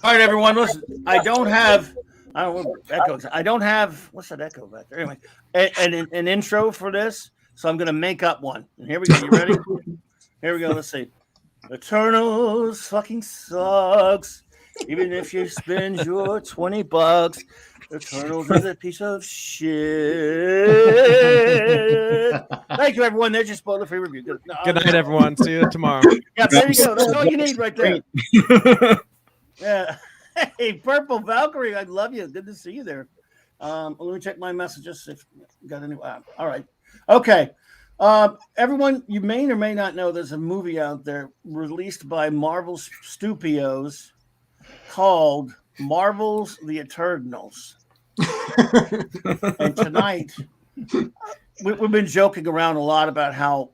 All right, everyone. Listen, I don't have. I don't know what echoes. I don't have. What's that echo back there? Anyway, an intro for this, so I'm going to make up one. And here we go. You ready? Here we go. Let's see. Eternals fucking sucks. Even if you spend your $20, Eternals is a piece of shit. Thank you, everyone. There's your spoiler-free review. Good night, everyone. See you tomorrow. Yeah, there you go. That's all you need right there. Yeah. Hey, Purple Valkyrie, I love you. Good to see you there. Let me check my messages if you got any. All right. Okay. Everyone, you may or may not know there's a movie out there released by Marvel Studios called Marvel's The Eternals. And tonight, we've been joking around a lot about how,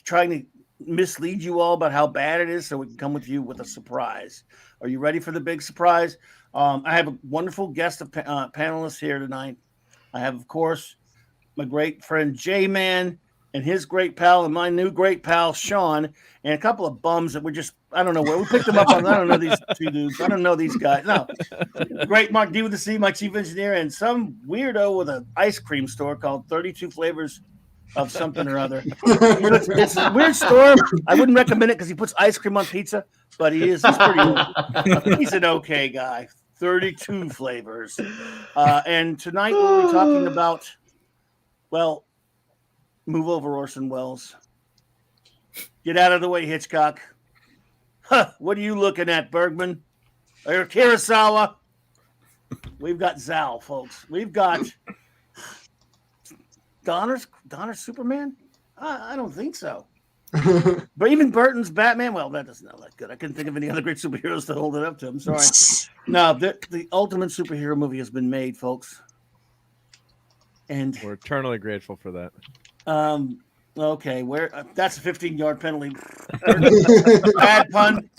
trying to mislead you all about how bad it is so we can come with you with a surprise. Are you ready for the big surprise? I have a wonderful guest of panelists here tonight. I have, of course, my great friend J-Man and his great pal and my new great pal Sean and a couple of bums that were just, I don't know where we picked them up on. I don't know these two dudes. I don't know these guys. No. Great Marc D with the C, my chief engineer, and some weirdo with an ice cream store called 32 Flavors of something or other. It's a weird store. I wouldn't recommend it because he puts ice cream on pizza, but he's an okay guy. 32 flavors. And tonight we'll be talking about, well, move over, Orson Welles. Get out of the way, Hitchcock. Huh, what are you looking at, Bergman? Or Kurosawa? We've got Zal, folks. We've got Donner's Superman? I don't think so. But even Burton's Batman, well, that doesn't look that good. I couldn't think of any other great superheroes to hold it up to. I'm sorry. No, the ultimate superhero movie has been made, folks. And we're eternally grateful for that. Okay, that's a 15-yard penalty. Bad pun.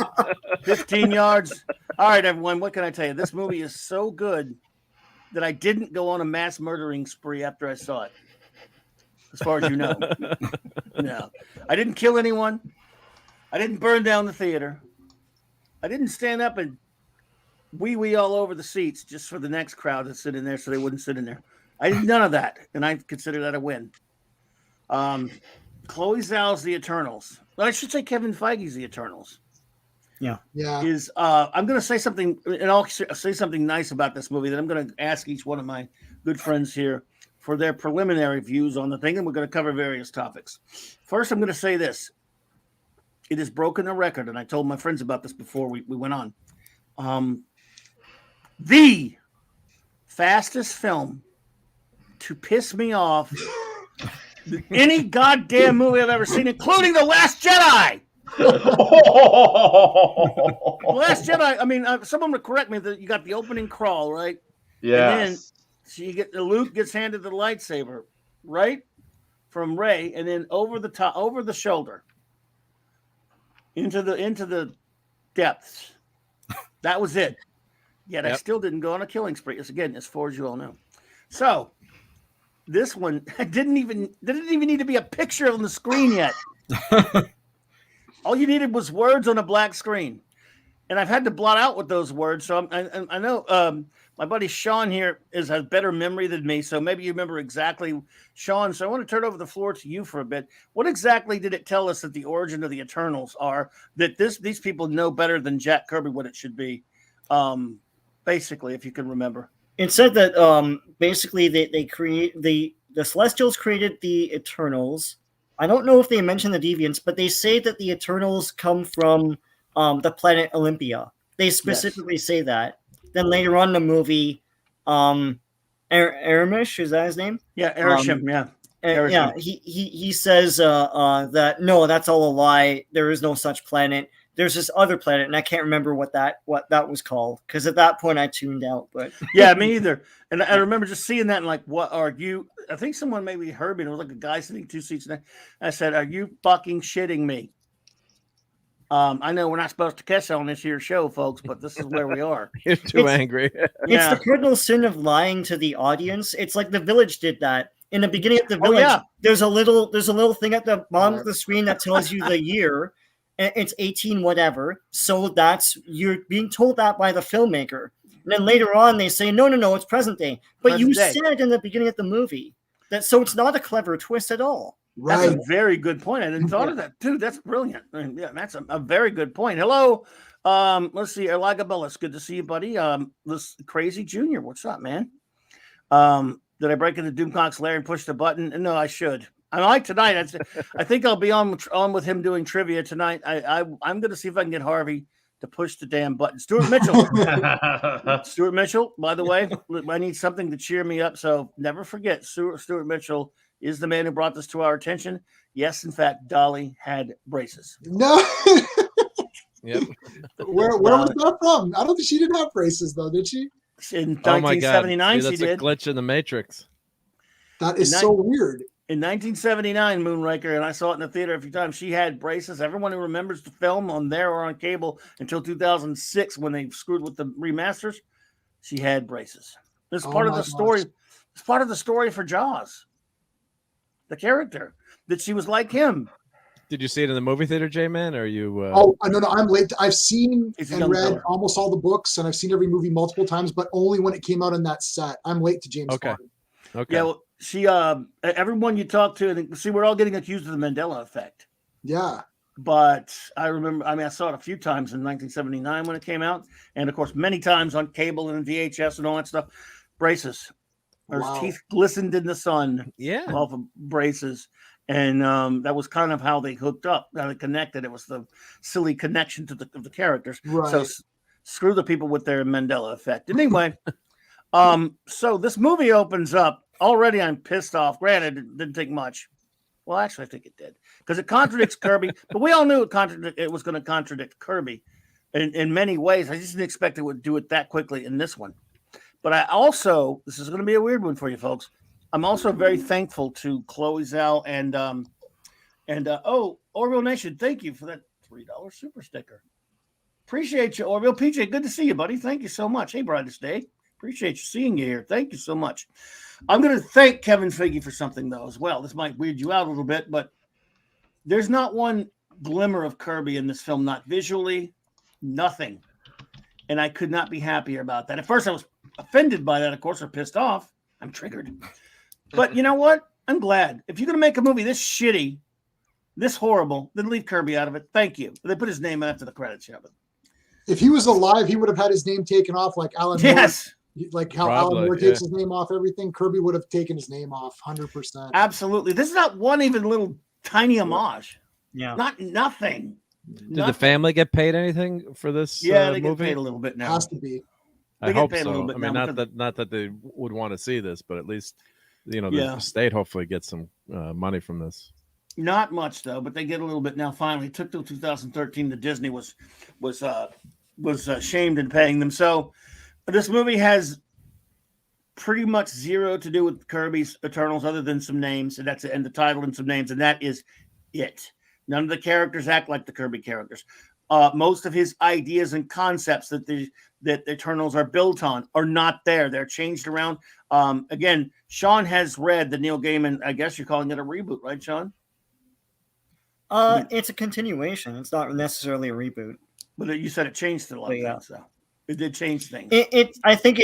15 yards. All right, everyone, what can I tell you? This movie is so good that I didn't go on a mass murdering spree after I saw it. As far as you know. No. I didn't kill anyone. I didn't burn down the theater. I didn't stand up and wee all over the seats just for the next crowd to sit in there so they wouldn't sit in there. I did none of that, and I consider that a win. Chloe Zhao's The Eternals. Well, I should say Kevin Feige's The Eternals. Yeah. I'm going to say something, and I'll say something nice about this movie. That I'm going to ask each one of my good friends here for their preliminary views on the thing, and we're going to cover various topics. First, I'm going to say this. It has broken a record, and I told my friends about this before we went on. The fastest film to piss me off any goddamn movie I've ever seen, including The Last Jedi. Last Jedi, I mean, someone would correct me that you got the opening crawl, right? Yeah. And then so Luke gets handed the lightsaber, right? From Rey, and then over the shoulder. Into the depths. That was it. Yet I still didn't go on a killing spree. As far as you all know. So this one didn't even need to be a picture on the screen yet. All you needed was words on a black screen, and I've had to blot out with those words. So I know my buddy Sean here has better memory than me, so maybe you remember exactly, Sean. So I want to turn over the floor to you for a bit. What exactly did it tell us that the origin of the Eternals are? That these people know better than Jack Kirby what it should be. Basically, if you can remember. It said that basically they create the Celestials created the Eternals. I don't know if they mention the Deviants, but they say that the Eternals come from the planet Olympia. They specifically say that. Then later on in the movie, Aramish, is that his name? Yeah, Arisham, yeah. Yeah, he says that no, that's all a lie. There is no such planet. There's this other planet, and I can't remember what that was called, because at that point I tuned out. But yeah, me either. And I remember just seeing that and like, what are you? I think someone maybe heard me. It was like a guy sitting 2 seats next. I said, "Are you fucking shitting me?" I know we're not supposed to kiss on this here show, folks, but this is where we are. You're too angry. It's the cardinal sin of lying to the audience. It's like The Village did that. In the beginning of The Village, there's a little thing at the bottom of the screen that tells you the year. it's 18 whatever. So you're being told that by the filmmaker. And then later on they say, no, it's present day. But you said in the beginning of the movie that, so it's not a clever twist at all. Right. That's a very good point. I didn't thought of that too. That's brilliant. Yeah, that's a very good point. Hello. Let's see. Elagabellis, good to see you, buddy. This Crazy Junior, what's up, man? Did I break into Doomcock's lair and push the button? No, I should. I like tonight. I think I'll be on with him doing trivia tonight. I'm going to see if I can get Harvey to push the damn button. Stuart Mitchell. Stuart Mitchell, by the way, I need something to cheer me up. So never forget, Stuart Mitchell is the man who brought this to our attention. Yes, in fact, Dolly had braces. No. Yep. Where was that from? I don't think she didn't have braces, though, did she? In 1979, See, she did. That's a glitch in the Matrix. That is so weird. In 1979, Moonraker, and I saw it in the theater a few times, she had braces. Everyone who remembers the film on there or on cable until 2006 when they screwed with the remasters, she had braces. This is part of the story. It's part of the story for Jaws. The character, that she was like him. Did you see it in the movie theater, J-Man? Or you? No, I'm late. I've seen and read almost all the books, and I've seen every movie multiple times, but only when it came out in that set. I'm late to James Bond. Okay. Yeah, well, she, everyone you talk to, see, we're all getting accused of the Mandela effect. Yeah. But I remember, I saw it a few times in 1979 when it came out, and of course, many times on cable and VHS and all that stuff. Braces. Her teeth glistened in the sun. Yeah. Off of braces. And that was kind of how they hooked up, how they connected. It was the silly connection to the characters. Right. So screw the people with their Mandela effect. Anyway, so this movie opens up. Already I'm pissed off. Granted, it didn't take much. Well, actually, I think it did. Because it contradicts Kirby. But we all knew it was going to contradict Kirby in many ways. I just didn't expect it would do it that quickly in this one. But I also, this is going to be a weird one for you folks. I'm also very thankful to Chloe Zhao and Orville Nation. Thank you for that $3 super sticker. Appreciate you, Orville. PJ, good to see you, buddy. Thank you so much. Hey, brightest day. Appreciate you seeing you here. Thank you so much. I'm going to thank Kevin Feige for something, though, as well. This might weird you out a little bit, but there's not one glimmer of Kirby in this film, not visually, nothing. And I could not be happier about that. At first, I was offended by that, of course, or pissed off. I'm triggered. But you know what? I'm glad. If you're going to make a movie this shitty, this horrible, then leave Kirby out of it. Thank you. They put his name after the credits. Yeah, but if he was alive, he would have had his name taken off like Alan Moore. Like how Alan Moore takes his name off everything. Kirby would have taken his name off 100%. Absolutely. This is not one even little tiny homage. Yeah. Nothing. Did the family get paid anything for this they movie? get paid a little bit now. Has to be. I hope so. I mean, not that they would want to see this, but at least the state hopefully gets some money from this. Not much though, but they get a little bit now. Finally, it took till 2013. The Disney was shamed in paying them. So this movie has pretty much zero to do with Kirby's Eternals, other than some names, and that's it, and the title and some names, and that is it. None of the characters act like the Kirby characters. Most of his ideas and concepts that the Eternals are built on are not there. They're changed around. Again, Sean has read the Neil Gaiman. I guess you're calling it a reboot, right, Sean? It's a continuation. It's not necessarily a reboot. But you said it changed a lot of things, so it did change things. I think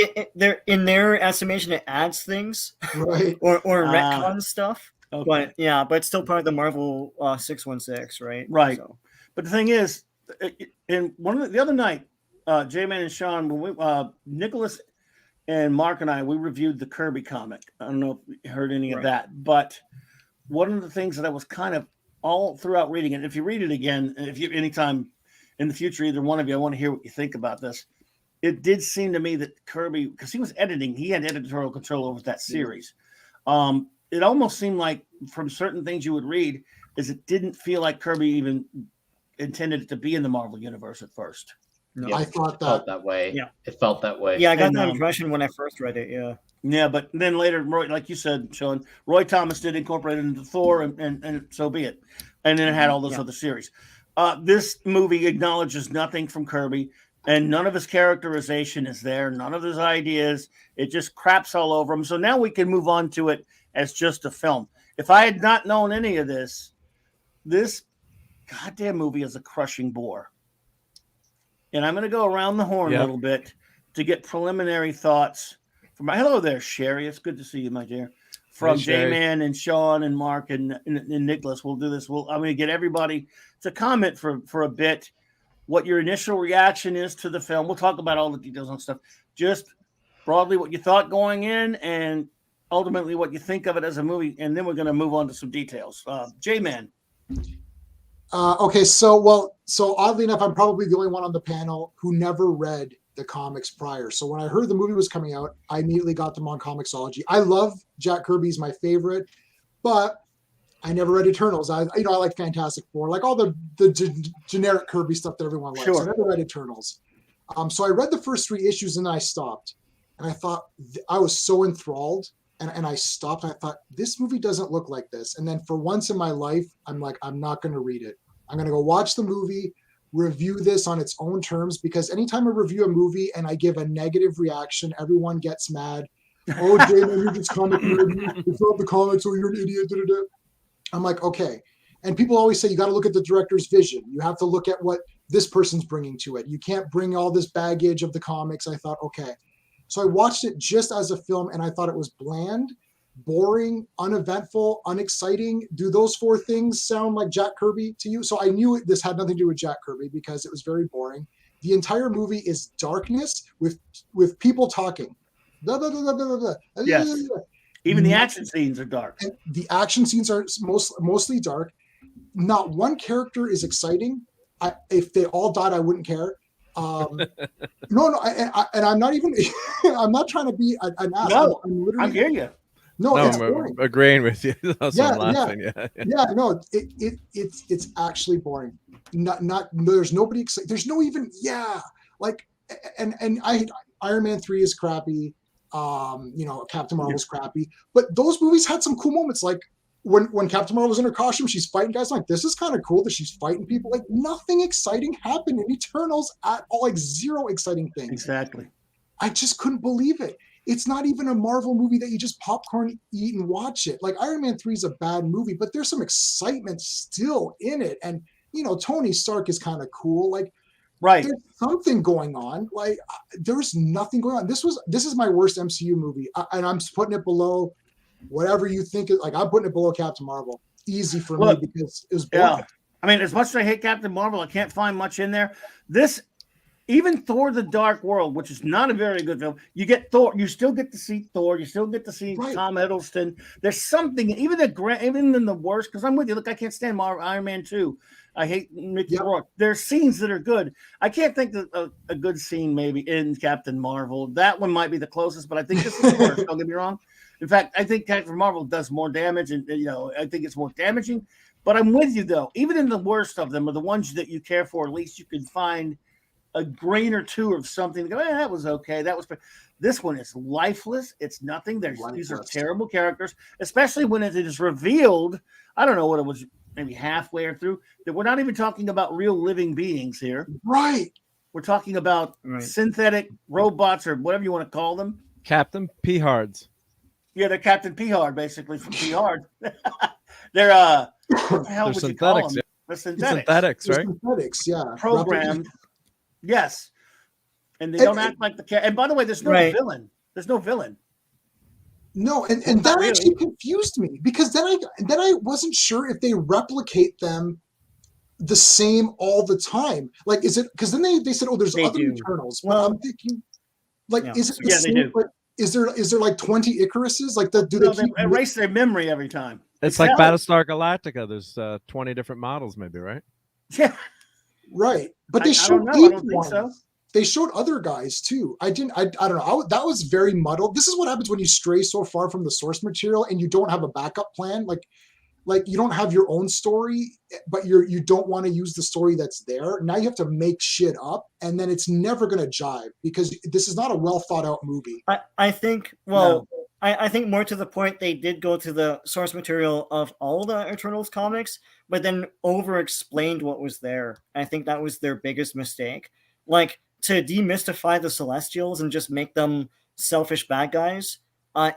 in their estimation, it adds things, right? or retcon stuff. Okay. But it's still part of the Marvel 616, right? Right. So. But the thing is, in the other night, J-Man and Sean, when Nicholas and Mark and I, we reviewed the Kirby comic. I don't know if you heard any of that, but one of the things that I was kind of all throughout reading it, if you read it again, if you anytime in the future, either one of you, I want to hear what you think about this. It did seem to me that Kirby, because he was editing, he had editorial control over that series. It almost seemed like from certain things you would read, is it didn't feel like Kirby even intended it to be in the Marvel universe at first. No, I thought it felt that way. Yeah, it felt that way. Yeah, I got that impression when I first read it. Yeah. Yeah, but then later, like you said, Sean, Roy Thomas did incorporate it into Thor, and so be it. And then it had all those other series. This movie acknowledges nothing from Kirby, and none of his characterization is there. None of his ideas. It just craps all over him. So now we can move on to it as just a film. If I had not known any of this goddamn movie is a crushing bore. And I'm going to go around the horn a little bit to get preliminary thoughts from hello there, Sherry. It's good to see you, my dear. From J-Man and Sean and Mark and Nicholas. We'll do this. I'm going to get everybody to comment for a bit what your initial reaction is to the film. We'll talk about all the details and stuff. Just broadly what you thought going in and ultimately what you think of it as a movie. And then we're going to move on to some details. J-Man. Okay, so oddly enough, I'm probably the only one on the panel who never read the comics prior. So when I heard the movie was coming out, I immediately got them on Comixology. I love Jack Kirby's my favorite, but I never read Eternals. I like Fantastic Four, like all the generic Kirby stuff that everyone likes. Sure. I never read Eternals. So I read the first 3 issues and then I stopped. And I thought, I was so enthralled. And I stopped. I thought, this movie doesn't look like this. And then for once in my life, I'm like, I'm not going to read it. I'm going to go watch the movie, review this on its own terms, because anytime I review a movie and I give a negative reaction, everyone gets mad. Oh, Damon, you're just comic nerd. It's not the comics, or you're an idiot. Da, da, da. I'm like, okay. And people always say, you got to look at the director's vision. You have to look at what this person's bringing to it. You can't bring all this baggage of the comics. I thought, okay. So I watched it just as a film, and I thought it was bland, boring, uneventful, unexciting. Do those 4 things sound like Jack Kirby to you? So I knew this had nothing to do with Jack Kirby because it was very boring. The entire movie is darkness with people talking. Blah, blah, blah, blah, blah, blah. Yes. Even the action scenes are dark. And the action scenes are mostly dark. Not one character is exciting. If they all died, I wouldn't care. No, and I'm not even. I'm not trying to be an ass. No, I'm hearing you. No, it's boring. Agreeing with you. That's yeah, I'm laughing. Yeah. No, it's actually boring. Not. There's nobody excited. There's no even. Yeah, like, and Iron Man 3 is crappy. Captain Marvel's crappy. But those movies had some cool moments, like when Captain Marvel was in her costume, she's fighting guys. I'm like, this is kind of cool that she's fighting people. Like, nothing exciting happened in Eternals at all. Like, 0 exciting things. Exactly. I just couldn't believe it. It's not even a Marvel movie that you just popcorn eat and watch it. Like, Iron Man 3 is a bad movie, but there's some excitement still in it. And, Tony Stark is kind of cool. Like, right. There's something going on. Like, there's nothing going on. This is my worst MCU movie. And I'm putting it below whatever you think. Like, I'm putting it below Captain Marvel. Easy for me because it was boring. Yeah. I mean, as much as I hate Captain Marvel, I can't find much in there. Even Thor: The Dark World, which is not a very good film, you get Thor. You still get to see Thor. You still get to see Tom Hiddleston. There's something, even in the worst, because I'm with you. Look, I can't stand Iron Man 2. I hate Mickey Rourke. There's scenes that are good. I can't think of a good scene maybe in Captain Marvel. That one might be the closest, but I think this is the worst. Don't get me wrong. In fact, I think Captain Marvel does more damage, and I think it's more damaging. But I'm with you though. Even in the worst of them, or the ones that you care for, at least you can find a grain or 2 of something to go, that was okay. This one is lifeless. It's nothing. These are terrible characters, especially when it is revealed. I don't know what it was, maybe halfway through, that we're not even talking about real living beings here. Right. We're talking about synthetic robots or whatever you want to call them. Captain Peahards. Yeah, they're Captain Peahard, basically, from Peahard. They're what the hell would you call them? Yeah. They're synthetics. Synthetics, right? Synthetics, yeah. Programmed. Yes. And they don't act like the cat. And by the way, there's no villain. There's no villain. No, and that actually confused me, because then I wasn't sure if they replicate them the same all the time. Like, is it because then they said, there's other Eternals. Well, I'm thinking, like, is it the same? They do. But is there like 20 Icaruses? Like, they erase their memory every time? It's like Battlestar Galactica. There's 20 different models, maybe, right? Yeah. Right. But they showed I don't think so. They showed other guys too. I don't know. That was very muddled. This is what happens when you stray so far from the source material and you don't have a backup plan. Like you don't have your own story, but you don't want to use the story that's there. Now you have to make shit up, and then it's never going to jive because this is not a well thought out movie. I think. Well, no. I think more to the point, they did go to the source material of all the Eternals comics, but then over-explained what was there. I think that was their biggest mistake. Like, to demystify the Celestials and just make them selfish bad guys,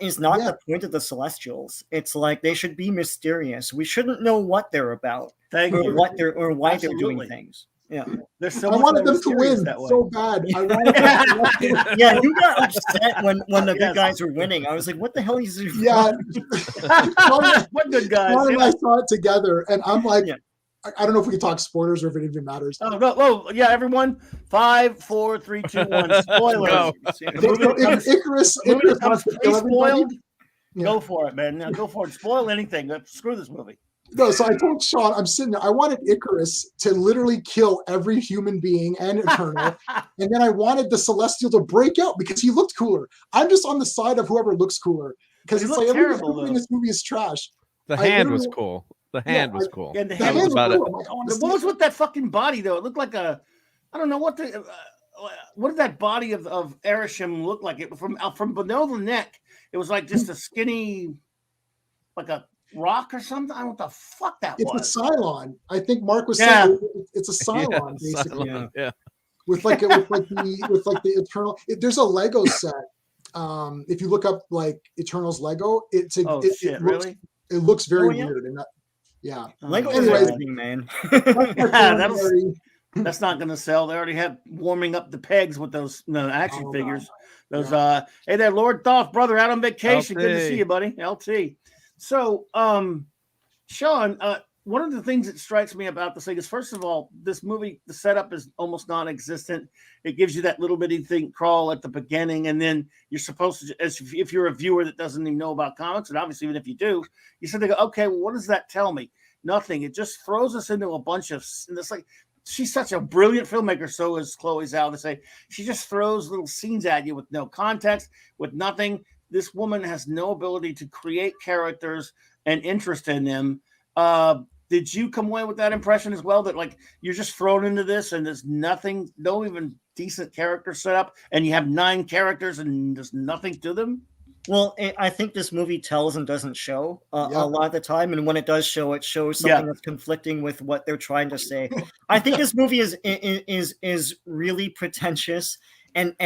is not the point of the Celestials. It's like they should be mysterious. We shouldn't know what they're about, why Absolutely. they're doing things. Yeah, so I wanted them to win so bad. I wanted them yeah, you got upset when the good guys were winning. I was like, "What the hell is this?" Yeah, what good guys? Sean and I saw it together, and I'm like, I don't know if we can talk spoilers or if it even matters. Oh no! Oh yeah, everyone! 5, 4, 3, 2, 1. Spoilers. Icarus comes pre-spoiled. Yeah. Go for it, man. Now go for it. Spoil anything. Screw this movie. No, so I told Sean, I'm sitting there. I wanted Icarus to literally kill every human being and Eternal, and then I wanted the Celestial to break out because he looked cooler. I'm just on the side of whoever looks cooler because it's like everything in this movie is trash. The hand was cool. The hand was cool. Yeah, the hand was about cool. What was with that fucking body though? It looked like I don't know what did that body of Erisham look like? It from below the neck. It was like just a skinny, like a rock or something. I don't know what the fuck that was. It's a Cylon. I think Marc was saying it's a Cylon, basically. Yeah. With the Eternal. There's a Lego set. If you look up like Eternal's Lego, it looks very weird. And Lego is everything, man. That's not going to sell. They already have warming up the pegs with those action figures. Those hey there, Lord Thoth, brother, out on vacation. LT. Good to see you, buddy. LT. So, Sean, one of the things that strikes me about this thing is, first of all, this movie, the setup is almost non-existent. It gives you that little bitty thing crawl at the beginning, and then you're supposed to, if you're a viewer that doesn't even know about comics, and obviously even if you do, you sort of go, okay, well, what does that tell me? Nothing. It just throws us into a bunch of, and it's like, she's such a brilliant filmmaker, so is Chloe Zhao. They say she just throws little scenes at you with no context, with nothing. This woman has no ability to create characters and interest in them. Did you come away with that impression as well, that like you're just thrown into this and there's nothing, no even decent character set up, and you have 9 characters and there's nothing to them? Well, I think this movie tells and doesn't show a lot of the time, and when it does show, it shows something that's conflicting with what they're trying to say. I think this movie is really pretentious and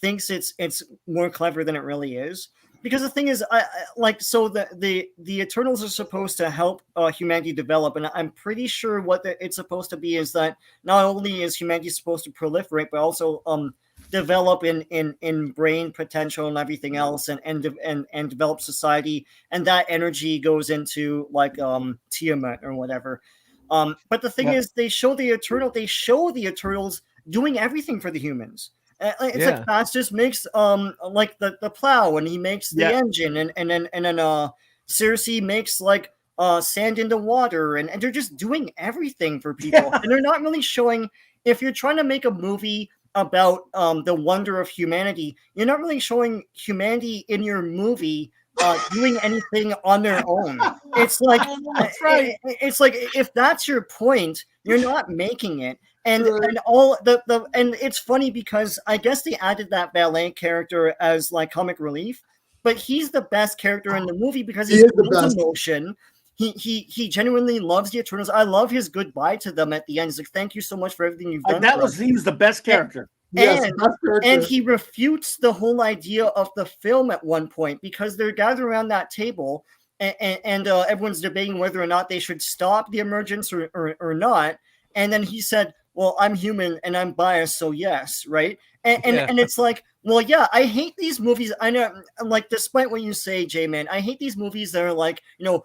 thinks it's more clever than it really is. Because the thing is, the Eternals are supposed to help humanity develop, and I'm pretty sure what it's supposed to be is that not only is humanity supposed to proliferate, but also develop in brain potential and everything else, and develop society, and that energy goes into like Tiamat or whatever. But the thing is, they show the Eternals doing everything for the humans. It's like Fastus makes like the plow, and he makes the engine, and then Circe makes like sand into water, and they're just doing everything for people. And they're not really showing, if you're trying to make a movie about the wonder of humanity, you're not really showing humanity in your movie doing anything on their own. It's like that's right. It's like, if that's your point, you're not making it. And all and it's funny because I guess they added that ballet character as like comic relief, but he's the best character in the movie because he loves emotion. He genuinely loves the Eternals. I love his goodbye to them at the end. He's like, "Thank you so much for everything you've done." He was the best character. And he refutes the whole idea of the film at one point, because they're gathered around that table and everyone's debating whether or not they should stop the emergence or not. And then he said, well, I'm human and I'm biased, so yes, right? And it's like, well, yeah, I hate these movies. I know, like, despite what you say, J-Man, I hate these movies that are like,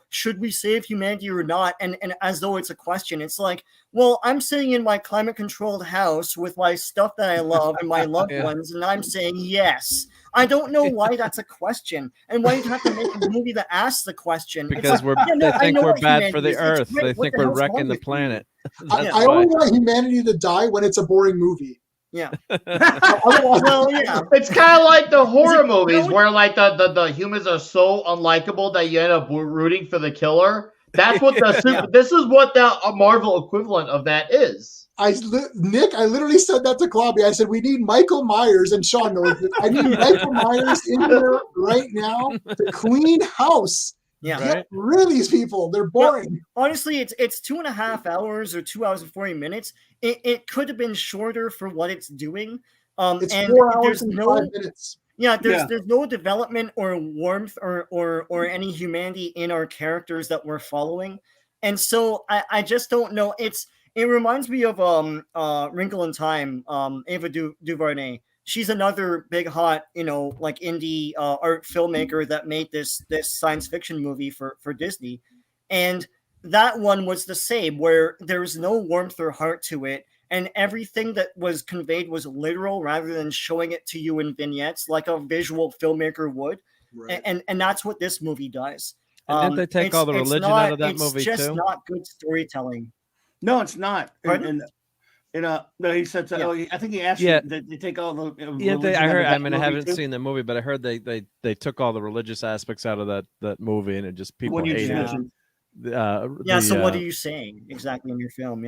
should we save humanity or not? And as though it's a question. It's like, well, I'm sitting in my climate-controlled house with my stuff that I love and my loved ones, and I'm saying yes. I don't know why that's a question, and why you have to make a movie that asks the question. Because they think we're bad for the Earth. They think we're wrecking the planet. I only want humanity to die when it's a boring movie. Yeah. Well, yeah. It's kind of like the horror movies where like the humans are so unlikable that you end up rooting for the killer. That's what this is what the Marvel equivalent of that is. Nick, I literally said that to Clobby. I said, we need Michael Myers, and Sean knows this. I need Michael Myers in here right now to clean house. Yeah, get rid of these people. They're boring. Well, honestly, it's 2.5 hours or 2 hours and 40 minutes. It could have been shorter for what it's doing. It's 4 hours and 5 minutes. there's no development or warmth or any humanity in our characters that we're following, and so I just don't know. It reminds me of Wrinkle in Time, Ava DuVernay. She's another big hot, like indie art filmmaker that made this science fiction movie for Disney, and that one was the same, where there was no warmth or heart to it. And everything that was conveyed was literal rather than showing it to you in vignettes like a visual filmmaker would. Right. And that's what this movie does. And didn't they take all the religion out of that movie too? It's just not good storytelling. No, it's not. Pardon? No, he said. I think he asked you that they take all the. I heard. I mean, I haven't seen the movie, but I heard they took all the religious aspects out of that movie, and it just people hated it. So what are you saying exactly in your film?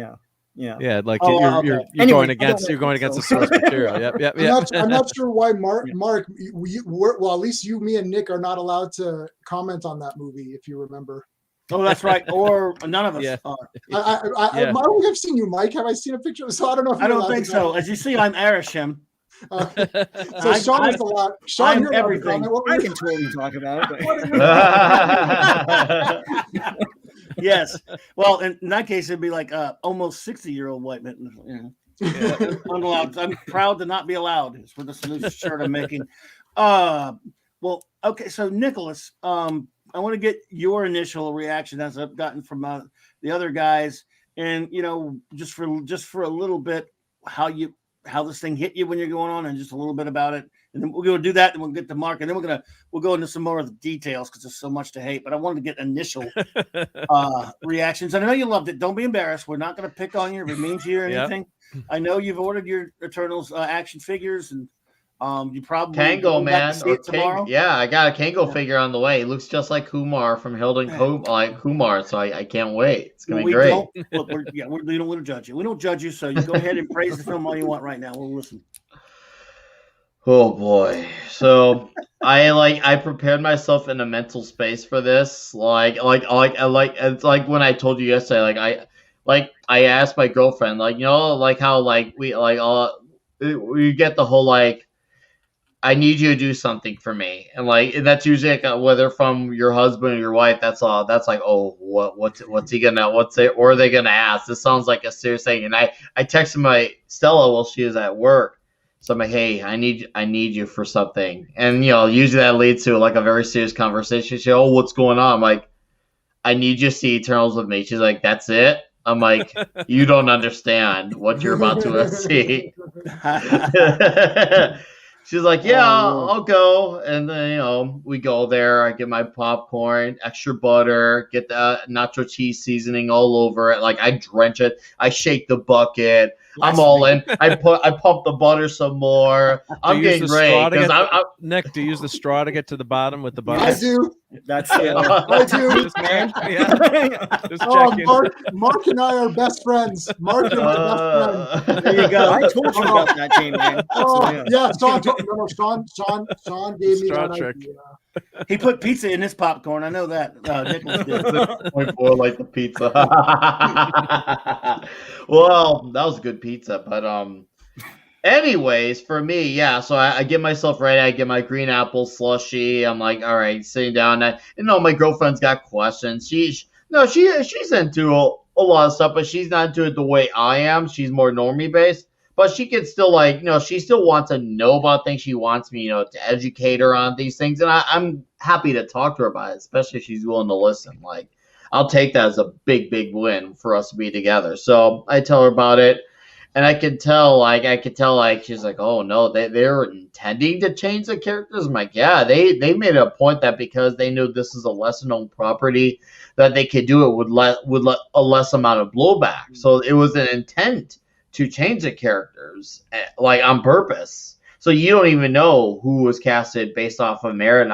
Yeah, like you're going against the source material. Yep. I'm not sure why Marc, well, at least you, me, and Nick are not allowed to comment on that movie, if you remember. Oh, that's right. Or none of us are. I don't have seen you, Mike. Have I seen a picture? So I don't know. If I don't think so. As you see, I'm Irish, him. So Sean is a lot. Sean, I'm everything. I can totally talk about it. Yes. Well, in that case, it'd be like almost 60-year-old white man. I'm proud to not be allowed. It's for this new shirt I'm making. Well, okay. So Nicholas, I want to get your initial reaction as I've gotten from the other guys, and just for a little bit, how this thing hit you when you're going on, and just a little bit about it, and then we're going to do that, and we'll get to Marc, and then we'll go into some more of the details because there's so much to hate. But I wanted to get initial reactions, and I know you loved it. Don't be embarrassed. We're not going to pick on you or be mean to you or anything. Yep. I know you've ordered your Eternals action figures, and you probably Kango, man. Tomorrow. Yeah, I got a Kango figure on the way. He looks just like Kumar from like Kumar, so I can't wait. It's gonna be great. We don't want to judge you. We don't judge you, so you go ahead and praise the film all you want right now. We'll listen. Oh boy. So I prepared myself in a mental space for this. Like it's like when I told you yesterday, I asked my girlfriend, how we get the whole I need you to do something for me, and that's usually whether from your husband or your wife. That's all. That's like, oh, what's he gonna or are they gonna ask? This sounds like a serious thing. And I texted my Stella while she was at work, so I'm like, hey, I need you for something, and usually that leads to a very serious conversation. She, oh, what's going on? I'm like, I need you to see Eternals with me. She's like, that's it. I'm like, you don't understand what you're about to see. She's like, yeah, I'll go. And then, we go there. I get my popcorn, extra butter, get the nacho cheese seasoning all over it. I drench it. I shake the bucket. I'm all in. I pump the butter some more. I'm getting ready. Nick, do you use the straw to get to the bottom with the butter? I do. That's it. I do. Just checking. Marc and I are best friends. Marc and my best friend. There you go. I told you about that, James. Sean gave me that idea. He put pizza in his popcorn. I know that. Nicholas did. Like the pizza. Well, that was good pizza, but anyways, for me, yeah. So I get myself ready. I get my green apple slushy. I'm like, all right, sitting down. My girlfriend's got questions. She's into a lot of stuff, but she's not into it the way I am. She's more normie based. But she can still she still wants to know about things. She wants me, to educate her on these things. And I'm happy to talk to her about it, especially if she's willing to listen. I'll take that as a big, big win for us to be together. So I tell her about it. And I can tell, she's like, oh no, they're intending to change the characters. I'm like, yeah, they made a point that because they knew this is a lesser known property, that they could do it with a less amount of blowback. So it was an intent to change the characters on purpose. So you don't even know who was casted based off of merit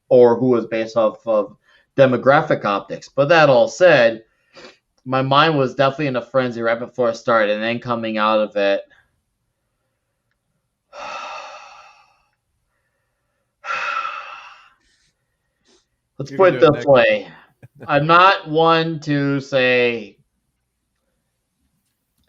or who was based off of demographic optics. But that all said, my mind was definitely in a frenzy right before I started, and then coming out of it. Let's put it this way. I'm not one to say,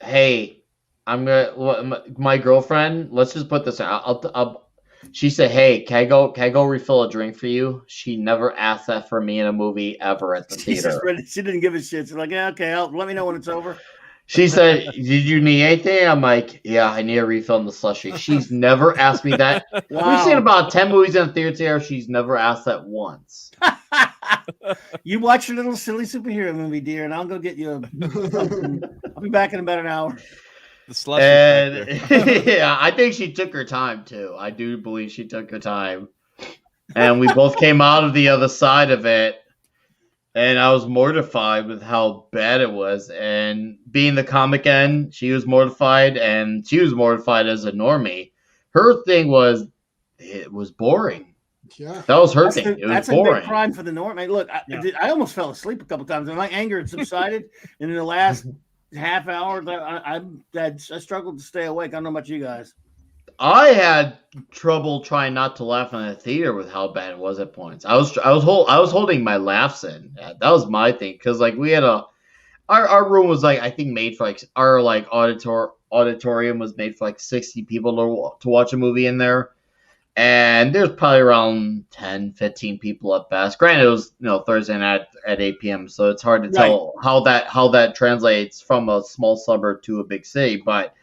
hey, my girlfriend, let's just put this out. She said, "Hey, can I go refill a drink for you?" She never asked that for me in a movie ever at the theater. She didn't give a shit. She's like, yeah, okay, let me know when it's over. She said, "Did you need anything?" I'm like, "Yeah, I need a refill in the slushie." She's never asked me that. Wow. We've seen about 10 movies in the theater. She's never asked that once. You watch your little silly superhero movie, dear, and I'll go get you I'll be back in about an hour. The slushie And yeah, I think she took her time too. I do believe she took her time. And we both came out of the other side of it. And I was mortified with how bad it was. And being the comic end, she was mortified, and she was mortified as a normie. Her thing was, it was boring. Yeah, that was her thing. It was boring. A big crime for the norm. I mean, look, I almost fell asleep a couple times, and my anger had subsided. And in the last half hour, I struggled to stay awake. I don't know about you guys. I had trouble trying not to laugh in the theater with how bad it was at points. I was holding my laughs in. Yeah, that was my thing, because like we had our room was like, I think made for like our like auditorium was made for like 60 people to watch a movie in there. And there's probably around 10, 15 people at best. Granted, it was Thursday night at 8 p.m., so it's hard to tell how that translates from a small suburb to a big city. But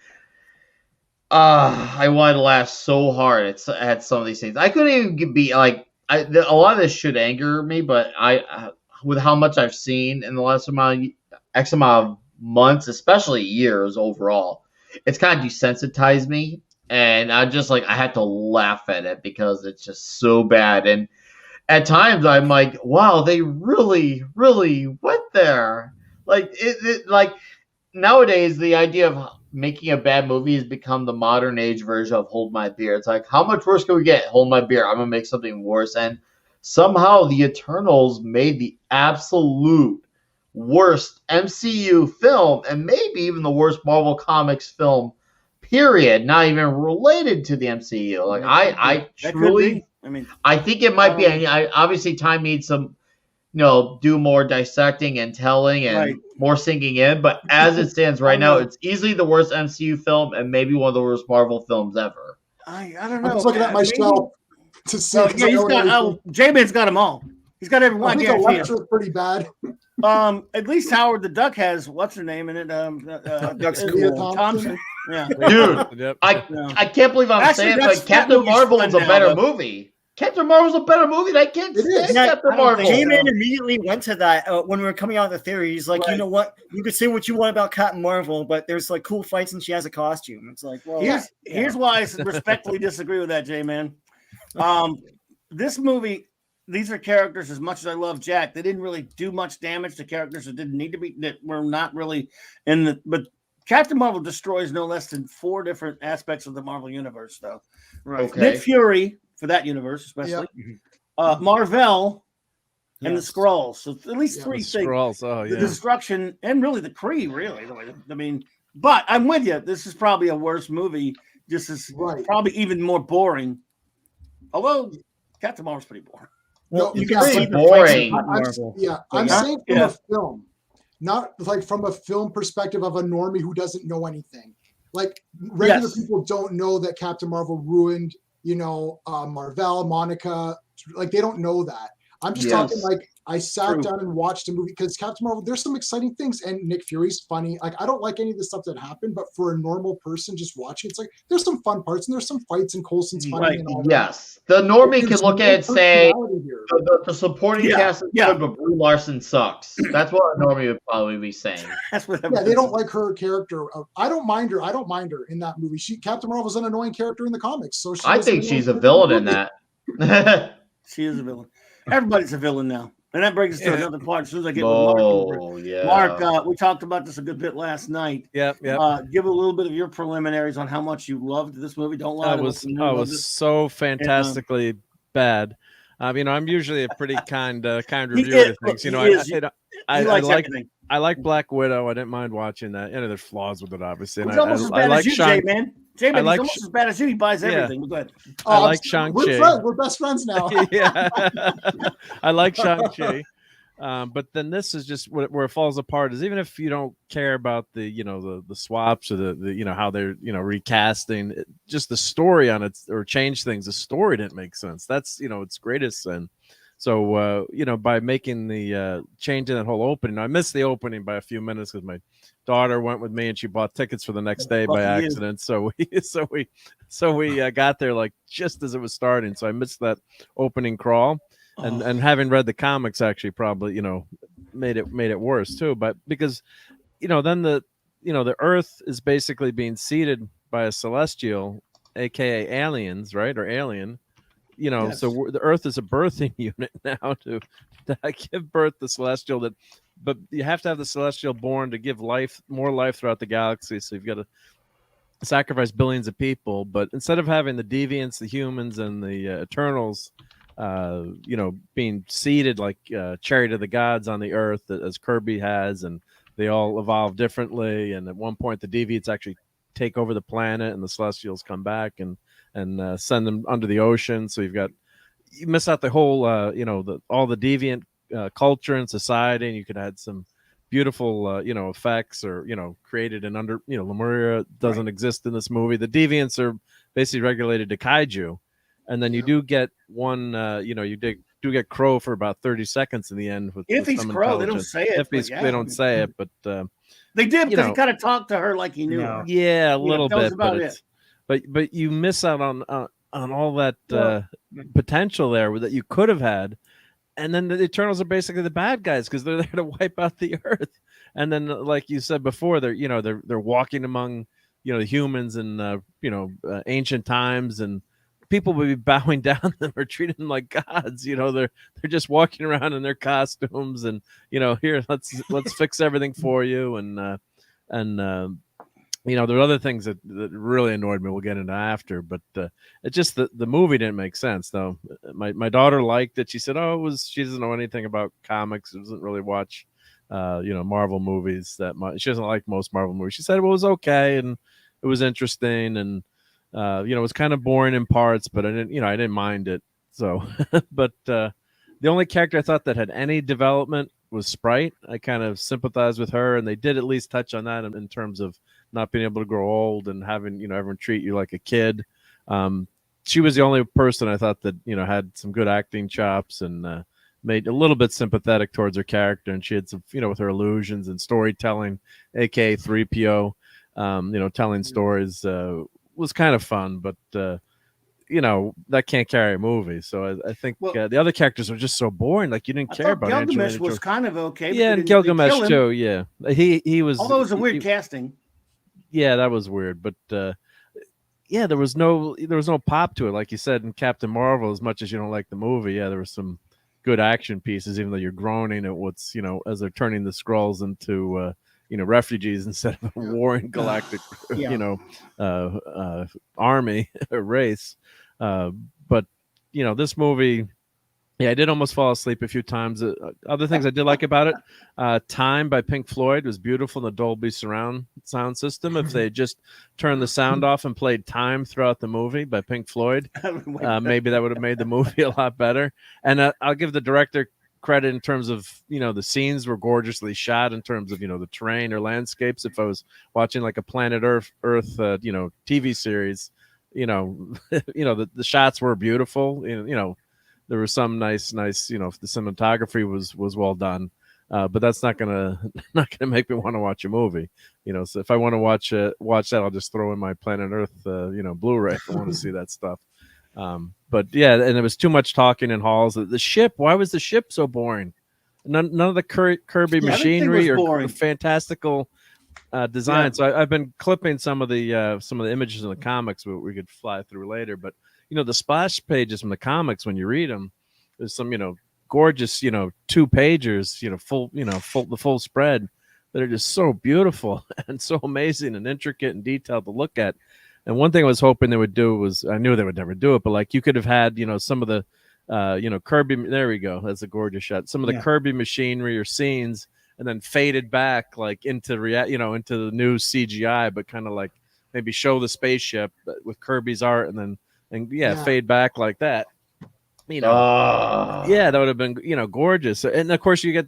I wanted to laugh so hard at some of these things. I couldn't even be like, a lot of this should anger me, but with how much I've seen in the last X amount of months, especially years overall, it's kind of desensitized me. And I'm just like, I had to laugh at it because it's just so bad. And at times I'm like, wow, they really, really went there. Like like nowadays, the idea of making a bad movie has become the modern age version of Hold My Beer. It's like, how much worse can we get? Hold My Beer. I'm going to make something worse. And somehow the Eternals made the absolute worst MCU film, and maybe even the worst Marvel Comics film, period, not even related to the MCU. Like I truly, I think it might be. Obviously, time needs some, do more dissecting and telling and more sinking in. But as it stands right now, it's easily the worst MCU film and maybe one of the worst Marvel films ever. I don't know. I'm just looking at my shelf to see. J-Man's got them all. He's got every one. I think Electra's pretty bad. At least Howard the Duck has what's her name in it? Duck's cool. Thompson. Yeah, dude. I can't believe I'm saying like Captain Marvel is a better movie. Captain Marvel's a better movie. I can't stand Captain Marvel. J-Man immediately went to that when we were coming out of the theory. He's like, you know what? You could say what you want about Captain Marvel, but there's like cool fights and she has a costume. It's like, well, here's why I respectfully disagree with that, J-Man. This movie, these are characters, as much as I love Jack, they didn't really do much damage to characters that didn't need to be, that were not really in the, but Captain Marvel destroys no less than 4 different aspects of the Marvel universe, though. Right. Okay. Nick Fury, for that universe, especially. Yep. Marvel and the Skrulls. So at least 3 things. Skrulls, the destruction and really the Kree, really. I mean, but I'm with you. This is probably a worse movie. This is probably even more boring. Although Captain Marvel's pretty boring. Well, you can see boring. I'm saying from a film, not like from a film perspective of a normie who doesn't know anything. Like regular people don't know that Captain Marvel ruined, Marvel, Monica. Like they don't know that. I'm just talking like I sat down and watched a movie because Captain Marvel, there's some exciting things, and Nick Fury's funny. Like I don't like any of the stuff that happened, but for a normal person just watching, it's like there's some fun parts and there's some fights and Coulson's funny and all that. Yes, the normie can look at it and say the supporting cast is good, but Brie Larson sucks. That's what a normie would probably be saying. That's what they don't like her character. I don't mind her. I don't mind her in that movie. Captain Marvel's an annoying character in the comics, so I think she's a villain in that. She is a villain. Everybody's a villain now. And that brings us to another part. As soon as I get with Mark. Mark, we talked about this a good bit last night. Yep. Give a little bit of your preliminaries on how much you loved this movie. Don't lie. It was so fantastically bad. I'm usually a pretty kind reviewer of things. I like Black Widow. I didn't mind watching that. There's flaws with it, obviously. And it's almost as bad as you, J-Man. J-Man, he's almost as bad as you. He buys everything. Go ahead. I like Shang-Chi. We're best friends now. Yeah. I like Shang-Chi. But then this is just where it falls apart. Is even if you don't care about the the swaps or the how they're recasting, just the story on it or change things. The story didn't make sense. That's its greatest sin. So by making the changing that whole opening, I missed the opening by a few minutes because my daughter went with me and she bought tickets for the next day by accident. So we got there like just as it was starting. So I missed that opening crawl. And having read the comics actually probably made it worse too, but because then the Earth is basically being seeded by a celestial, aka aliens, right, or alien, Yes. so the Earth is a birthing unit now to give birth to celestial, but you have to have the celestial born to give more life throughout the galaxy, so you've got to sacrifice billions of people. But instead of having the deviants, the humans, and the Eternals being seeded like chariot of the gods on the Earth as Kirby has, and they all evolve differently, and at one point the deviants actually take over the planet and the celestials come back and send them under the ocean. So you miss out the whole all the deviant culture and society, and you could add some beautiful effects or created in under Lemuria doesn't exist in this movie. The deviants are basically regulated to kaiju. And then you do get one, you do get Crow for about 30 seconds in the end. If he's Crow, they don't say it. They don't say it, but they did because he kind of talked to her like he knew her. Yeah, a little bit, but you miss out on all that potential there that you could have had. And then the Eternals are basically the bad guys because they're there to wipe out the Earth. And then, like you said before, they're walking among the humans in ancient times, and people would be bowing down to them or treating them like gods. They're just walking around in their costumes and here, let's fix everything for you. And there are other things that really annoyed me. We'll get into after, but it's just the movie didn't make sense though. My daughter liked it. She said, she doesn't know anything about comics. She doesn't really watch Marvel movies that much. She doesn't like most Marvel movies. She said it was okay and it was interesting, and it was kind of boring in parts, but I didn't mind it. So, but the only character I thought that had any development was Sprite. I kind of sympathized with her, and they did at least touch on that in terms of not being able to grow old and having everyone treat you like a kid. She was the only person I thought that had some good acting chops and made a little bit sympathetic towards her character, and she had some with her illusions and storytelling, aka 3PO. Telling stories was kind of fun, but that can't carry a movie. So I think the other characters were just so boring. Like you didn't care about Gilgamesh was kind of okay. Yeah, and Gilgamesh too. Yeah, he was. Although it was a weird casting. Yeah, that was weird, but there was no pop to it, like you said in Captain Marvel. As much as you don't like the movie, there were some good action pieces, even though you're groaning at what's as they're turning the Skrulls into refugees instead of a warring galactic army race. But this movie, I did almost fall asleep a few times. Other things I did like about it, Time by Pink Floyd was beautiful in the Dolby surround sound system. If they just turned the sound off and played Time throughout the movie by Pink Floyd, maybe that would have made the movie a lot better. And I'll give the director credit in terms of the scenes were gorgeously shot in terms of the terrain or landscapes. If I was watching like a Planet Earth TV series, the shots were beautiful. There was some nice the cinematography was well done, but that's not gonna make me want to watch a movie. So if I want to watch that, I'll just throw in my Planet Earth Blu-ray if I want to see that stuff. But yeah, and there was too much talking in halls. The ship, why was the ship so boring? None of the Kirby machinery or fantastical design. Yeah. So I've been clipping some of the images in the comics we could fly through later. But the splash pages from the comics, when you read them, there's some gorgeous 2-pagers, full spread that are just so beautiful and so amazing and intricate and detailed to look at. And one thing I was hoping they would do was, I knew they would never do it, but like you could have had, some of the, Kirby, there we go. That's a gorgeous shot. Some of the Kirby machinery or scenes and then faded back like into into the new CGI, but kind of like maybe show the spaceship with Kirby's art and fade back like that. you know, yeah, that would have been, you know, gorgeous. And of course you get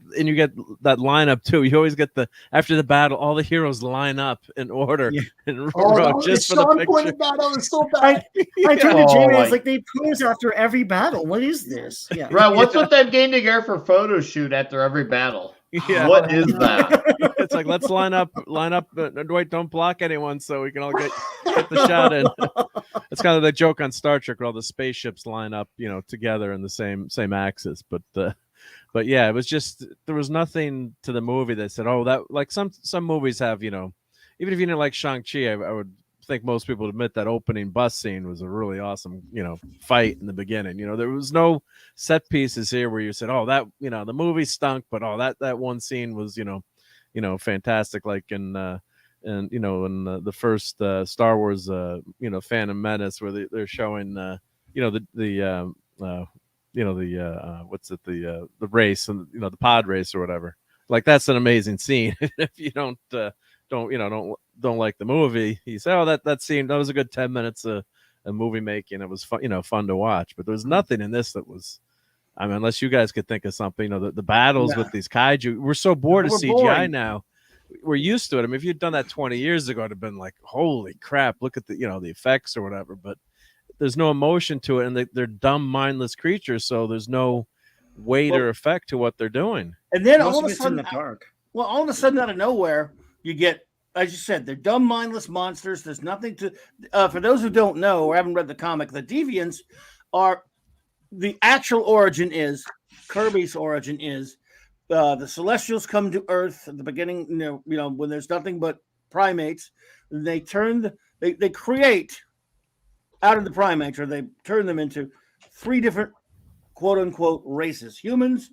that lineup too. You always get after the battle, all the heroes line up in order in a row just for the Sean picture. pointed that out. It's so bad. I turned to Jamie. I was like, they pose after every battle. What is this? Yeah. Right. What's with them getting together for photo shoot after every battle? Yeah. What is that? It's like, let's line up. Dwight, don't block anyone, so we can all get the shot in. It's kind of the joke on Star Trek where all the spaceships line up, you know, together in the same axis. But yeah, it was just, there was nothing to the movie that said, oh, that, like some movies have, you know, even if you didn't like Shang-Chi, I would think most people would admit that opening bus scene was a really awesome, you know, fight in the beginning. You know, there was no set pieces here where you said, oh, that, you know, the movie stunk, but oh, that one scene was, you know, fantastic. Like in you know, in the first Star Wars, you know, Phantom Menace, where they're showing, you know, you know, what's it, the race, and, you know, the pod race or whatever. Like, that's an amazing scene. If you don't like the movie, you say, oh, that scene, that was a good 10 minutes of movie making. It was fun, you know, fun to watch. But there was nothing in this that was, I mean, unless you guys could think of something, you know, the battles with these kaiju, we're so bored of CGI boring now. We're used to it. I mean, if you'd done that 20 years ago, it'd have been like, holy crap, look at the, you know, the effects or whatever. But there's no emotion to it, and they're dumb, mindless creatures, so there's no weight or effect to what they're doing. And then Most all of of a it's sudden, in the dark. well, all of a sudden, out of nowhere, you get, as you said, they're dumb, mindless monsters. There's nothing to. For those who don't know or haven't read the comic, the Deviants are the actual origin is Kirby's origin is the Celestials come to Earth at the beginning. You know, when there's nothing but primates, they create out of the primates, or they turn them into 3 different quote unquote races: humans,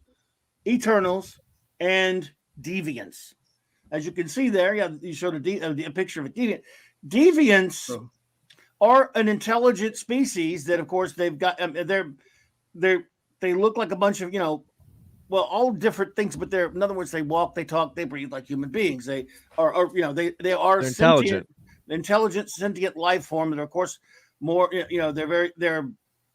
Eternals, and Deviants. As you can see there, yeah, you showed a picture of a deviant. Deviants are an intelligent species that, of course, they've got. They look like a bunch of, you know, well, all different things, but they're, in other words, they walk, they talk, they breathe like human beings. They are you know, they are intelligent, sentient life form that are, of course, more, you know,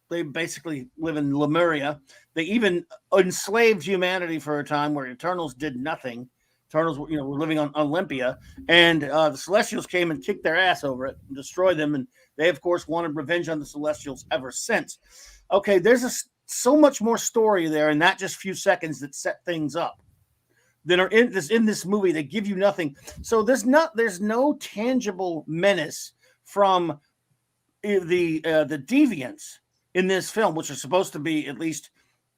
they basically live in Lemuria. They even enslaved humanity for a time where Eternals did nothing. Eternals, you know, were living on Olympia, and the Celestials came and kicked their ass over it and destroyed them. And they, of course, wanted revenge on the Celestials ever since. Okay, there's so much more story there in that just few seconds that set things up that are in this movie that give you nothing. So there's no tangible menace from the Deviants in this film, which are supposed to be, at least,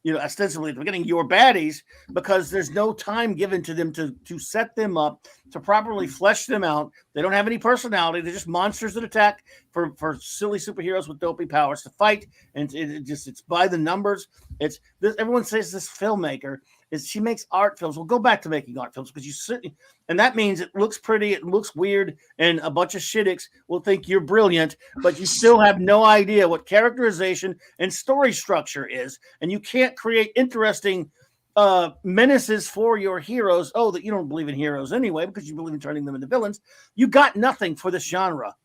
you know, ostensibly at the beginning, your baddies, because there's no time given to them to set them up, to properly flesh them out. They don't have any personality. They're just monsters that attack for silly superheroes with dopey powers to fight. And it's by the numbers. It's this. Everyone says this filmmaker she makes art films. Well, go back to making art films, because you sit, and that means it looks pretty, it looks weird, and a bunch of shitticks will think you're brilliant, but you still have no idea what characterization and story structure is, and you can't create interesting menaces for your heroes. Oh, that you don't believe in heroes anyway, because you believe in turning them into villains. You got nothing for this genre.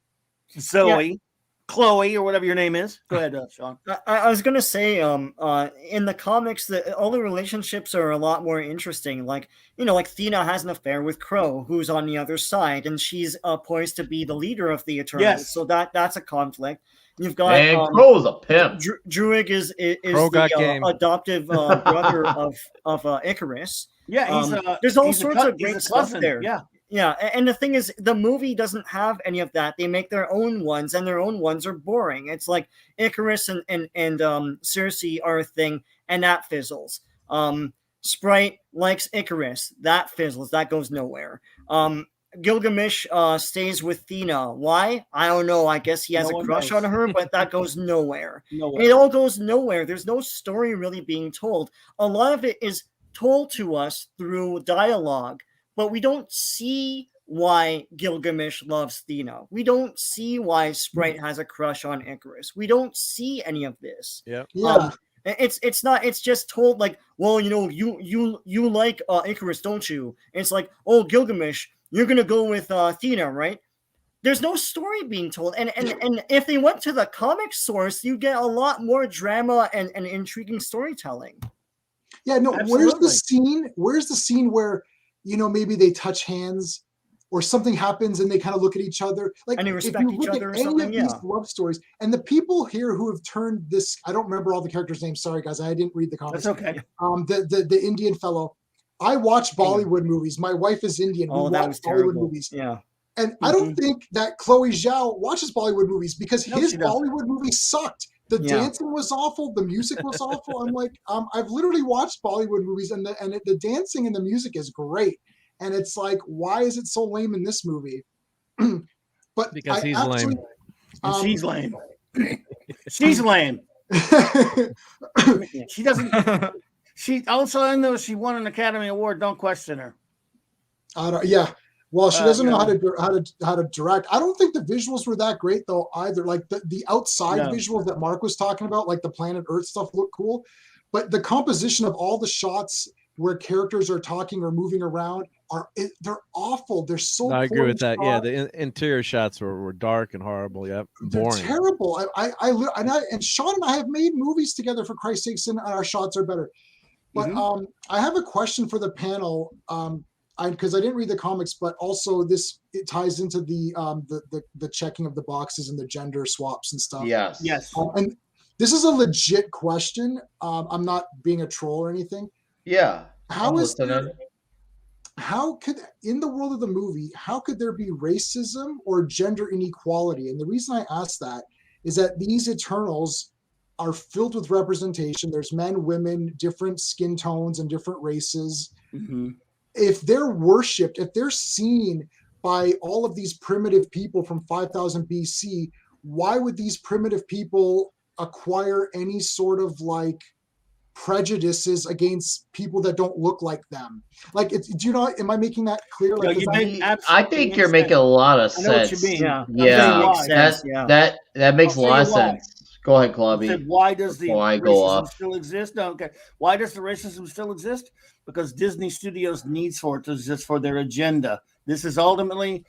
Zoe, Chloe, or whatever your name is. Go ahead, Sean. I was gonna say, in the comics, all the relationships are a lot more interesting. Like, you know, like Thena has an affair with Crow, who's on the other side, and she's poised to be the leader of the Eternals. Yes. So that's a conflict. You've got Crow's a pimp. Druig is the adoptive brother of Icarus. Yeah, there's all sorts of great stuff there. Yeah. Yeah, and the thing is, the movie doesn't have any of that. They make their own ones, and their own ones are boring. It's like Icarus and Circe are a thing, and that fizzles. Sprite likes Icarus, that fizzles. That goes nowhere. Gilgamesh stays with Thena. Why? I don't know. I guess he has a crush on her, but that goes nowhere. It all goes nowhere. There's no story really being told. A lot of it is told to us through dialogue, but we don't see why Gilgamesh loves Thena. We don't see why Sprite has a crush on Icarus. We don't see any of this. Yeah. It's just told like, well, you know, you like Icarus, don't you? And it's like, oh, Gilgamesh, you're gonna go with Thena, right? there's no story being told. And if they went to the comic source, you get a lot more drama and intriguing storytelling. Yeah, no, Absolutely. where's the scene where, maybe they touch hands or something happens and they kind of look at each other? Like, And they if respect you each look other or at any something, of these yeah. love stories, and the people here who have turned this, I don't remember all the characters' names. Sorry, guys, I didn't read the comics. That's okay. The Indian fellow. I watch Bollywood movies. My wife is Indian. Oh, We that watch was Bollywood terrible. movies. Yeah. And I don't think that Chloe Zhao watches Bollywood movies because No, his she doesn't. Bollywood movies sucked. The Yeah. dancing was awful. The music was awful. I'm like, I've literally watched Bollywood movies, and the dancing and the music is great. And it's like, why is it so lame in this movie? But Because he's lame. And she's lame. She's lame. She doesn't. She also, I know she won an Academy Award. Don't question her. Yeah. Well, she doesn't know no. how to direct. I don't think the visuals were that great though either. Like the outside No. visuals that Marc was talking about, like the planet Earth stuff, look cool, but the composition of all the shots where characters are talking or moving around they're awful. They're so. I agree with that. shot. Yeah, the interior shots were dark and horrible. Yeah, boring. They're terrible. And Sean and I have made movies together, for Christ's sakes, and our shots are better. But I have a question for the panel. Because I didn't read the comics, but also it ties into the checking of the boxes and the gender swaps and stuff. Yes. And this is a legit question. I'm not being a troll or anything. Yeah. How could, in the world of the movie, how could there be racism or gender inequality? And the reason I ask that is that these Eternals are filled with representation. There's men, women, different skin tones, and different races. Mm-hmm. If they're worshipped, if they're seen by all of these primitive people from 5000 BC, why would these primitive people acquire any sort of like prejudices against people that don't look like them? Like, am I making that clear? Like, I think you're making a lot of sense. I know what you mean. That makes a lot of sense. Go ahead, Clubby. Why does the racism still exist? No, okay. Why does the racism still exist? Because Disney Studios needs for it to exist for their agenda. This is ultimately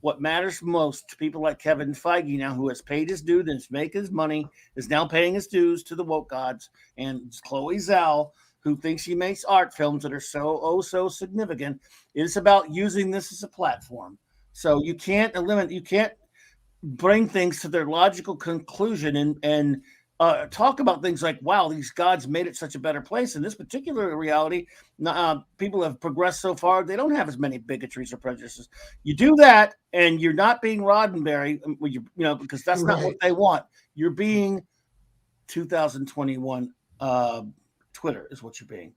what matters most to people like Kevin Feige now, who has paid his dues and is making his money, is now paying his dues to the woke gods, and Chloe Zhao, who thinks she makes art films that are so significant. It's about using this as a platform. So you can't bring things to their logical conclusion and talk about things like, wow, these gods made it such a better place. In this particular reality, people have progressed so far, they don't have as many bigotries or prejudices. You do that, and you're not being Roddenberry, because that's not what they want. You're being 2021 Twitter is what you're being.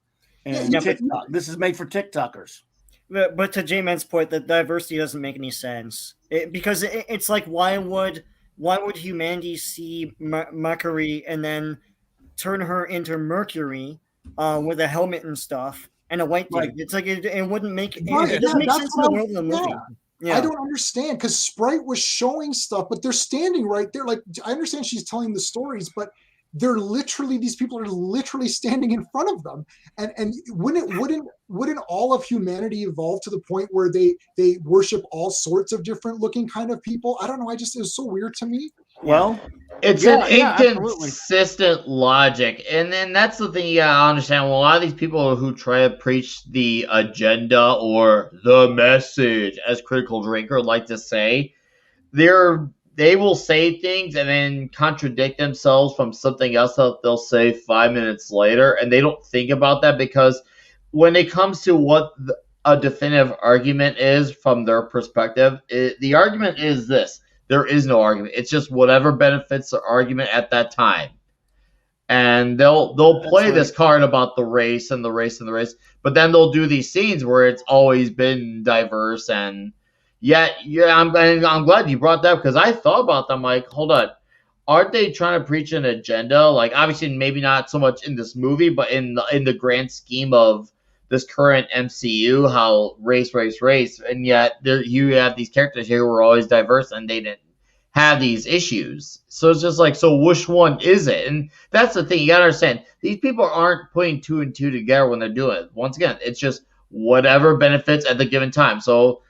And TikTok. This is made for TikTokers. But to J-Man's point, the diversity doesn't make any sense. It's like, why would humanity see Mercury and then turn her into Mercury with a helmet and stuff and a white dude? Right. It's like it wouldn't make it doesn't make sense in the world of the movie. Yeah. I don't understand, because Sprite was showing stuff, but they're standing right there. Like, I understand she's telling the stories, but these people are literally standing in front of them. And wouldn't all of humanity evolve to the point where they worship all sorts of different looking kind of people? I don't know. It was so weird to me. Well, it's an inconsistent logic. And then that's the thing you gotta understand. Well, a lot of these people who try to preach the agenda or the message, as Critical Drinker like to say, they will say things and then contradict themselves from something else that they'll say 5 minutes later, and they don't think about that, because when it comes to what a definitive argument is from their perspective, the argument is this. There is no argument. It's just whatever benefits the argument at that time. And they'll play this card about the race and the race and the race, but then they'll do these scenes where it's always been diverse. And I'm glad you brought that, because I thought about them like, hold on, aren't they trying to preach an agenda? Like, obviously, maybe not so much in this movie, but in the grand scheme of this current MCU, how race, and yet you have these characters here who are always diverse, and they didn't have these issues. So it's just like, so which one is it? And that's the thing, you gotta understand. These people aren't putting 2 and 2 together when they're doing it. Once again, it's just whatever benefits at the given time. So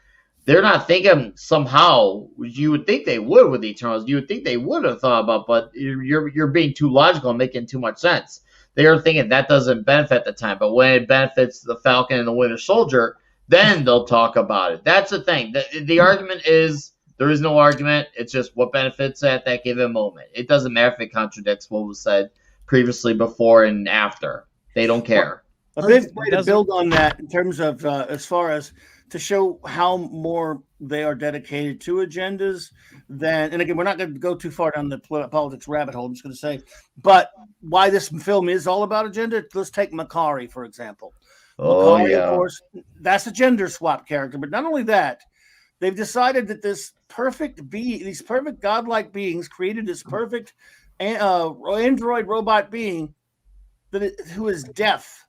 they're not thinking somehow. You would think they would with the Eternals. You would think they would have thought about, but you're being too logical and making too much sense. They are thinking that doesn't benefit the time, but when it benefits the Falcon and the Winter Soldier, then they'll talk about it. That's the thing. The argument is there is no argument. It's just what benefits at that given moment. It doesn't matter if it contradicts what was said previously, before, and after. They don't care. A big way to build on that in terms of as far as to show how more they are dedicated to agendas than, and again, we're not going to go too far down the politics rabbit hole. I'm just going to say, but why this film is all about agenda. Let's take Makari, for example. Oh, Makari, yeah. of course, that's a gender swap character, but not only that, they've decided that this perfect these perfect godlike beings created this perfect android robot being who is deaf,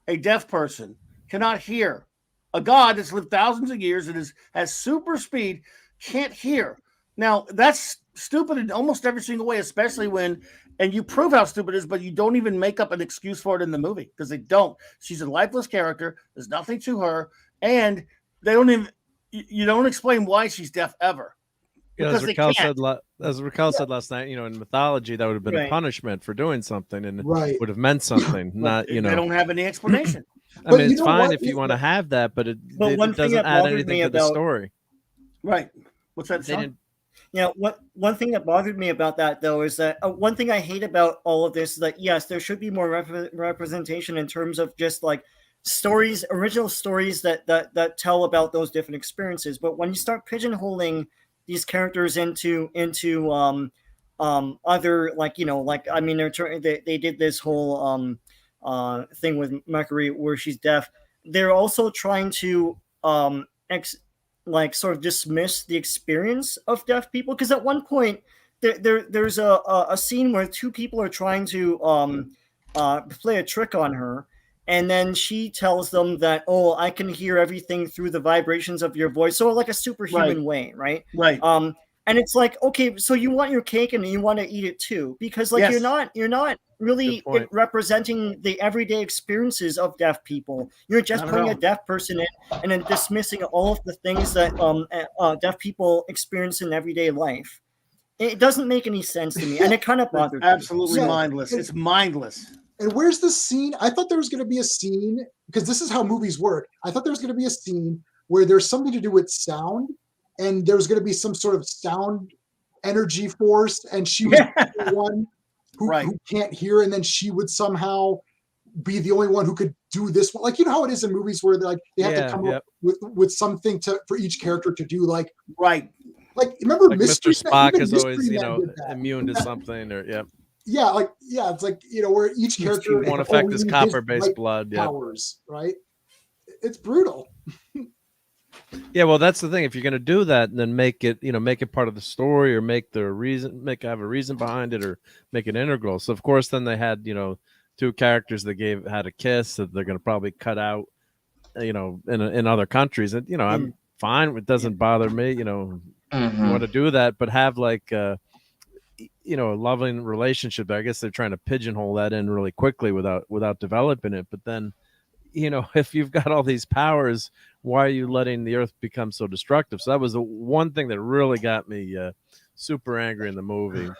a deaf person, cannot hear. A god that's lived thousands of years and has super speed, can't hear. Now, that's stupid in almost every single way, especially when, and you prove how stupid it is, but you don't even make up an excuse for it in the movie, because they don't. She's a lifeless character. There's nothing to her. And they don't even, you don't explain why she's deaf ever. Yeah, as Raquel said last night, in mythology, that would have been a punishment for doing something, and it would have meant something. Not, they don't have any explanation. I mean, it's fine if you want to have that, but it doesn't add anything to the story. Right. What's that? One thing that bothered me about that, though, is that one thing I hate about all of this is that, yes, there should be more representation in terms of just like stories, original stories that tell about those different experiences. But when you start pigeonholing these characters into other, like, I mean, they did this whole thing with Mercury where she's deaf. They're also trying to sort of dismiss the experience of deaf people, because at one point there's a scene where two people are trying to play a trick on her, and then she tells them that, oh, I can hear everything through the vibrations of your voice, so like a superhuman way, right? And it's like, okay, so you want your cake and you want to eat it too, because like you're not really representing the everyday experiences of deaf people. You're just putting a deaf person in and then dismissing all of the things that deaf people experience in everyday life. It doesn't make any sense to me, and it kind of bothers me. Absolutely mindless. It's mindless. And where's the scene? I thought there was going to be a scene, because this is how movies work. I thought there was going to be a scene where there's something to do with sound, and there was going to be some sort of sound energy force, and she was the one who can't hear, and then she would somehow be the only one who could do this one. Like, how it is in movies where they have to come up with something for each character to do. Like remember, like Mystery Mr. Spock Man, is always immune to Yeah. something, or it's like where each character won't affect his copper-based blood powers, right? It's brutal. Yeah, well, that's the thing. If you're going to do that, then make it part of the story, or have a reason behind it, or make it integral. So of course, then they had two characters that had a kiss that they're going to probably cut out, in other countries, and I'm fine. It doesn't bother me. You want to do that, but have like a loving relationship. I guess they're trying to pigeonhole that in really quickly without developing it. But then, if you've got all these powers, why are you letting the Earth become so destructive? So that was the one thing that really got me super angry in the movie,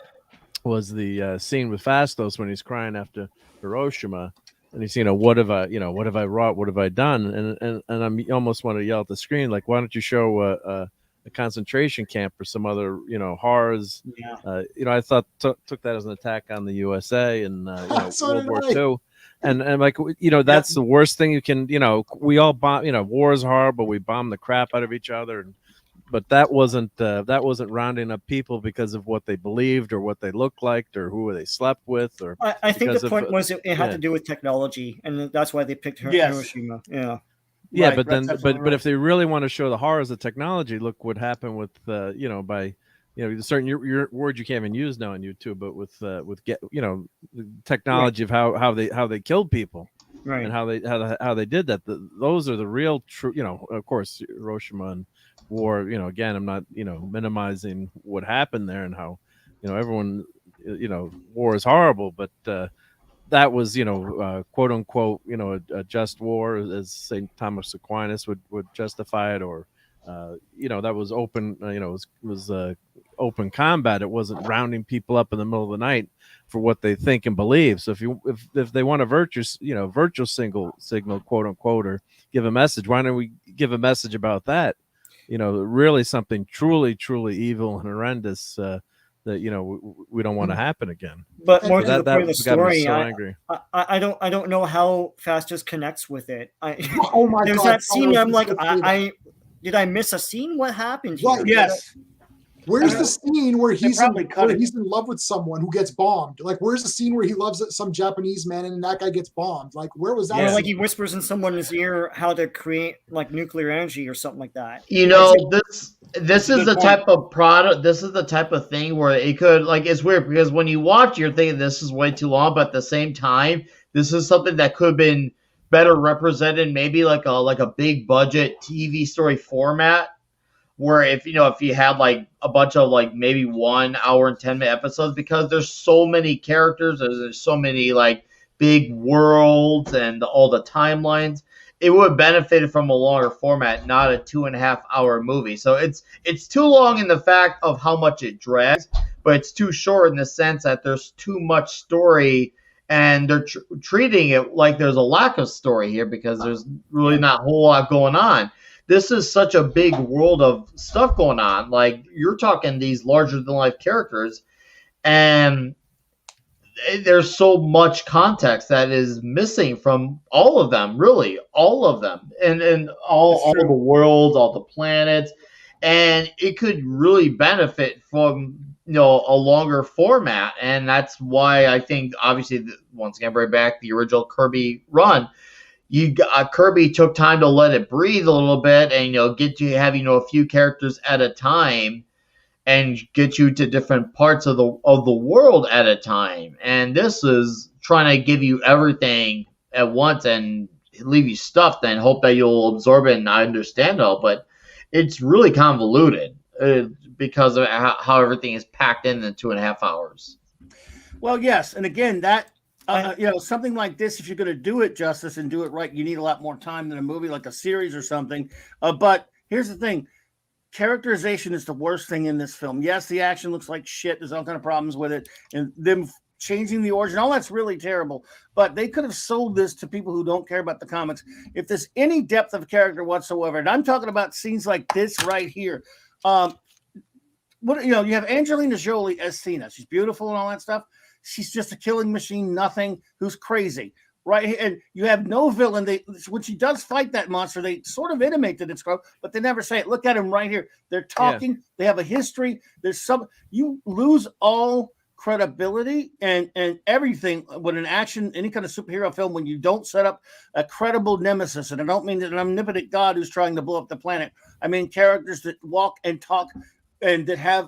was the scene with Fastos when he's crying after Hiroshima, and he's what have I wrought, what have I done, and I almost want to yell at the screen, like, why don't you show a concentration camp or some other horrors? I thought took that as an attack on the USA and World War II. And like, that's the worst thing you can, we all bomb, war is horrible. We bomb the crap out of each other. But that wasn't rounding up people because of what they believed or what they looked like or who they slept with. Or I think the point was it had to do with technology, and that's why they picked Hiroshima. Yeah. Yeah, right, but if they really want to show the horrors of technology, look what happened with by certain your words you can't even use now on YouTube, but with technology of how they killed people, right, and how they did that. Those are the real true. Of course, Hiroshima and war. Again, I'm not minimizing what happened there and how everyone war is horrible, but that was quote unquote a just war, as St. Thomas Aquinas would justify it, or that was open. Was open combat. It wasn't rounding people up in the middle of the night for what they think and believe. So if they want a virtual signal, quote unquote, or give a message, why don't we give a message about that? Really something truly, truly evil and horrendous that we don't want to happen again. But more to that, the that point of the got me story, so angry. I don't know how Fast just connects with it. Oh my There's God! that scene. I'm like, I did I miss a scene? What happened here? Right. Yes. Where's the scene where he's in love with someone who gets bombed? Like, where's the scene where he loves some Japanese man and that guy gets bombed? Like, where was that? Or like he whispers in someone's ear how to create like nuclear energy or something like that. This is the type of product. This is the type of thing where it could, like, it's weird because when you watch, you're thinking this is way too long, but at the same time, this is something that could have been better represented, maybe like a big budget TV story format. Where if you had like a bunch of like maybe 1 hour and 10-minute episodes, because there's so many characters, there's so many like big worlds and all the timelines, it would have benefited from a longer format, not a 2.5-hour movie. So it's too long in the fact of how much it drags, but it's too short in the sense that there's too much story, and they're treating it like there's a lack of story here because there's really not a whole lot going on. This is such a big world of stuff going on. Like, you're talking these larger-than-life characters, and there's so much context that is missing from all of them, really, all of them, and all the worlds, all the planets, and it could really benefit from a longer format, and that's why I think, obviously, once again, bring back the original Kirby run. Kirby took time to let it breathe a little bit and get you having a few characters at a time and get you to different parts of the world at a time. And this is trying to give you everything at once and leave you stuffed and hope that you'll absorb it and understand it all. But it's really convoluted because of how everything is packed in 2.5 hours. Well, yes, and again that. Something like this, if you're going to do it justice and do it right, you need a lot more time than a movie like a series or something. But here's the thing. Characterization is the worst thing in this film. Yes, the action looks like shit. There's all kind of problems with it. And them changing the origin, all that's really terrible. But they could have sold this to people who don't care about the comics. If there's any depth of character whatsoever, and I'm talking about scenes like this right here. You have Angelina Jolie as Cena. She's beautiful and all that stuff. She's just a killing machine, nothing, who's crazy, right? And you have no villain. When she does fight that monster, they sort of intimate that it's Crow, but they never say it. Look at him right here. They're talking. Yeah. They have a history. You lose all credibility and everything when an action, any kind of superhero film, when you don't set up a credible nemesis. And I don't mean that an omnipotent God who's trying to blow up the planet. I mean characters that walk and talk and that have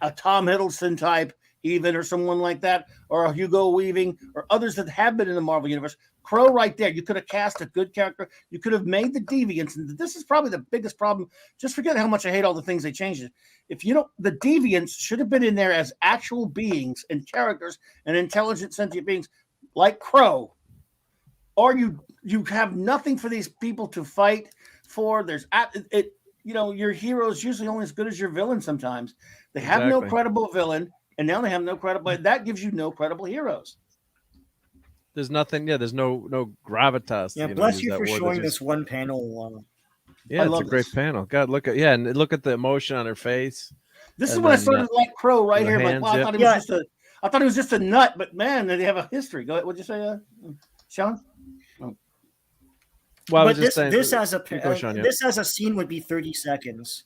a Tom Hiddleston type, even, or someone like that, or a Hugo Weaving, or others that have been in the Marvel Universe. Crow right there. You could have cast a good character. You could have made the Deviants, and this is probably the biggest problem. Just forget how much I hate all the things they changed. The Deviants should have been in there as actual beings and characters and intelligent sentient beings like Crow. Or you have nothing for these people to fight for. Your hero is usually only as good as your villain sometimes. They have no credible villain. And now they have no credible. That gives you no credible heroes. There's nothing. Yeah, there's no gravitas. Yeah, bless you for showing this one panel. Yeah, it's a great panel. God, look at the emotion on her face. This is when I started to like Crow right here. Hands, I thought he was just a nut, but man, they have a history. Go ahead. What'd you say, Sean? Oh. Well, but this as a scene would be 30 seconds.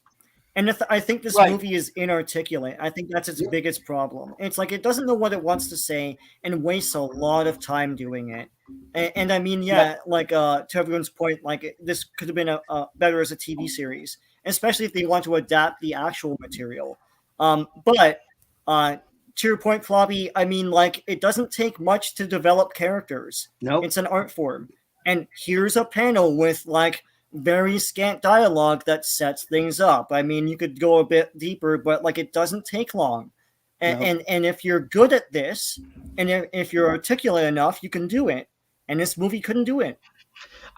And I think this movie is inarticulate. I think that's its biggest problem. It's like it doesn't know what it wants to say and wastes a lot of time doing it. And I mean, to everyone's point, like this could have been better as a TV series, especially if they want to adapt the actual material. But to your point, Flobby, I mean, like it doesn't take much to develop characters. No, it's an art form. And here's a panel with like very scant dialogue that sets things up. I mean, you could go a bit deeper, but like it doesn't take long. And if you're good at this, and if you're articulate enough, you can do it. And this movie couldn't do it.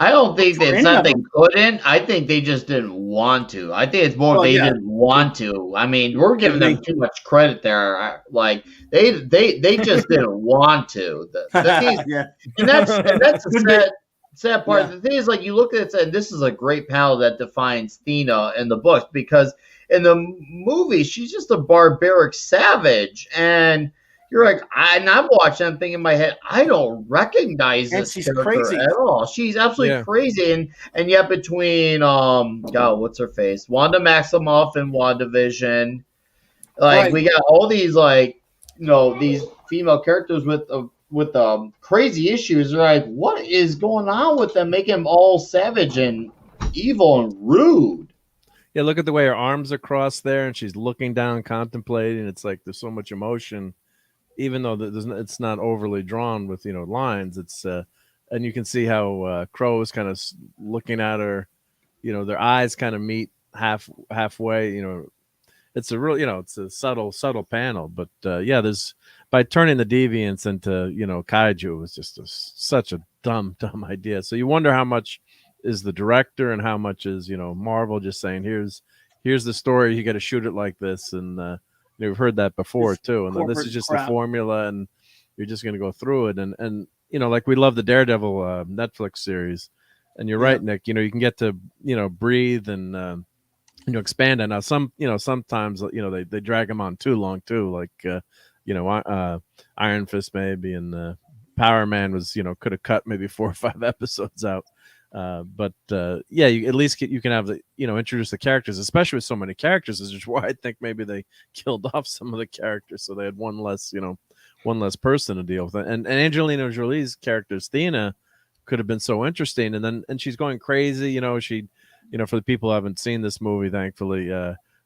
I don't think For it's any not of they them. couldn't. I think they just didn't want to. I think it's more Well, they yeah. didn't want to. I mean, we're giving them be. too much credit there. Like they just didn't want to. The thing is, Yeah. and that's the Could be. sad part. Yeah. The thing is, like you look at it, and this is a great panel that defines Thena in the books because in the movie she's just a barbaric savage, and you're like, I'm watching, I'm thinking in my head, I don't recognize And this she's character crazy. at all. She's absolutely Yeah. crazy, and yet between God, what's her face, Wanda Maximoff and WandaVision, like Right. we got all these like these female characters with crazy issues. They're like, what is going on with them, making them all savage and evil and rude? Yeah, look at the way her arms are crossed there, and she's looking down, contemplating. It's like there's so much emotion, even though it's not overly drawn with lines. It's and you can see how Crow is kind of looking at her. Their eyes kind of meet halfway. It's a real, it's a subtle panel. But yeah, there's by turning the deviants into kaiju, it was just such a dumb idea. So you wonder how much is the director and how much is Marvel just saying here's the story, you got to shoot it like this, and we've heard that before too, and this is just the formula, and you're just going to go through it, and like we love the Daredevil Netflix series, and you're right, Nick, you can get to breathe and expand it. Now sometimes they drag them on too long too, like Iron Fist maybe, and Power Man was could have cut maybe 4 or 5 episodes out. But yeah, at least you can have the introduce the characters, especially with so many characters, is why I think maybe they killed off some of the characters so they had one less person to deal with. And Angelina Jolie's character Thena could have been so interesting, and she's going crazy. She for the people who haven't seen this movie, thankfully,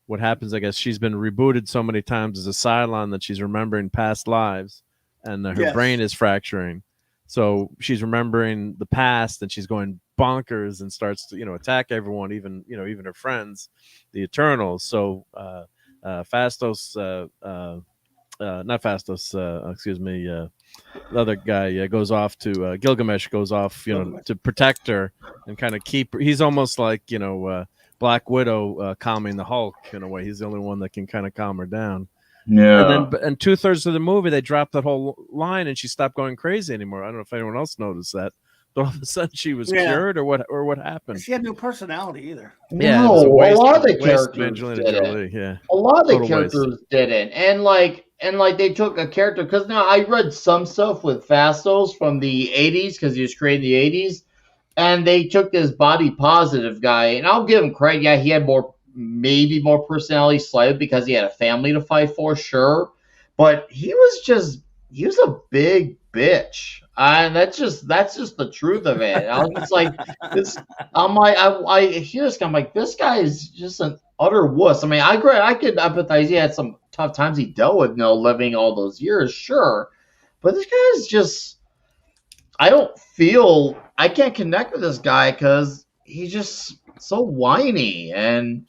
what happens, I guess, she's been rebooted so many times as a Cylon that she's remembering past lives, and her brain is fracturing. So she's remembering the past, and she's going bonkers and starts to attack everyone, even even her friends, the Eternals. So Fastos, not Fastos, excuse me, the other guy goes off to Gilgamesh goes off to protect her and kind of keep her. He's almost like Black Widow calming the Hulk in a way. He's the only one that can kind of calm her down. Yeah. And 2/3 of the movie, they dropped that whole line, and she stopped going crazy anymore. I don't know if anyone else noticed that. But all of a sudden, she was cured, or what happened? She had no personality either. Yeah, no, a lot of the characters characters didn't. Yeah, a lot of the Total characters waste. didn't, and like they took a character because now I read some stuff with Fastos from the '80s because he was created in the '80s, and they took this body positive guy, and I'll give him credit. Yeah, he had maybe more personality slightly because he had a family to fight for, sure. But he was a big bitch. And that's just the truth of it. I was just like this. I'm like, I hear this guy. I'm like, this guy is just an utter wuss. I mean, I could empathize. He had some tough times he dealt with, living all those years, sure. But this guy is just. I can't connect with this guy because he's just so whiny and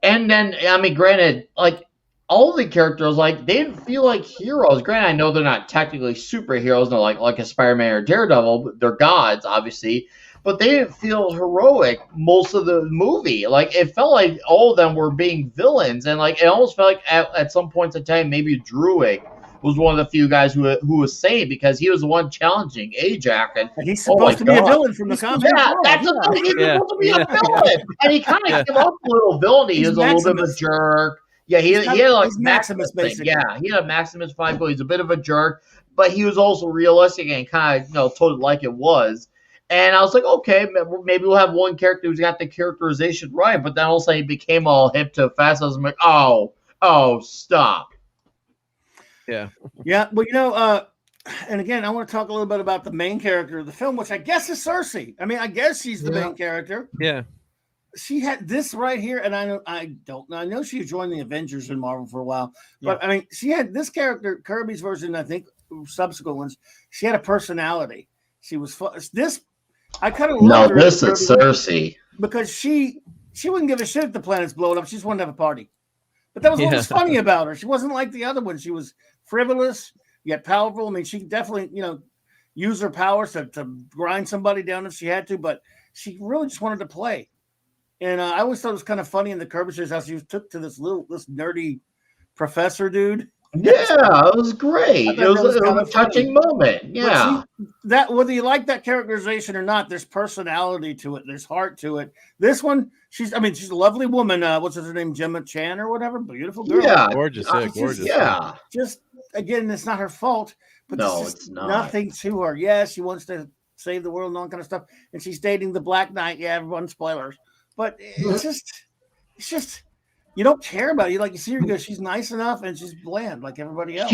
then I mean, granted, like all the characters, like they didn't feel like heroes. Granted, I know they're not technically superheroes, no, like a Spider-Man or Daredevil, but they're gods, obviously. But they didn't feel heroic most of the movie. Like it felt like all of them were being villains, and like it almost felt like at some points in time, maybe Druig was one of the few guys who was sane because he was the one challenging Ajax, and he's supposed to be a villain from the comic. Yeah, that's the thing. He's supposed to be a villain, and he kind of gave up a little villainy. He was a little bit of a jerk. Yeah, he had like Maximus basically. Yeah, he had a Maximus 5, but he's a bit of a jerk, but he was also realistic and kind of told it like it was. And I was like, okay, maybe we'll have one character who's got the characterization right, but then all of a sudden he became all hip to fast. I was like, oh, stop. Yeah, well, and again, I want to talk a little bit about the main character of the film, which I guess is Cersei. I mean, I guess she's the main character. Yeah. She had this right here, and I know she joined the Avengers in Marvel for a while, but I mean, she had this character, Kirby's version, I think subsequent ones. She had a personality. She was this. I kind of no. This is Cersei because she wouldn't give a shit if the planet's blowing up. She just wanted to have a party. But that was what was funny about her. She wasn't like the other one. She was frivolous yet powerful. I mean, she definitely, use her powers to grind somebody down if she had to, but she really just wanted to play. And I always thought it was kind of funny in the Curvatures how she took to this nerdy professor dude. Yeah, it was great. It was a touching moment. Yeah. That whether you like that characterization or not, there's personality to it. There's heart to it. This one, she's a lovely woman. What's her name? Gemma Chan or whatever. Beautiful girl. Yeah. Gorgeous. Gorgeous. Yeah. Just, again, it's not her fault. But no, it's not. Nothing to her. Yeah, she wants to save the world and all that kind of stuff. And she's dating the Black Knight. Yeah, everyone spoilers. But it's just you don't care about it. You see her go, she's nice enough and she's bland like everybody else.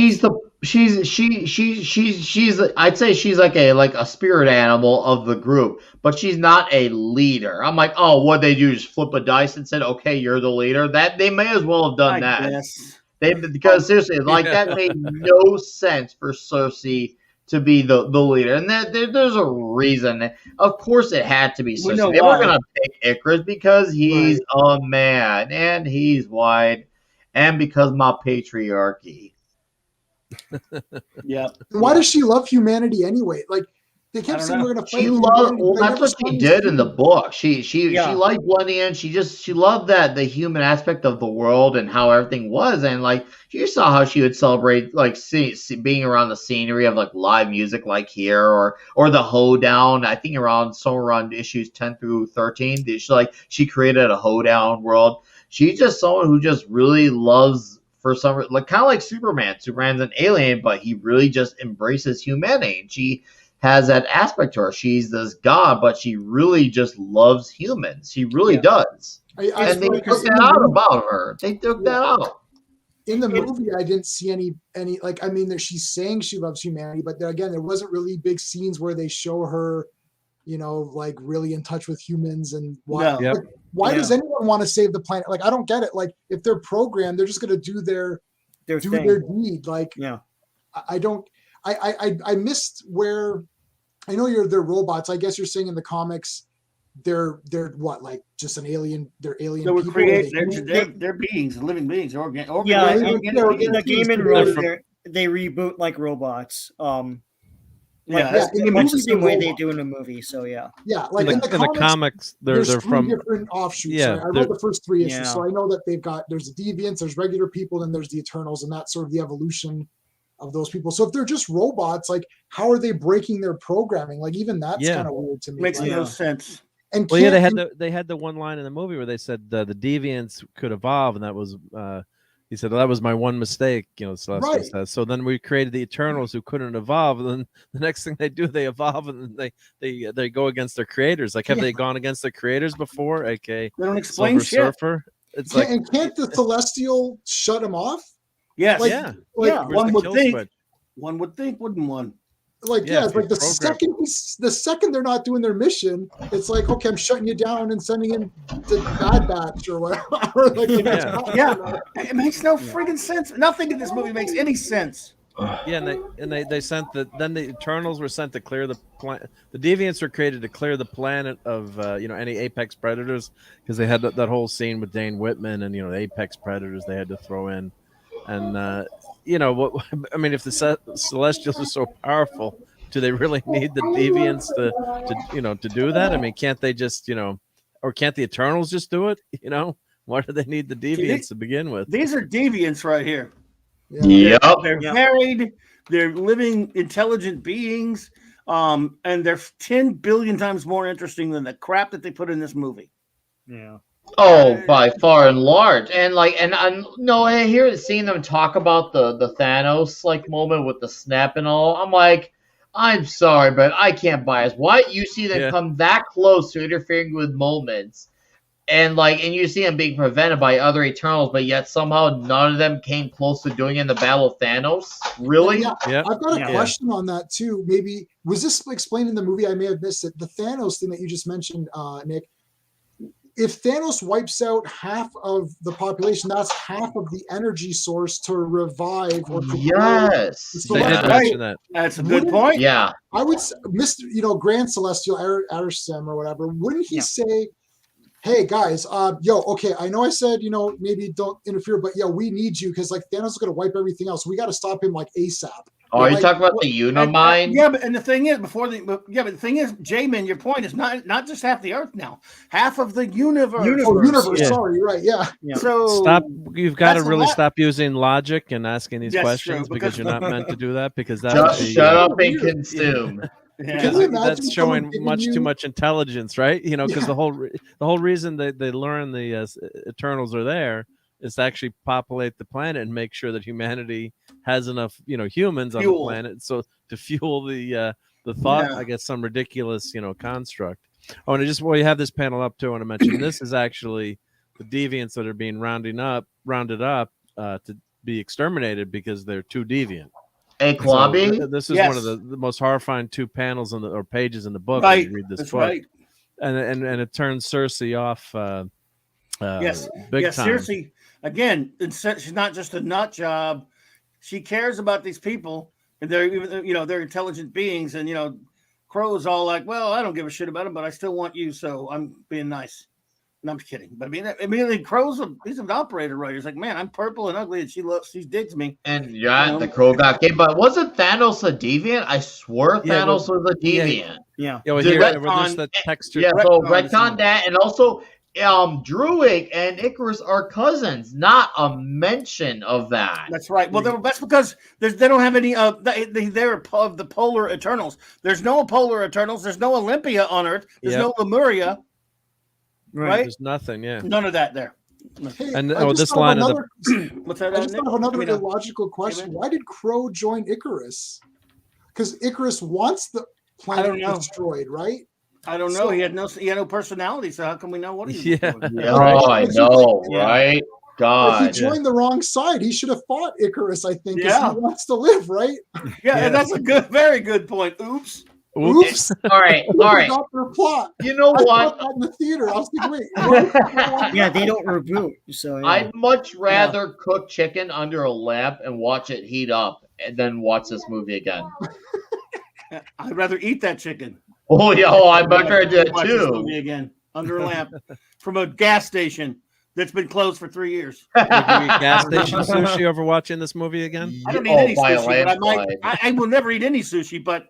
I'd say she's like a spirit animal of the group, but she's not a leader. I'm like, oh, what they do? Just flip a dice and said, okay, you're the leader. That they may as well have done that. Guess. Because seriously, that made no sense for Cersei to be the leader, and there's a reason. Of course, it had to be Cersei. They were gonna pick Icarus because he's a man and he's white, and because my patriarchy. Yeah. Why does she love humanity anyway? Like they kept saying we're gonna fight. That's what she did in the book. She liked blending in. She loved the human aspect of the world and how everything was, and you saw how she would celebrate being around the scenery of live music here or the hoedown. I think somewhere around issues 10 through 13. She created a hoedown world. She's just someone who just really loves. For some, kind of like Superman. Superman's an alien, but he really just embraces humanity. And she has that aspect to her. She's this god, but she really just loves humans. She really does. And they took that out about her. They took that out. In the movie, I didn't see any she's saying she loves humanity, but again, there wasn't really big scenes where they show her, really in touch with humans and why. No. Why does anyone want to save the planet? I don't get it. If they're programmed, they're just going to do their deed. I missed where. I know they're robots. I guess you're saying in the comics, they're what? Just an alien? They're alien. They were people? created. They're beings, living beings. In the game and Road, they reboot like robots. In much the same way they do in a movie. So yeah. Yeah, in the comics, they're from different offshoots. Yeah, I read the first 3 issues, so I know that there's the deviants, there's regular people, and there's the Eternals, and that's sort of the evolution of those people. So if they're just robots, how are they breaking their programming? Even that's kind of weird to me. Makes no sense. And they had the one line in the movie where they said the deviants could evolve, and that was. He said, that was my one mistake, Celestial says. So then we created the Eternals who couldn't evolve. And then the next thing they do, they evolve and then they go against their creators. Have they gone against their creators before? They don't explain Silver Surfer? It's and can't the Celestial shut him off? Yes. One would think. One would think, wouldn't one? The second they're not doing their mission, it's okay, I'm shutting you down and sending in the Bad Batch or whatever. It makes no friggin' sense. Nothing in this movie makes any sense. Yeah, and they sent then the Eternals were sent to clear the planet. The Deviants were created to clear the planet of any apex predators, because they had that whole scene with Dane Whitman and the apex predators they had to throw in, and if the Celestials are so powerful, do they really need the Deviants to do that? Can't they just or can't the Eternals just do it? Why do they need the Deviants to begin with? These are Deviants right here. Yep. They're married. They're living, intelligent beings, and they're 10 billion times more interesting than the crap that they put in this movie. Yeah. Oh, by far and large, I hear seeing them talk about the Thanos moment with the snap and all. I'm like, I'm sorry, but I can't buy it. Why you see them come that close to interfering with moments, and you see them being prevented by other Eternals, but yet somehow none of them came close to doing it in the Battle of Thanos. Really? Yeah. I've got a question on that too. Maybe was this explained in the movie? I may have missed it. The Thanos thing that you just mentioned, Nick. If Thanos wipes out half of the population, that's half of the energy source to revive. Yes, so they did mention that. That's a good point. Yeah, I would, Mr. Grand Celestial Arisem or whatever. Wouldn't he say, "Hey guys, okay, I know I said maybe don't interfere, but we need you because Thanos is going to wipe everything else. We got to stop him ASAP." Oh, are you Like, talking about the Unimind? Yeah, but the thing is, Jamin, your point is not just half the Earth now, half of the universe. Oh, universe. Yeah. Sorry, you're right. Yeah. So Stop. You've got to that's a really lot. stop using logic and asking these Yes, questions true, because because- you're not meant to do that. Because that Just would be, shut up and Weird. consume. Yeah. Can you imagine that's someone showing giving much too you- much intelligence, right? You know, because Yeah. the whole reason they learn the Eternals are there is to actually populate the planet and make sure that humanity has enough, humans on the Fuel. planet, so to fuel the thought, Yeah. I guess, some ridiculous, construct. Oh, and you have this panel up too. I want to mention this is actually the deviants that are being rounded up to be exterminated because they're too deviant. Hey, Clobby? So, this is Yes. one of the most horrifying two panels or pages in the book Right. when you read this That's book. right. And it turns Cersei off Yes. big Yes. time. Seriously, again, she's not just a nut job. She cares about these people, and they're intelligent beings. And Crow's all like, "Well, I don't give a shit about them, but I still want you, so I'm being nice." No, I'm kidding. But Crow's he's an operator, right? He's like, "Man, I'm purple and ugly, and she digs me." And the crow got game, but wasn't Thanos a deviant? I swear Yeah, Thanos was a deviant. Yeah. Yeah, well, Dude, here, that there's the texture. Yeah, so Retcon retcon that, and also Druig and Icarus are cousins. Not a mention of that. That's right. Well, that's because they don't have any. They're of the polar Eternals. There's no polar Eternals. There's no Olympia on Earth. There's Yep. no Lemuria. Right? There's nothing. Yeah. None of that there. Hey, And I just this thought of line of another, What's that? I just thought of another Nick? illogical question. Why did Crow join Icarus? Because Icarus wants the planet don't know. destroyed, right? I don't know. He had no personality. So how can we know what he was Yeah. doing? Yeah, oh, I know, Yeah. right? Like, he God. joined the wrong side. He should have fought Icarus, I think, because Yeah. he wants to live, right? Yeah, and that's a very good point. Oops. Oops. All right, all right. Forgot their plot. You know I what? thought that in the theater. I was thinking, wait. what? Yeah, they don't reboot. So yeah. I'd much rather cook chicken under a lamp and watch it heat up and then watch this movie again. I'd rather eat that chicken. Oh, yeah, I'd much rather do that Watch this too. movie again under a lamp from a gas station that's been closed for 3 years. Would you eat gas station sushi over watching this movie again? I don't eat any by a sushi, but I might. landslide. I will never eat any sushi. But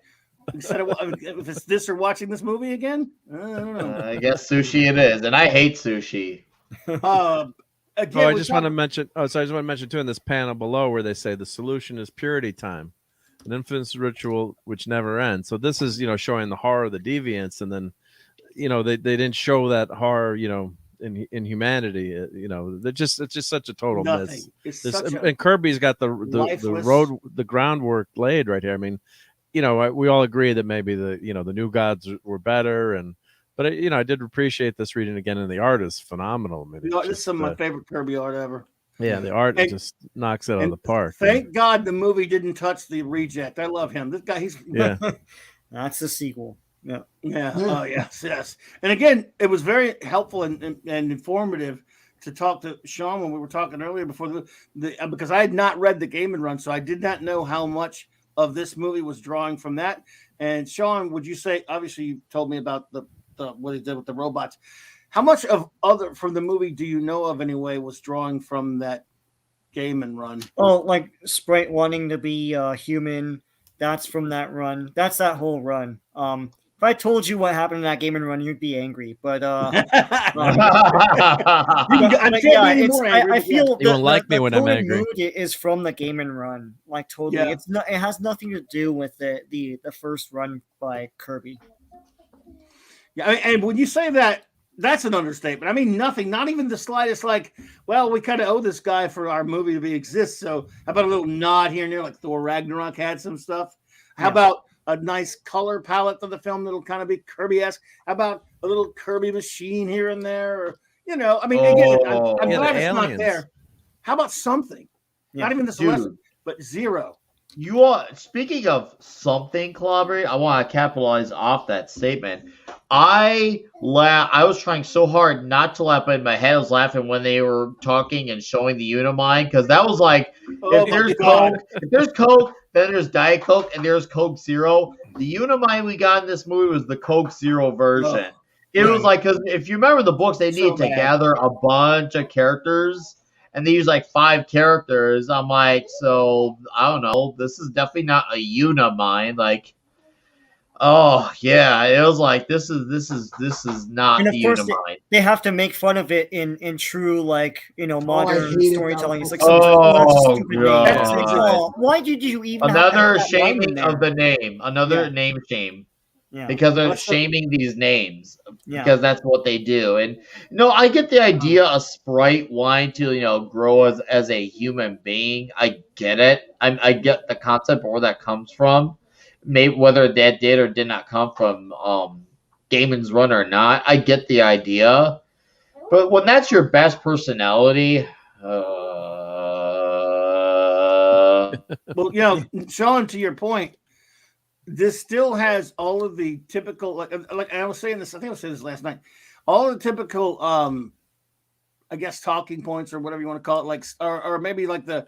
instead of if it's this or watching this movie again, I don't know. I guess sushi it is, and I hate sushi. Again, I we just talk- want to mention. Oh, so I just want to mention too in this panel below where they say the solution is purity time, an infinite ritual which never ends. So this is showing the horror of the deviants, and then they didn't show that horror in humanity. It's just such a total nothing. miss. It's This, such a and Kirby's got the lifeless- the groundwork laid right here. I mean, we all agree that maybe the new gods were better, but I did appreciate this reading again, and the art is phenomenal. I mean, it's this is just, some of my favorite Kirby art ever. yeah, the art And- just knocks it out of and the park. Thank God the movie didn't touch the reject. I love him. This guy, he's Yeah. That's the sequel. Yeah. Yeah. Oh, yes. And again, it was very helpful and informative to talk to Sean when we were talking earlier before the because I had not read the Game and Run, so I did not know how much of this movie was drawing from that. And Sean, would you say? Obviously, you told me about the what he did with the robots. How much of from the movie do you know of anyway was drawing from that Game and Run? Oh, like Sprite wanting to be human. That's from that run. That's that whole run. If I told you what happened in that Game and Run, you'd be angry. But I feel You won't like me when I'm tone angry. mood is from the Game and Run, like totally. Yeah. It's not. It has nothing to do with the first run by Kirby. Yeah, and when you say that, that's an understatement. I mean, nothing, not even the slightest. Like, well, we kind of owe this guy for our movie to be exist. So, how about a little nod here and there, like Thor Ragnarok had some stuff? How about a nice color palette for the film that'll kind of be Kirby-esque? How about a little Kirby machine here and there? Or, I mean, again, I'm Yeah, glad the it's not aliens. there. How about something? Yeah. Not even the Dude. Celestial, but zero. You are speaking of something, Clobbery. I want to capitalize off that statement. I was trying so hard not to laugh, but in my head I was laughing when they were talking and showing the Unimind because that was like, if there's Coke, then there's Diet Coke, and there's Coke Zero. The Unimind we got in this movie was the Coke Zero version. It was like, because if you remember the books, they So needed to bad. gather a bunch of characters. and they use like 5 characters. I'm like, so I don't know. This is definitely not a Unimind. Like, oh yeah, it was like this is not And of the course, Unimind. they have to make fun of it in true, like, modern hated storytelling. It's like, Oh, that's a stupid name. God. It's like, oh, why did you even Another have that line in shaming there? of the name. Another Yeah. name shame. Yeah. Because of That's the- shaming these names. Yeah. Because that's what they do. And I get the idea of Sprite wanting to, grow as a human being. I get it. I get the concept of where that comes from. Maybe whether that did or did not come from Damon's Run or not. I get the idea. But when that's your best personality, Well, Sean, to your point, this still has all of the typical, like I was saying this, I think I was saying this last night, all the typical, I guess, talking points or whatever you want to call it, like, or maybe like the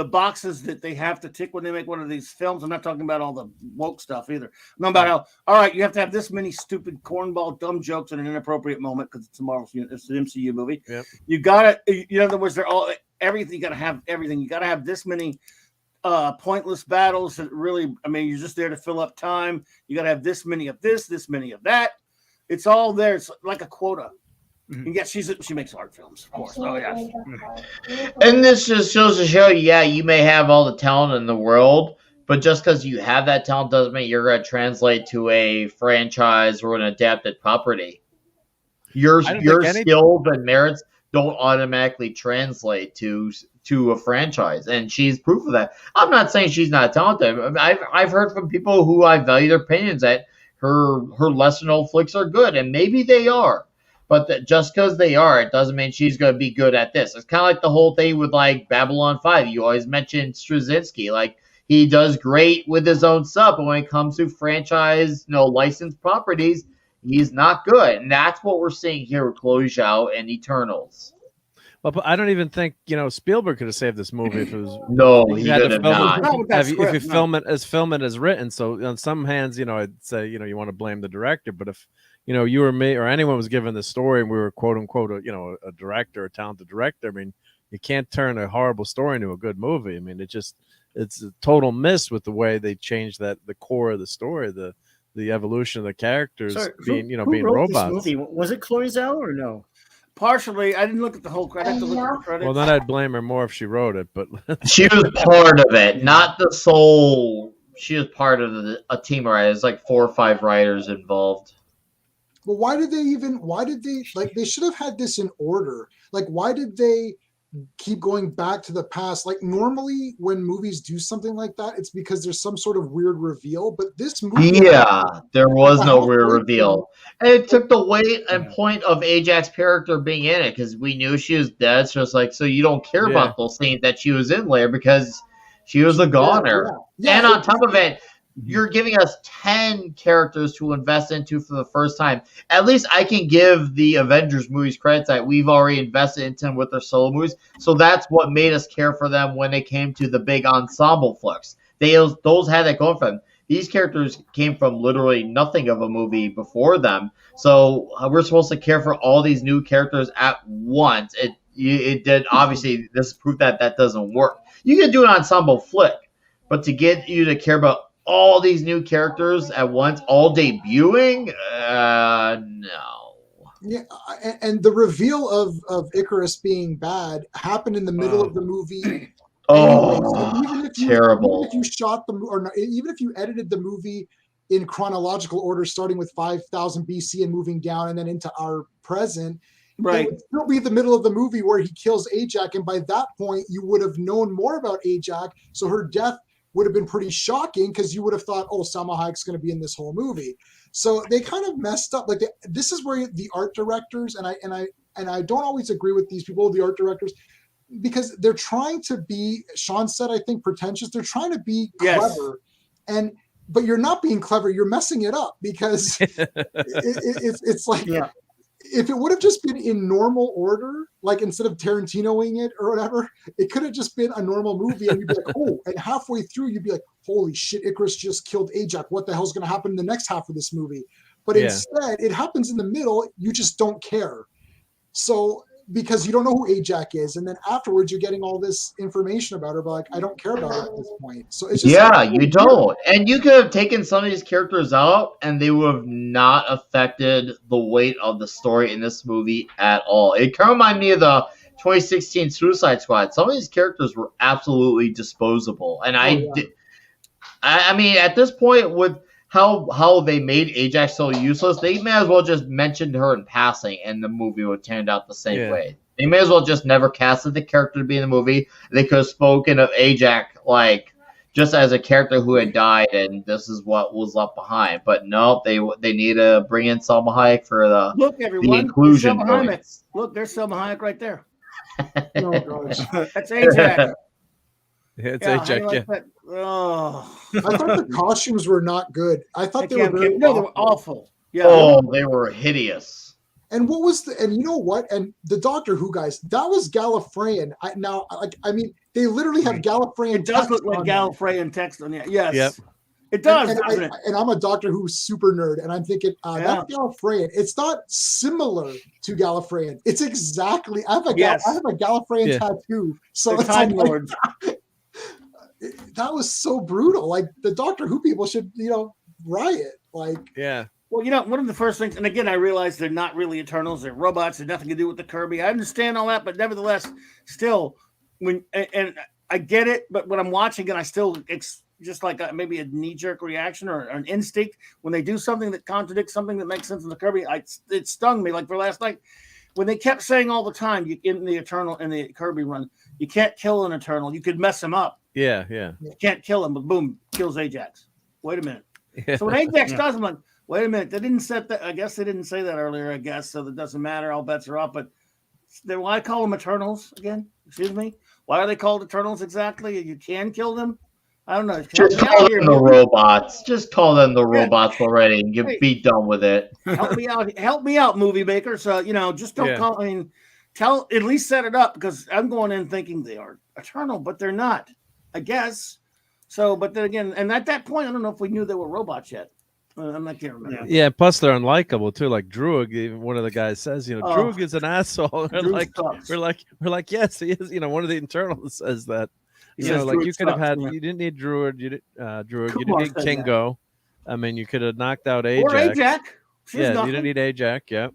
boxes that they have to tick when they make one of these films. I'm not talking about all the woke stuff either. I'm about how, all right, you have to have this many stupid cornball dumb jokes in an inappropriate moment because it's it's an MCU movie. Yep. You gotta, in other words, they're all everything. You gotta have everything. You gotta have this many pointless battles that really, I mean, you're just there to fill up time. You got to have this many of this many of that. It's all there. It's like a quota. Mhm. And yet she makes art films, of course. Oh yeah. and this just shows to show you may have all the talent in the world, but just because you have that talent doesn't mean you're going to translate to a franchise or an adapted property. Your skills and merits don't automatically translate to a franchise, and she's proof of that. I'm not saying she's not talented. I've heard from people who I value their opinions that her lesser known flicks are good, and maybe they are. But just because they are, it doesn't mean she's going to be good at this. It's kind of like the whole thing with like Babylon 5. You always mention Straczynski. Like, he does great with his own stuff, but when it comes to franchise, licensed properties, he's not good. And that's what we're seeing here with Chloe Zhao and Eternals. Well, but I don't even think Spielberg could have saved this movie if it was. No, you he had to could have film not. it- Not with that if you script, no. film it as written. So on some hands, I'd say you want to blame the director, but if you or me or anyone was given the story and we were quote unquote a director, a talented director, I mean, you can't turn a horrible story into a good movie. I mean, it's a total miss with the way they changed the core of the story, the evolution of the characters being who being wrote robots. This movie? Was it Chloe Zhao or no? Partially, I didn't look at the whole credit. To look at the credits. Well, then I'd blame her more if she wrote it, but She was part of it, not the sole. She was part of a team of writers. There's like 4 or 5 writers involved. But why did they like, they should have had this in order. Like, why did they keep going back to the past? Like, normally when movies do something like that, it's because there's some sort of weird reveal. But this movie, There was no weird reveal. And it took the weight and point of Ajax's character being in it because we knew she was dead. So it's like, so you don't care about those scenes that she was in later because she was a goner. Yeah, and on top of it, you're giving us 10 characters to invest into for the first time. At least I can give the Avengers movies credits that we've already invested into them with their solo movies. So that's what made us care for them when it came to the big ensemble flicks. Those had that going for them. These characters came from literally nothing of a movie before them. So we're supposed to care for all these new characters at once. It did. Obviously, this is proof that doesn't work. You can do an ensemble flick, but to get you to care about all these new characters at once, all debuting, no. Yeah, and the reveal of Icarus being bad happened in the middle of the movie. Oh, terrible! Even if you shot them, or not, even if you edited the movie in chronological order, starting with 5000 BC and moving down, and then into our present, Right. it would still be the middle of the movie where he kills Ajax, and by that point, you would have known more about Ajax. So her death would have been pretty shocking because you would have thought, oh, Salma Hayek's going to be in this whole movie. So they kind of messed up. Like, this is where the art directors, and I don't always agree with these people, the art directors, because they're trying to be, Sean said, I think, pretentious. They're trying to be clever, but you're not being clever. You're messing it up because it's like, if it would have just been in normal order, like instead of Tarantinoing it or whatever, it could have just been a normal movie, and you'd be like, oh, and halfway through you'd be like, holy shit, Icarus just killed Ajax. What the hell's going to happen in the next half of this movie? But instead, it happens in the middle. You just don't care. So because you don't know who Ajax is, and then afterwards you're getting all this information about her, but like I don't care about her at this point. So it's just Yeah, you don't. And you could have taken some of these characters out and they would have not affected the weight of the story in this movie at all. It kind of reminded me of the 2016 Suicide Squad. Some of these characters were absolutely disposable. And I mean, at this point, with how they made Ajax so useless, they may as well just mention her in passing and the movie would turn out the same way. They may as well just never casted the character to be in the movie. They could have spoken of Ajax like just as a character who had died, and this is what was left behind. But no, they need to bring in Salma Hayek for the inclusion points. Look, there's Salma Hayek right there. oh gosh. That's Ajax. It's Ajax. Yeah. Oh. I thought the costumes were not good. I thought they were very they were awful. Yeah. Oh, they were hideous. And what was and you know what? And the Doctor Who guys, that was Gallifreyan. They literally have Gallifreyan. It does look like Gallifreyan text on it. Yes. Yep. It does, doesn't it? And I'm a Doctor Who super nerd, and I'm thinking, that's Gallifreyan. It's not similar to Gallifreyan. It's exactly. I have a Gallifreyan tattoo. So it's Time Lords. That was so brutal. Like the Doctor Who people should, riot. Like, yeah. Well, one of the first things, and again, I realize they're not really Eternals; they're robots. They're nothing to do with the Kirby. I understand all that, but nevertheless, still, and I get it. But when I'm watching it, I still just like maybe a knee-jerk reaction or an instinct when they do something that contradicts something that makes sense in the Kirby. It stung me. Like for last night, when they kept saying all the time in the Kirby run, you can't kill an Eternal. You could mess him up. Yeah. You can't kill him, but boom, kills Ajax. Wait a minute. Yeah. So when Ajax does, I'm like, wait a minute. They didn't set that. I guess they didn't say that earlier. I guess so. That doesn't matter. All bets are off. But why call them Eternals again? Excuse me. Why are they called Eternals exactly? You can kill them. I don't know. Just call them the robots. Just call them the robots already and be done with it. Help me out. Help me out, movie maker. So just don't call. I mean, at least set it up because I'm going in thinking they are Eternal, but they're not. I guess. So, but then again, and at that point, I don't know if we knew they were robots yet. I'm not can't remember. Yeah, plus they're unlikable too. Like Druig, even one of the guys says, Druig is an asshole. We're like, yes, he is. One of the Internals says that. Druig you could have had. You didn't need Druig. You didn't need Kingo. I mean, you could have knocked out Ajax. Or Ajax. You didn't need Ajax. Yeah.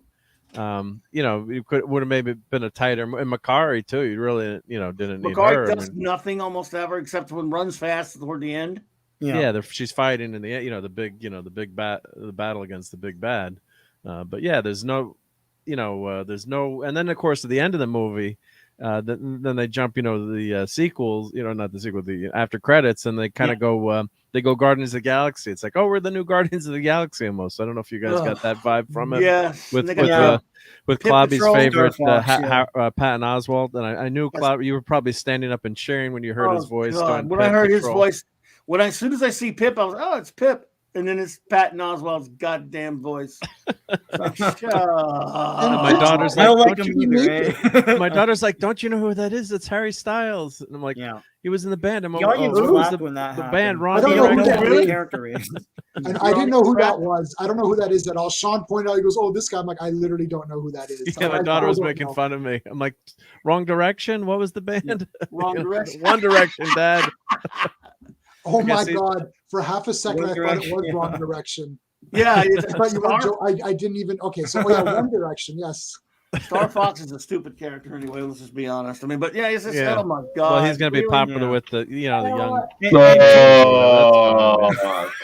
You would have maybe been a tighter and Makari too. You really, didn't need her. Makari does nothing almost ever except when runs fast toward the end. Yeah, she's fighting in the battle against the big bad. But yeah, there's no, and then of course at the end of the movie, then they jump, the sequels, not the sequel, the after credits, and they kind of go, they go Guardians of the Galaxy. It's like, oh, we're the new Guardians of the Galaxy almost. I don't know if you guys got that vibe from it. Yeah, with Clobby's favorite, Patton Oswalt, and I knew Clobby. You were probably standing up and cheering when you heard his voice. When I heard his voice. As soon as I see Pip, I was, oh, it's Pip. And then it's Patton Oswalt's goddamn voice. My daughter's like, my daughter's like, don't you know who that is? It's Harry Styles. And I'm like, he was in the band. I'm like, the band Ron. I don't know who that really character is. And I didn't know who that was. I don't know who that is at all. Sean pointed out, he goes, oh, this guy. I'm like, I literally don't know who that is. Yeah, my daughter was making fun of me. I'm like, Wrong Direction? What was the band? Wrong Direction. One Direction, Dad. Oh my God. For half a second, I thought it was Wrong Direction. Yeah. I didn't even. Okay. So, One Direction. Yes. Star Fox is a stupid character anyway. Let's just be honest. I mean, but yeah, oh my God. Well, he's going to be popular with the, the young. Oh,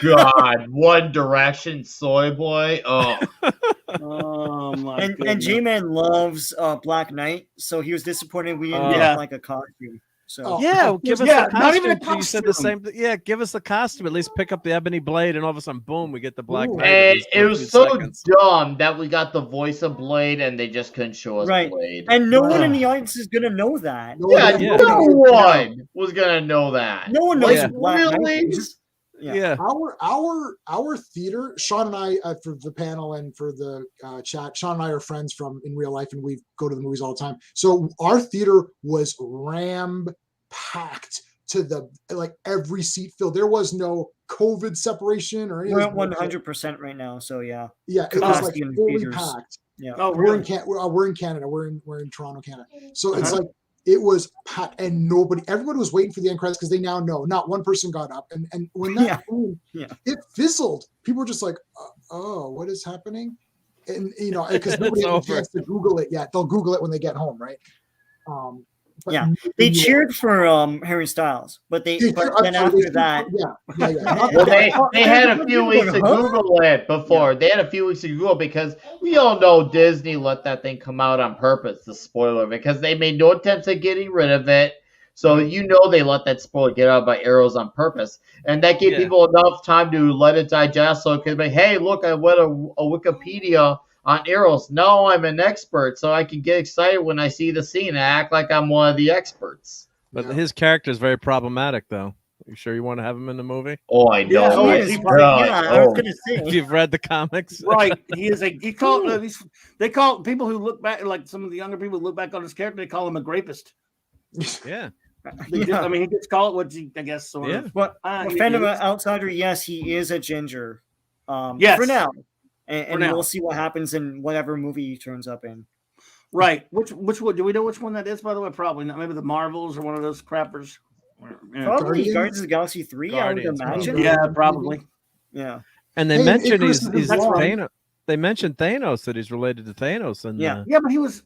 God. One Direction, Soy Boy. Oh. Oh my God. And J-Man loves Black Knight, so he was disappointed we didn't get like a costume. So give us the costume. Not even a costume. You said the same. Yeah, give us the costume. At least pick up the ebony blade, and all of a sudden, boom, we get the Black Knight. And it was so dumb that we got the voice of Blade, and they just couldn't show us Blade. And no one in the audience is gonna know that. No one was gonna know that. No one knows Black Knight. Yeah. Our theater, Sean and I, for the panel and for the chat, Sean and I are friends from in real life, and we go to the movies all the time. So our theater was packed to every seat filled. There was no COVID separation or anything. We're at 100% right now, so yeah. Yeah, it was like fully packed. Yeah. Oh, We're in really? we're in Canada. We're in Toronto, Canada. So it's like it was packed, and everybody was waiting for the end credits because they now know. Not one person got up, and when that it fizzled. People were just like, "Oh, what is happening?" And because nobody had a chance to Google it yet. They'll Google it when they get home, right? But they cheered for Harry Styles, but then after that, well, they had a few weeks to Google it before. Yeah. They had a few weeks to Google because we all know Disney let that thing come out on purpose, the spoiler, because they made no attempts at getting rid of it. So they let that spoiler get out by arrows on purpose, and that gave people enough time to let it digest. So it could be, hey, look, I went a Wikipedia on arrows. No, I'm an expert, so I can get excited when I see the scene and act like I'm one of the experts. But his character is very problematic, though. You sure you want to have him in the movie? Oh, I know. I was going to say. If you've read the comics, right? They call people who look back, like some of the younger people who look back on his character, they call him a grapist. Yeah. I mean, he gets called what I guess sort of. But Phantom Outsider, yes, he is a ginger. For now. And we'll see what happens in whatever movie he turns up in. Right. Which one? Do we know which one that is, by the way? Probably not. Maybe the Marvels or one of those crappers. Probably Guardians of the Galaxy 3, Guardians, I would imagine. Yeah, probably. Yeah. And they mentioned he's Thanos. They mentioned Thanos, that he's related to Thanos. And but he was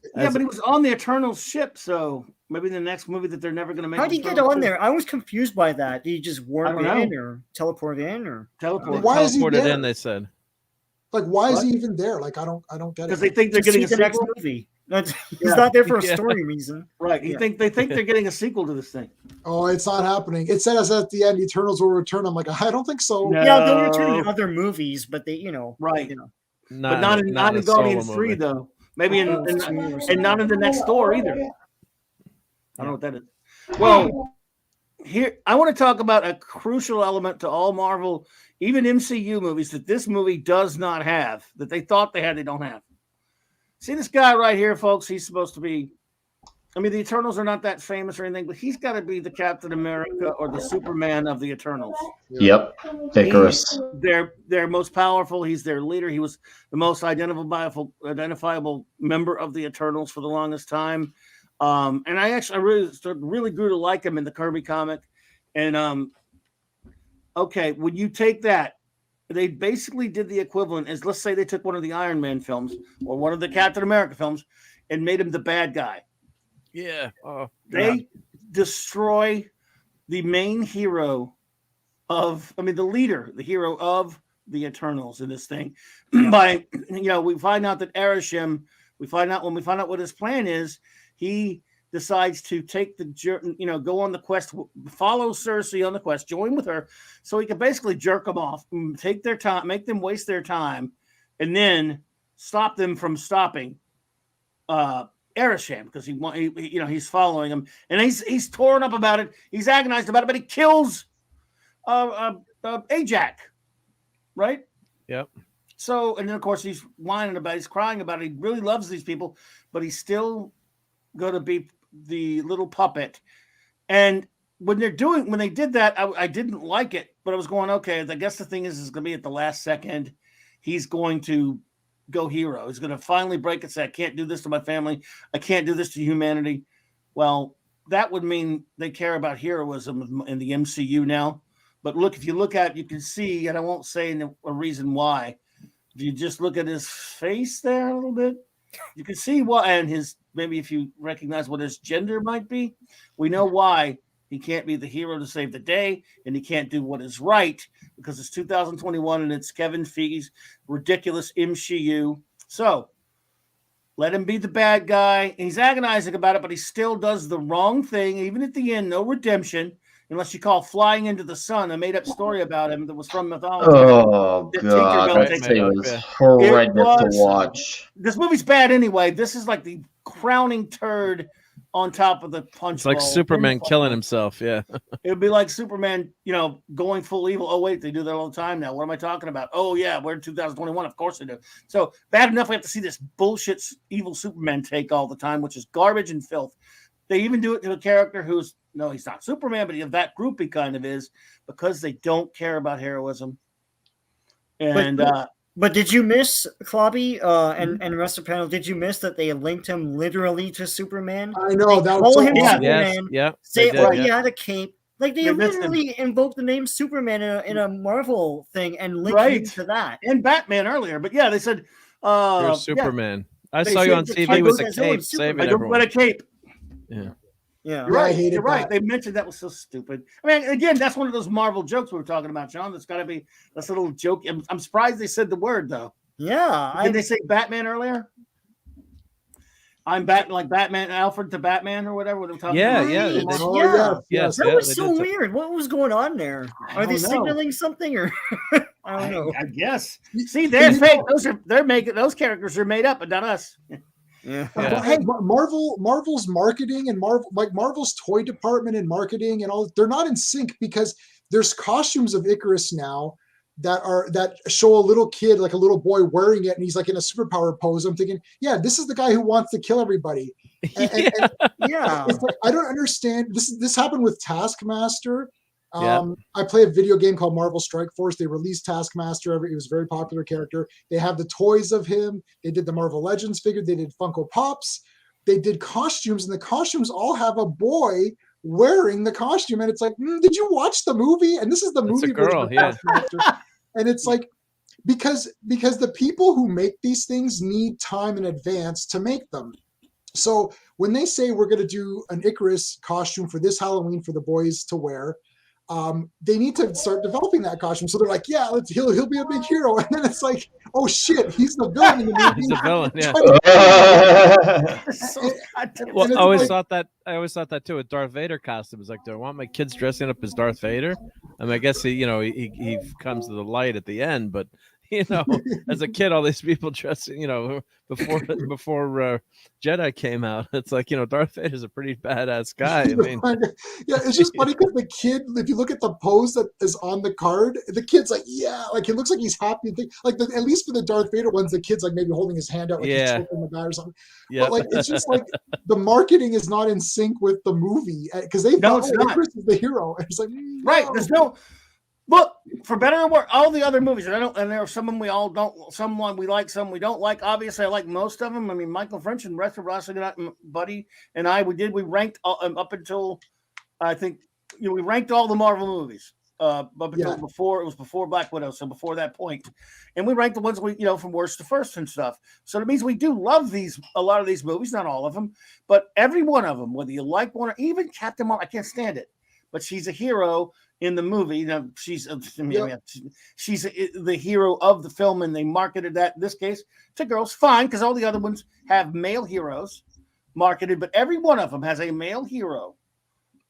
on the Eternals ship, so maybe the next movie that they're never going to make. How did he get on there? I was confused by that. Did he just warp in or teleport in or teleport? Why is he there? In, they said. Like, why is he even there? Like, I don't get it. Because they think they're getting the next movie. He's not there for a story reason. Right. They think they're getting a sequel to this thing. Oh, it's not happening. It says at the end, Eternals will return. I'm like, I don't think so. No. Yeah, they'll return in other movies, but they, right. But not in Guardians 3 though. Maybe and not in the next Thor either. I don't know what that is. Well, here I want to talk about a crucial element to all Marvel, even MCU movies, that this movie does not have, that they thought they had, they don't have. See this guy right here, folks? He's supposed to be, I mean, the Eternals are not that famous or anything, but he's got to be the Captain America or the Superman of the Eternals. Yep. Icarus. They're most powerful. He's their leader. He was the most identifiable member of the Eternals for the longest time. And I really grew to like him in the Kirby comic. And okay, when you take that, they basically did the equivalent as, let's say they took one of the Iron Man films or one of the Captain America films and made him the bad guy. Yeah. They destroy the main hero the hero of the Eternals in this thing by, we find out that Arishem, when we find out what his plan is, he decides to take go on the quest, follow Cersei on the quest, join with her, so he can basically jerk them off, take their time, make them waste their time, and then stop them from stopping Arishem, because he's following him, and he's torn up about it, he's agonized about it, but he kills Ajak, right? Yep. So, and then of course he's crying about it. He really loves these people, but he's still going to be the little puppet. And when they did that, I didn't like it, but I was going, okay, I guess the thing is going to be at the last second, he's going to go hero. He's going to finally break it, say, I can't do this to my family. I can't do this to humanity. Well, that would mean they care about heroism in the MCU now. But look, if you look at, you can see, and I won't say a reason why, if you just look at his face there a little bit, you can see why, and maybe if you recognize what his gender might be, we know why he can't be the hero to save the day, and he can't do what is right, because it's 2021 and it's Kevin Feige's ridiculous MCU. So let him be the bad guy. And he's agonizing about it, but he still does the wrong thing. Even at the end, no redemption, unless you call Flying into the Sun a made-up story about him that was from mythology. Oh, God. It was horrendous to watch. This movie's bad anyway. This is like the crowning turd on top of the punch It's like bowl. Superman killing himself, yeah. It would be like Superman, going full evil. Oh, wait, they do that all the time now. What am I talking about? Oh, yeah, we're in 2021. Of course they do. So bad enough we have to see this bullshit evil Superman take all the time, which is garbage and filth. They even do it to a character who's, no, he's not Superman, but that group he kind of is, because they don't care about heroism. And But did you miss Clobby and the rest of the panel? Did you miss that they linked him literally to Superman? I know They that call was so him awesome. Superman. Yeah. Say, they did, he had a cape. Like they They missed him. literally invoked the name Superman in a Marvel thing and linked him to that. And Batman earlier, but yeah, they said You're yeah, Superman. I They saw you said on that TV I with go a to Superman. cape saving I don't everyone. wear a cape. Yeah. Yeah. You're right. I hated You're right. that. They mentioned that was so stupid. I mean, again, that's one of those Marvel jokes we were talking about, John. That's got to be that's a little joke. I'm surprised they said the word though. Yeah. Did they say Batman earlier? I'm Batman, Alfred to Batman or whatever. They were talking Yeah, about. yeah. Right. They- Oh, Yeah. Yes, That yeah, was they so did say- weird. What was going on there? I Are they don't know. signaling something or I don't know. I guess. See, there's You fake. know- They're making those characters are made up, but not us. Yeah. Yeah. But hey, Marvel's marketing and Marvel's toy department and marketing and all, they're not in sync because there's costumes of Icarus now that show a little kid, like a little boy wearing it, and he's like in a superpower pose. I'm thinking, yeah, this is the guy who wants to kill everybody. And Yeah. it's like, I don't understand. This happened with Taskmaster. Yeah. I play a video game called Marvel Strike Force. They released Taskmaster. He was a very popular character. They have the toys of him. They did the Marvel Legends figure. They did Funko Pops. They did costumes, and the costumes all have a boy wearing the costume. And it's like, did you watch the movie? And this is the It's a movie girl, version of yeah. Taskmaster. And it's like, because the people who make these things need time in advance to make them. So when they say we're going to do an Icarus costume for this Halloween for the boys to wear, they need to start developing that costume. So they're like, yeah, he'll be a big hero. And then it's like, oh shit, he's the villain in the movie. He's the villain, yeah. Well, I always thought that too. With Darth Vader costumes, like, do I want my kids dressing up as Darth Vader? I mean, I guess he comes to the light at the end, but as a kid, all these people dressing, before Jedi came out, it's like, Darth Vader's a pretty badass guy. I mean, yeah, it's just funny because the kid, if you look at the pose that is on the card, the kid's like, yeah, like it looks like he's happy. Like at least for the Darth Vader ones, the kid's like maybe holding his hand out, like he's choking the guy or something. Yeah. But like it's just like the marketing is not in sync with the movie because they thought Chris is the hero. And it's like, right. There's no. Look, for better or worse, all the other movies, and there are some we all don't, some we like, some we don't like. Obviously, I like most of them. I mean, Michael French and the rest of Wrestling Buddy and we ranked up until, I think, we ranked all the Marvel movies up until before Black Widow, so before that point. And we ranked the ones from worst to first and stuff. So that means we do love a lot of these movies, not all of them, but every one of them, whether you like one or even Captain Marvel, I can't stand it, but she's a hero in the movie. She's the hero of the film, and they marketed that in this case to girls. Fine, because all the other ones have male heroes marketed, but every one of them has a male hero,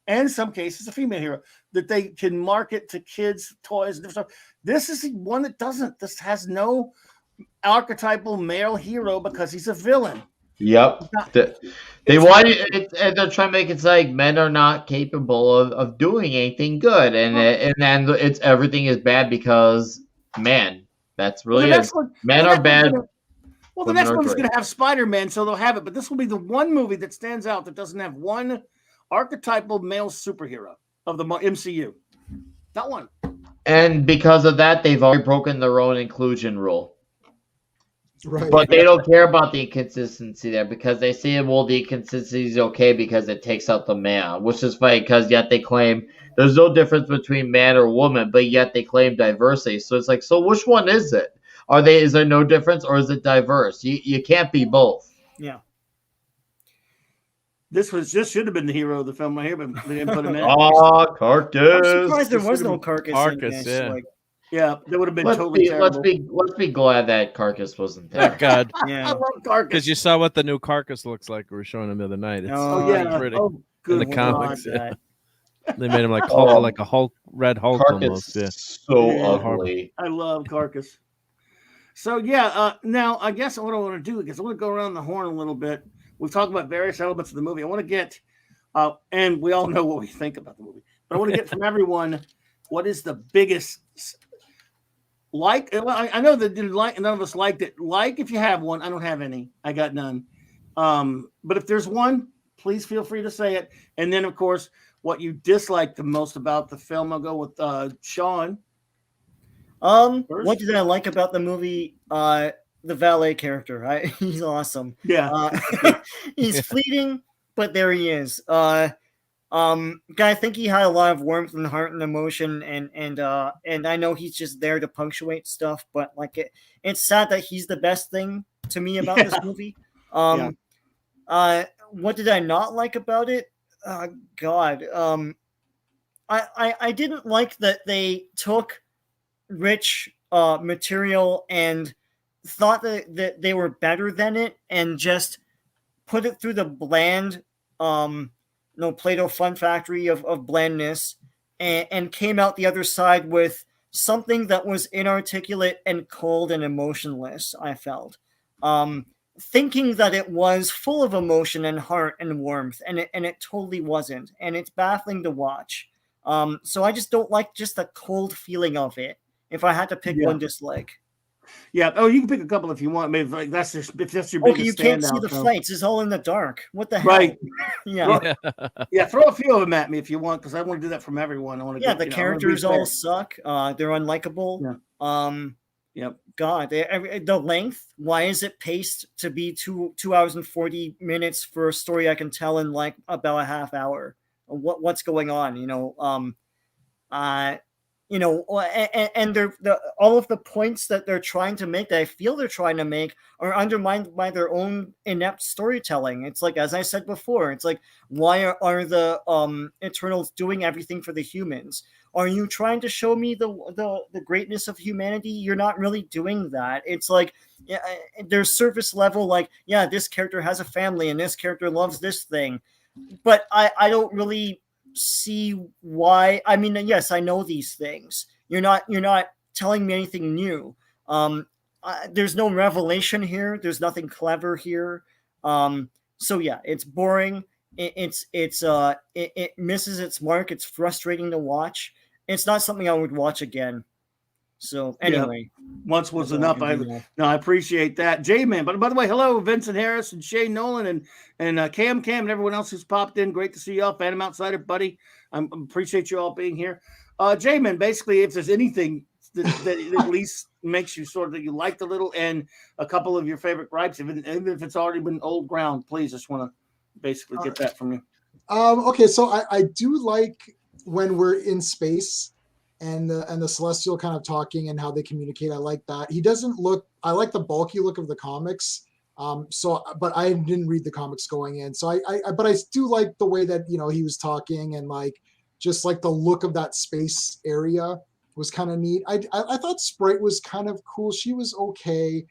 and in some cases a female hero that they can market to kids, toys, and different stuff. This is the one that doesn't. This has no archetypal male hero because he's a villain. Yep. They want it, and they're trying to make it like men are not capable of doing anything good, and then it's everything is bad because man, that's really it. Men are bad. The next one's going to have Spider-Man, so they'll have it. But this will be the one movie that stands out that doesn't have one archetypal male superhero of the MCU. Not one. And because of that, they've already broken their own inclusion rule. Right. But they don't care about the inconsistency there because they say, well, the inconsistency is okay because it takes out the man, which is funny because yet they claim there's no difference between man or woman, but yet they claim diversity. So it's like, so which one is it? Is there no difference or is it diverse? You can't be both. Yeah. This should have been the hero of the film right here, but they didn't put him in. Carcass. I'm surprised there was no Carcass in this. Yeah. Yeah, that would have been totally terrible. Let's be glad that Carcass wasn't there. Thank God. Yeah. I love Carcass. Because you saw what the new Carcass looks like. We were showing him the other night. It's pretty. Oh, good in the comics. God, They made him like a Hulk, Red Hulk Carcass almost. Yeah. So ugly. I love Carcass. So now I guess what I want to do is I want to go around the horn a little bit. We've talked about various elements of the movie. I want to get, and we all know what we think about the movie, but I want to get from everyone what is the biggest I know that none of us liked it. If you have one, I don't have any. I got none. But if there's one, please feel free to say it. And then, of course, what you dislike the most about the film. I'll go with Sean. What did I like about the movie? The valet character. He's awesome. Yeah. He's fleeting, but there he is. I think he had a lot of warmth and heart and emotion, and I know he's just there to punctuate stuff, but like it's sad that he's the best thing to me about this movie. What did I not like about it? God. I didn't like that they took rich material and thought that they were better than it and just put it through the bland Play-Doh fun factory of blandness and came out the other side with something that was inarticulate and cold and emotionless. I felt thinking that it was full of emotion and heart and warmth, and it totally wasn't, and it's baffling to watch. So I just don't like just the cold feeling of it. If I had to pick one dislike. Yeah. Oh, you can pick a couple if you want. Maybe like that's your biggest okay, you can't see the fights. It's all in the dark. What the hell? Right. Yeah. Yeah. Throw a few of them at me if you want, because I want to do that from everyone. I want to. Yeah, the characters all suck. They're unlikable. Yeah. Yep. God, the length. Why is it paced to be 2 hours and 40 minutes for a story I can tell in like about a half hour? What's going on? And they're all of the points that they're trying to make, that I feel they're trying to make, are undermined by their own inept storytelling. It's like, as I said before, it's like, why are the Eternals doing everything for the humans? Are you trying to show me the greatness of humanity? You're not really doing that. It's like, there's surface level, like, yeah, this character has a family and this character loves this thing, but I don't really see why. I mean, yes, I know these things. You're not telling me anything new. There's no revelation here. There's nothing clever here. So yeah, it's boring. It misses its mark. It's frustrating to watch. It's not something I would watch again. So anyway, once was enough. I appreciate that, J-Man. But by the way, hello, Vincent Harris and Shay Nolan and Cam and everyone else who's popped in. Great to see y'all, Phantom Outsider, buddy. I appreciate you all being here. J-Man, basically, if there's anything that at least makes you sort of that you liked a little, and a couple of your favorite gripes, even if it's already been old ground, please, just want to basically get that from you. Okay, so I do like when we're in space and the Celestial kind of talking and how they communicate. I like that. He doesn't look, I like the bulky look of the comics. But I didn't read the comics going in. So but I do like the way that, he was talking, and like, just like the look of that space area was kind of neat. I thought Sprite was kind of cool. She was okay.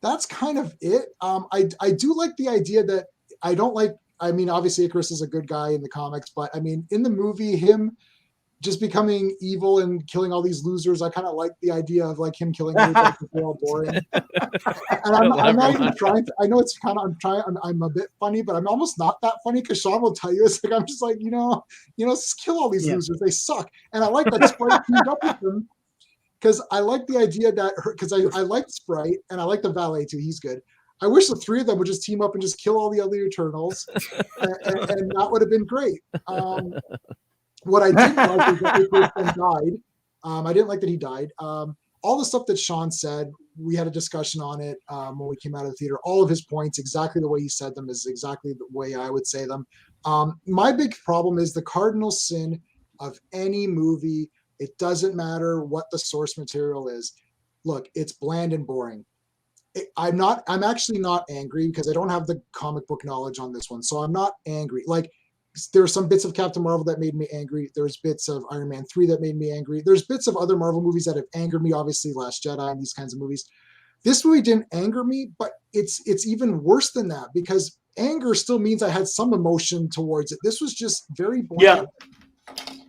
That's kind of it. I do like the idea that I don't like, I mean, obviously Icarus is a good guy in the comics, but I mean, in the movie, him just becoming evil and killing all these losers, I kind of like the idea of like him killing everybody because they're all boring. And I'm not even trying to, I know it's kind of, I'm a bit funny, but I'm almost not that funny, because Sean will tell you, it's like, I'm just like, just kill all these losers. They suck. And I like that Sprite teamed up with them, because I like the idea that because I like Sprite and I like the valet too. He's good. I wish the three of them would just team up and just kill all the other Eternals, and that would have been great. What I didn't like is that Icarus then died. I didn't like that he died. All the stuff that Sean said, we had a discussion on it when we came out of the theater. All of his points, exactly the way he said them, is exactly the way I would say them. My big problem is the cardinal sin of any movie. It doesn't matter what the source material is. Look, it's bland and boring. I'm actually not angry, because I don't have the comic book knowledge on this one. So I'm not angry. Like, there are some bits of Captain Marvel that made me angry. There's bits of Iron Man 3 that made me angry. There's bits of other Marvel movies that have angered me, obviously Last Jedi and these kinds of movies. This movie didn't anger me, but it's even worse than that, because anger still means I had some emotion towards it. This was just very bland. Yeah.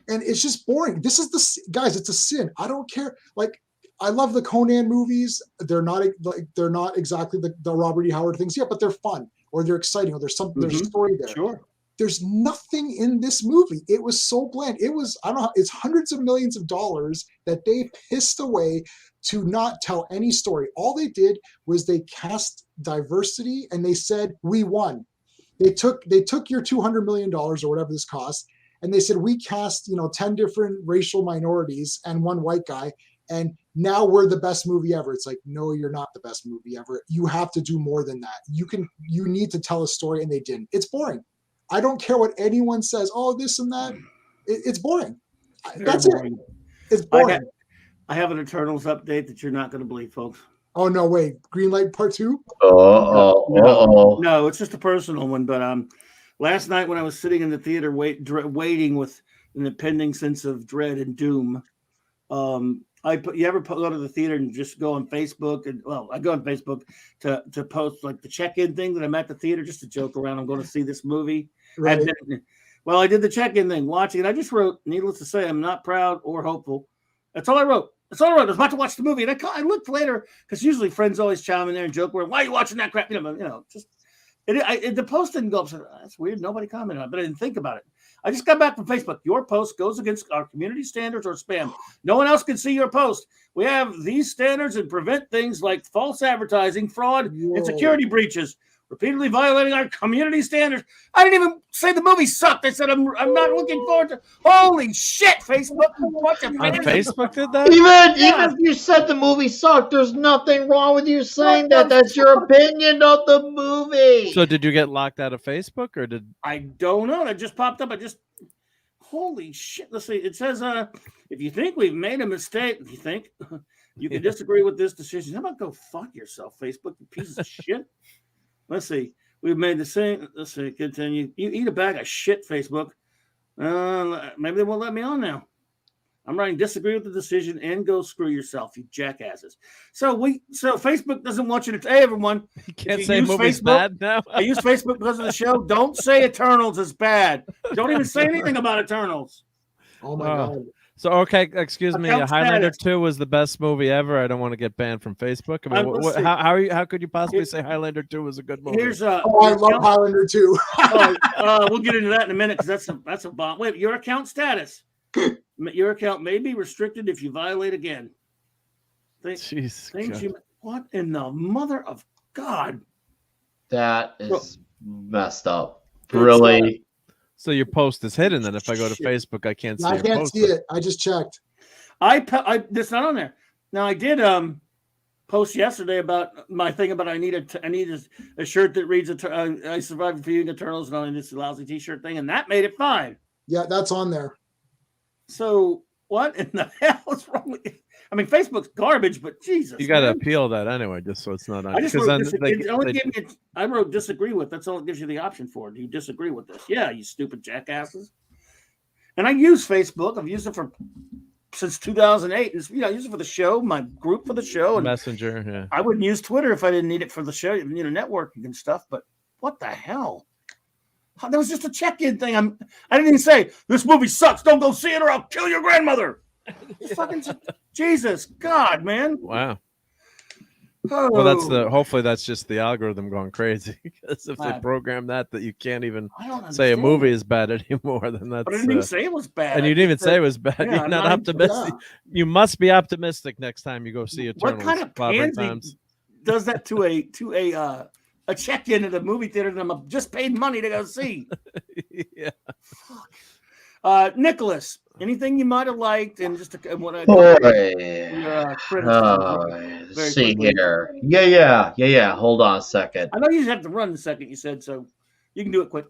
And it's just boring. This is guys, it's a sin. I don't care. Like, I love the Conan movies. They're not exactly the Robert E. Howard things, but they're fun, or they're exciting, or there's something, there's a story there. Sure. There's nothing in this movie. It was so bland. It was, I don't know, it's hundreds of millions of dollars that they pissed away to not tell any story. All they did was they cast diversity, and they said, we won. They took your $200 million or whatever this cost, and they said, we cast, 10 different racial minorities and one white guy, and now we're the best movie ever. It's like, no, you're not the best movie ever. You have to do more than that. You need to tell a story, and they didn't. It's boring. I don't care what anyone says. Oh, this and that. It's boring. That's boring. It. It's boring. I have an Eternals update that you're not going to believe, folks. Oh, no, wait. Green Light Part 2? No, it's just a personal one. But last night when I was sitting in the theater waiting with an impending sense of dread and doom, you ever go to the theater and just go on Facebook? And I go on Facebook to post like the check-in thing that I'm at the theater just to joke around. I'm going to see this movie. Right. I did the check-in thing, watching it. I just wrote, needless to say, I'm not proud or hopeful. That's all I wrote. I was about to watch the movie, and I looked later because usually friends always chime in there and joke, "Why are you watching that crap?" The post didn't go up. So that's weird. Nobody commented on it, but I didn't think about it. I just got back from Facebook. Your post goes against our community standards or spam. No one else can see your post. We have these standards and prevent things like false advertising, fraud, and security breaches. Repeatedly violating our community standards. I didn't even say the movie sucked. I said I'm not looking forward to. Holy shit, Facebook! On Facebook did that? Even if you said the movie sucked, there's nothing wrong with you saying that. That's your opinion of the movie. So did you get locked out of Facebook, or did I don't know? It just popped up. Holy shit! Let's see. It says, if you think we've made a mistake, if you think you can disagree with this decision, how about go fuck yourself, Facebook, you pieces of shit. Let's see. We've made the same. Let's see. Continue. You eat a bag of shit, Facebook. Maybe they won't let me on now. I'm writing disagree with the decision and go screw yourself, you jackasses. So Facebook doesn't want you to. Hey, everyone. you can't say movie's bad now? I use Facebook because of the show. Don't say Eternals is bad. Don't even say anything about Eternals. Oh my God. So, okay, excuse me. Highlander 2 was the best movie ever. I don't want to get banned from Facebook. I mean, how could you possibly say Highlander 2 was a good movie? I love Highlander 2. We'll get into that in a minute because that's a bomb. Wait, your account status. Your account may be restricted if you violate again. What in the mother of God? That is messed up. Really? So your post is hidden. Then if I go to Facebook, I can't see. I can't see it. I just checked. It's not on there. Now I did post yesterday about my thing about I need a shirt that reads I survived viewing Eternals and only this lousy T-shirt thing, and that made it fine. Yeah, that's on there. So what in the hell is wrong with you? I mean, Facebook's garbage, but Jesus, you got to appeal that anyway, just so it's not on. I wrote disagree with. That's all it gives you the option for. Do you disagree with this? Yeah, you stupid jackasses. And I use Facebook. I've used it since 2008. I use it for the show, my group for the show, and Messenger. Yeah, I wouldn't use Twitter if I didn't need it for the show, networking and stuff. But what the hell? That was just a check-in thing. I didn't even say this movie sucks. Don't go see it, or I'll kill your grandmother. Fucking Jesus, God, man! Wow. Oh. Well, hopefully that's just the algorithm going crazy. Because if they program that you can't even say a movie is bad anymore, then that's. But I didn't even say it was bad. And you didn't even say it was bad. Yeah, you're not optimistic. Yeah. You must be optimistic next time you go see Eternals. What kind of pansy does that to a check-in at a movie theater that I'm just paid money to go see? Yeah. Fuck. Nicholas, anything you might have liked, and just what I see here. Yeah. Hold on a second. I know you have to run in a second. You said so. You can do it quick.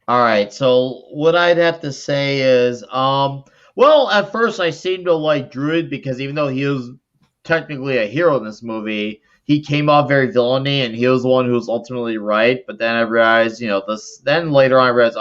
All right. So what I'd have to say is, well, at first I seemed to like Druid because even though he was technically a hero in this movie, he came off very villainy, and he was the one who was ultimately right. But then I realized, then later on I realized,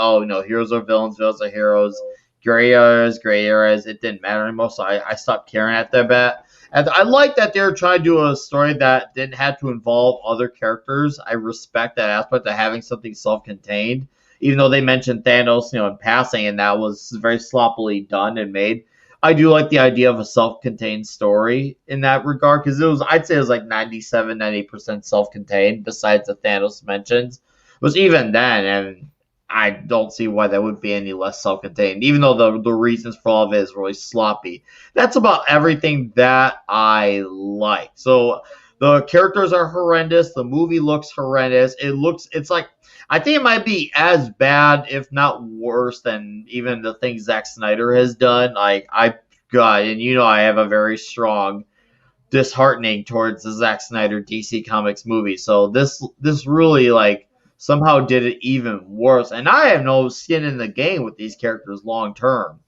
heroes are villains, villains are heroes, gray areas. It didn't matter anymore, so I stopped caring at that bit. And I like that they were trying to do a story that didn't have to involve other characters. I respect that aspect of having something self-contained, even though they mentioned Thanos, in passing, and that was very sloppily done and made. I do like the idea of a self-contained story in that regard, because I'd say it was like 97, 90% self-contained, besides the Thanos mentions. It was even then, and I don't see why that would be any less self-contained, even though the reasons for all of it is really sloppy. That's about everything that I like. So The characters are horrendous. The movie looks horrendous. It's like, I think it might be as bad, if not worse, than even the things Zack Snyder has done. Like, and I have a very strong disheartening towards the Zack Snyder DC Comics movie. So this really, like, somehow did it even worse. And I have no skin in the game with these characters long term.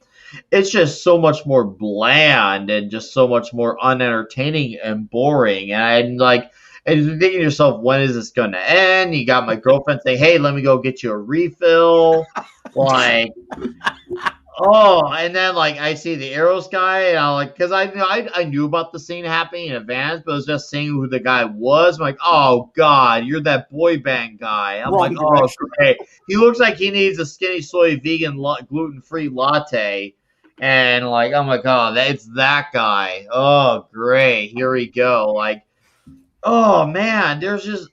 It's just so much more bland and just so much more unentertaining and boring. And you're thinking to yourself, when is this going to end? You got my girlfriend saying, hey, let me go get you a refill. Like, oh, and then like I see the Arrows guy, and I like, because I knew about the scene happening in advance, but I was just seeing who the guy was. I'm like, oh god, you're that boy band guy. I'm like, oh great. He looks like he needs a skinny soy vegan gluten-free latte, and like, oh my god, it's that guy. Oh great, here we go. Like, oh man, it was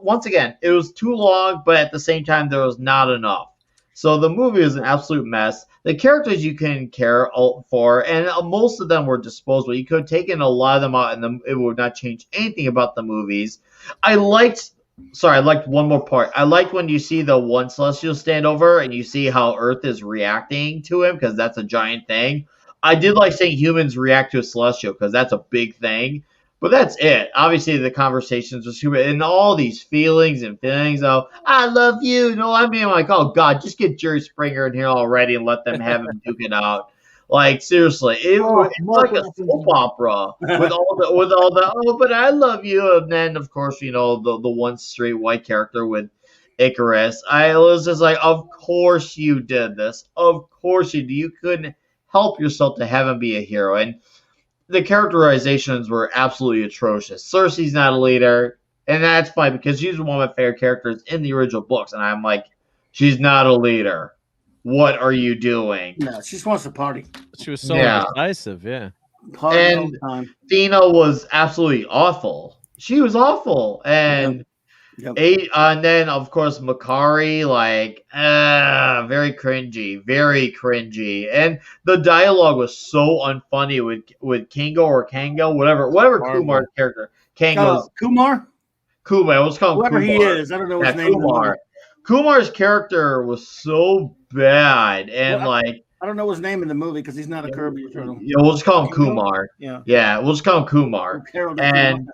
once again, it was too long, but at the same time there was not enough. So the movie is an absolute mess. The characters you can care for, and most of them were disposable. You could have taken a lot of them out, and it would not change anything about the movies. I liked one more part. I liked when you see the one Celestial stand over, and you see how Earth is reacting to him, because that's a giant thing. I did like seeing humans react to a Celestial, because that's a big thing. But that's it. Obviously, the conversations with Super and all these feelings of, I love you. No, I mean, like, oh, God, just get Jerry Springer in here already and let them have him duke it out. Like, seriously. It's like a soap opera with all the, oh, but I love you. And then, of course, the one straight white character with Icarus. I was just like, of course you did this. Of course you did. You couldn't help yourself to have him be a hero. And the characterizations were absolutely atrocious. Cersei's not a leader, and that's fine because she's one of my favorite characters in the original books, and I'm like, she's not a leader. What are you doing? No, she just wants to party. She was so indecisive, yeah. Party all the time. Dina was absolutely awful. She was awful, and and then of course Makari, like, very cringy, and the dialogue was so unfunny with Kingo or Kango, whatever Kumar's character. Kango's Kumar. Let's call him whoever Kumar. He is. I don't know his name. Kumar. Kumar's character was so bad, and I don't know his name in the movie because he's not a Kirby turtle. Yeah, we'll just call him Kumar. Yeah, we'll just call him Kumar. And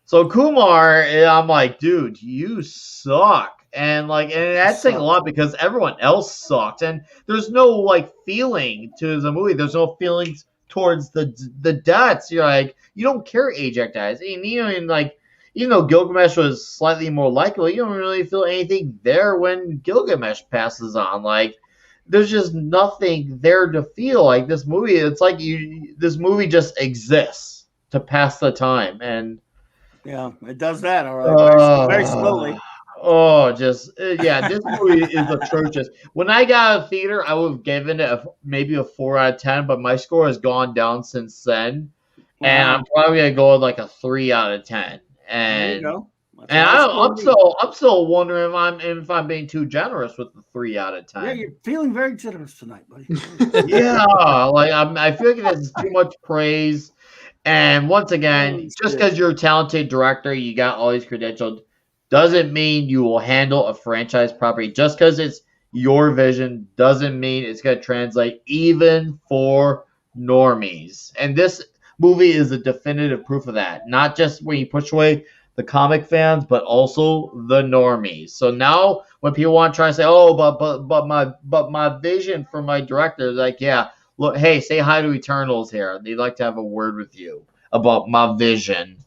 so Kumar, I'm like, dude, you suck. And that's saying a lot because everyone else sucked. And there's no feeling to the movie. There's no feelings towards the deaths. You're like, you don't care Ajax dies. And even though Gilgamesh was slightly more likable, you don't really feel anything there when Gilgamesh passes on. There's just nothing there to feel. This movie, it's like this movie just exists to pass the time. And yeah, it does that, all right. Very slowly. This movie is atrocious. When I got out of theater, I would have given it maybe a 4 out of 10, but my score has gone down since then. Wow. And I'm probably going to go with a 3 out of 10. And there you go. I'm still wondering if I'm being too generous with the 3 out of 10. Yeah, you're feeling very generous tonight, buddy. Yeah, I feel like that's too much praise. And once again, just because you're a talented director, you got all these credentials, doesn't mean you will handle a franchise properly. Just because it's your vision doesn't mean it's going to translate even for normies. And this movie is a definitive proof of that. Not just when you push away the comic fans, but also the normies. So now when people want to try to say, oh, but my vision for my director is look, hey, say hi to Eternals here. They'd like to have a word with you about my vision.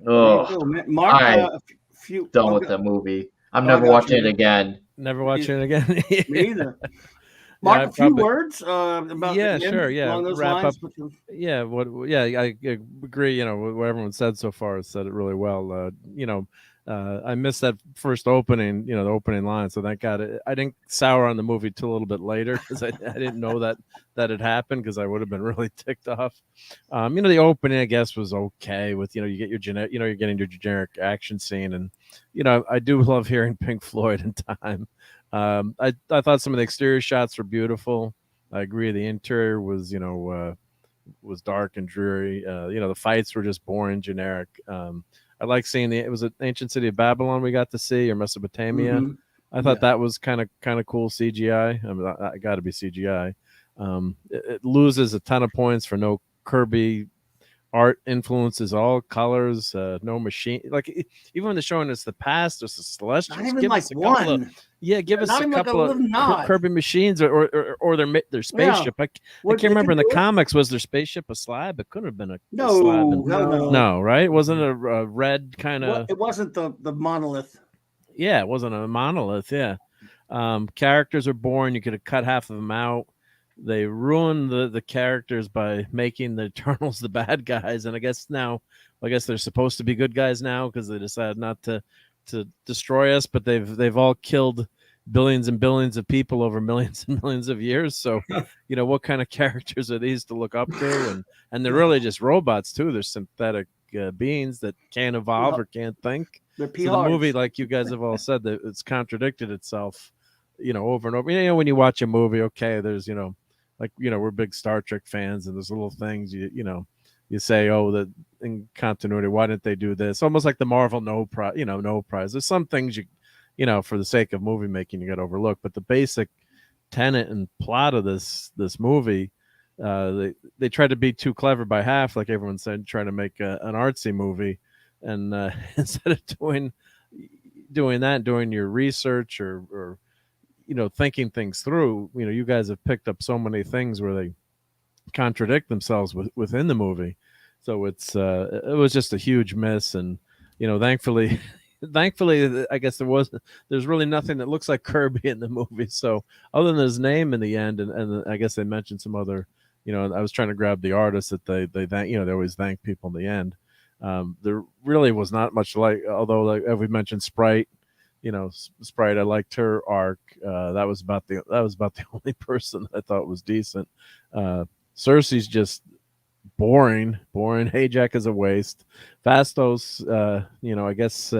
Marc, done with the movie. I'm never watching it again. Never watching it again. Me either. Marc, a few words about sure. along those lines. I agree. What everyone said so far has said it really well. I missed that first opening, the opening line. So thank God I didn't sour on the movie till a little bit later because I didn't know that had happened because I would have been really ticked off. The opening, I guess, was okay with, you get your generic, you're getting your generic action scene. And, I do love hearing Pink Floyd in time. I thought some of the exterior shots were beautiful. I agree. The interior was, was dark and dreary. The fights were just boring, generic. I like seeing it was an ancient city of Babylon we got to see, or Mesopotamia. Mhm. I thought that was kind of cool CGI. I mean, I got to be CGI. It loses a ton of points for no Kirby art influences, all colors, no machine. Like even when they're showing us the past, there's the Celestials. Not even like one. Give us Not a even like a couple of little nod. Kirby machines or their spaceship. I can't remember in the comics, was their spaceship a slab? It couldn't have been a slab. No, right? It wasn't a red kind of. It wasn't the monolith. Yeah, it wasn't a monolith. Yeah, characters are boring. You could have cut half of them out. They ruined the characters by making the Eternals the bad guys, and I guess they're supposed to be good guys now because they decided not to destroy us, but they've all killed billions and billions of people over millions and millions of years. So, what kind of characters are these to look up to? And they're really just robots too. They're synthetic beings that can't evolve or can't think. They're PRs. So the movie, like you guys have all said, that it's contradicted itself, over and over. When you watch a movie, okay, there's we're big Star Trek fans, and there's little things you say, oh, that in continuity, why didn't they do this? Almost like the Marvel no prize. There's some things for the sake of movie making you got to overlook, but the basic tenet and plot of this movie, they tried to be too clever by half, like everyone said, trying to make an artsy movie, and instead of doing that, doing your research or thinking things through, you guys have picked up so many things where they contradict themselves within the movie. So it was just a huge miss. And, thankfully, I guess there's really nothing that looks like Kirby in the movie. So other than his name in the end, and I guess they mentioned some other, I was trying to grab the artist that they thank, they always thank people in the end. There really was not much although like we mentioned Sprite, Sprite, I liked her arc. That was about the only person I thought was decent. Cersei's just boring. Hayjack is a waste. Phastos, I guess,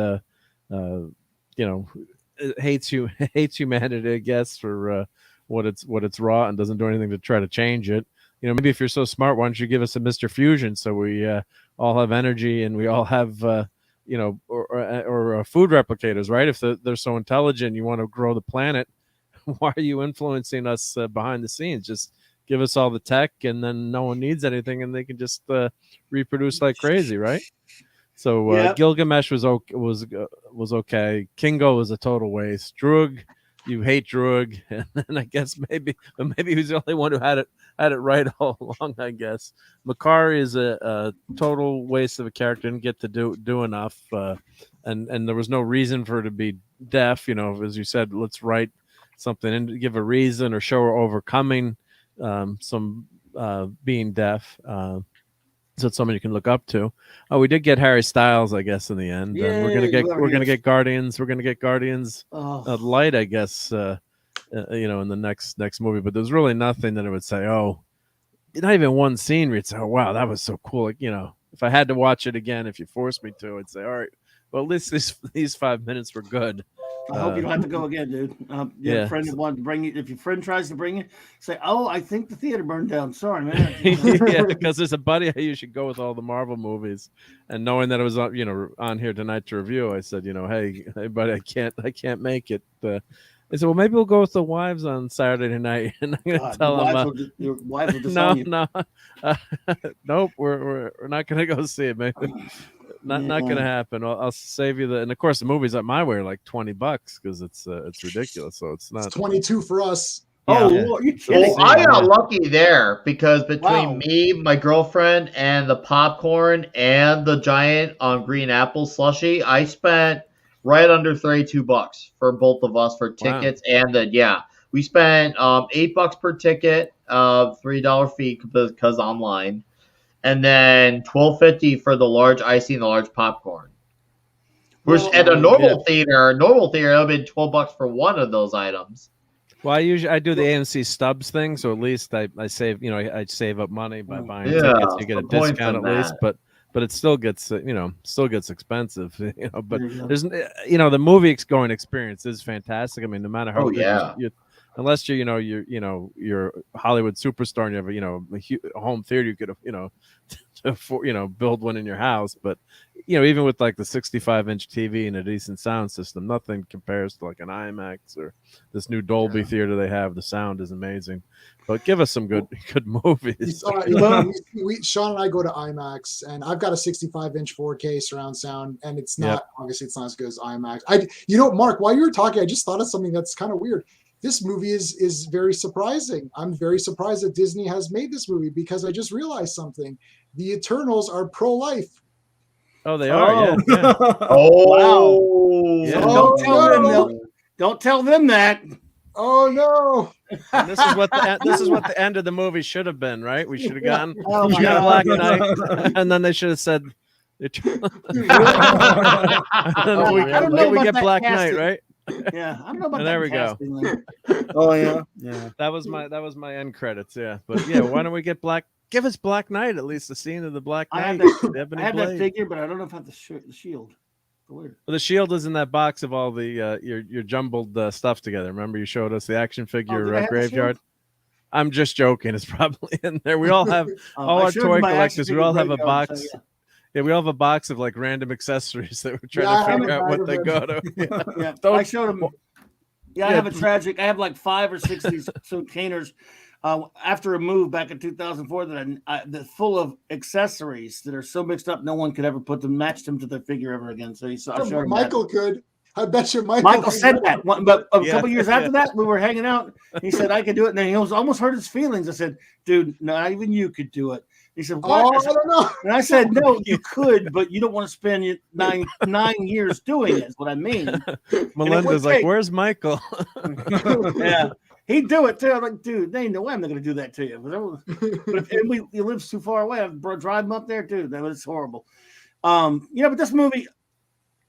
hates humanity, I guess, for what it's raw, and doesn't do anything to try to change it. Maybe if you're so smart, why don't you give us a Mr. Fusion so we all have energy and we all have or food replicators, right? If they're so intelligent, you want to grow the planet, why are you influencing us behind the scenes? Just give us all the tech, and then no one needs anything, and they can just reproduce like crazy, right? So Gilgamesh was okay. Kingo was a total waste. Droog, you hate Droog, and I guess maybe he was the only one who had it right all along. I guess Makari is a total waste of a character. Didn't get to do enough, and there was no reason for her to be deaf. As you said, let's write something and give a reason or show her overcoming some being deaf. So it's someone you can look up to. Oh, we did get Harry Styles, I guess, in the end. We're gonna get Guardians. We're gonna get Guardians of Light, I guess. In the next movie. But there's really nothing that I would say, oh, not even one scene where you'd say, oh wow, that was so cool. Like, if I had to watch it again, if you forced me to, I'd say, all right, well, at least these 5 minutes were good. I hope you don't have to go again, dude. Your friend wanted to bring you. If your friend tries to bring you, say, "Oh, I think the theater burned down. Sorry, man." Yeah, because there's a buddy I usually go with all the Marvel movies, and knowing that it was on here tonight to review, I said, hey, buddy, I can't make it. I said, well, maybe we'll go with the wives on Saturday night, and I'm gonna tell them, your wives will disown you. No, nope, we're not gonna go see it, maybe. Not gonna happen. I'll save you and of course the movies at my way are like $20 because it's ridiculous. So it's not. It's 22 for us. Oh, are you kidding? Well, I got lucky there because between me, my girlfriend, and the popcorn and the giant green apple slushie, I spent right under $32 for both of us for tickets and we spent $8 per ticket, $3 fee because online. And then $12.50 for the large icy and the large popcorn. Which at a normal theater, it would have been $12 for one of those items. Well, I do the AMC Stubs thing, so at least I save I save up money by buying tickets. You get a discount at least, but it still gets expensive. But there's the movie going experience is fantastic. I mean, no matter how good unless you're a Hollywood superstar and you have a home theater, you could build one in your house. But even with like the 65-inch TV and a decent sound system, nothing compares to like an IMAX or this new Dolby theater they have. The sound is amazing. But give us some good movies. Sean and I go to IMAX, and I've got a 65-inch 4K surround sound, and it's not obviously it's not as good as IMAX. Mark, while you were talking, I just thought of something that's kind of weird. This movie is very surprising. I'm very surprised that Disney has made this movie because I just realized something. The Eternals are pro-life. Oh, they are. Yeah. Oh, wow. Yeah. Don't tell them that. Oh no! And this is what the end of the movie should have been, right? We should have gotten God. Black Knight, and then they should have said, "We get Black Knight, right?" Yeah, I don't know about and that. There we casting, go. Oh yeah. That was my end credits. Yeah, but yeah, why don't we get Black? Give us Black Knight, at least the scene of the Black Knight. I had that figure, but I don't know if I have the shield. Well, the shield is in that box of all the your jumbled stuff together. Remember, you showed us the action figure graveyard. I'm just joking. It's probably in there. We all have all our toy collectors. We all have a box. So, yeah, we all have a box of like random accessories that we're trying to figure out what they go to. I showed them. I have a tragic. I have like 5 or 6 of these containers. After a move back in 2004 that full of accessories that are so mixed up no one could ever match them to their figure ever again. So Michael could. I bet you Michael said that. But a couple years after that, we were hanging out. He said I could do it, and then he almost hurt his feelings. I said, "Dude, not even you could do it." He said, "What?" I don't know. And I said, "No, you could, but you don't want to spend nine years doing it." Is what I mean. Melinda's like, "Where's Michael?" Yeah. He'd do it too. I'm like, dude, there ain't no way I'm not going to do that to you. But if he lives too far away, I'd drive him up there too. That was horrible. But this movie,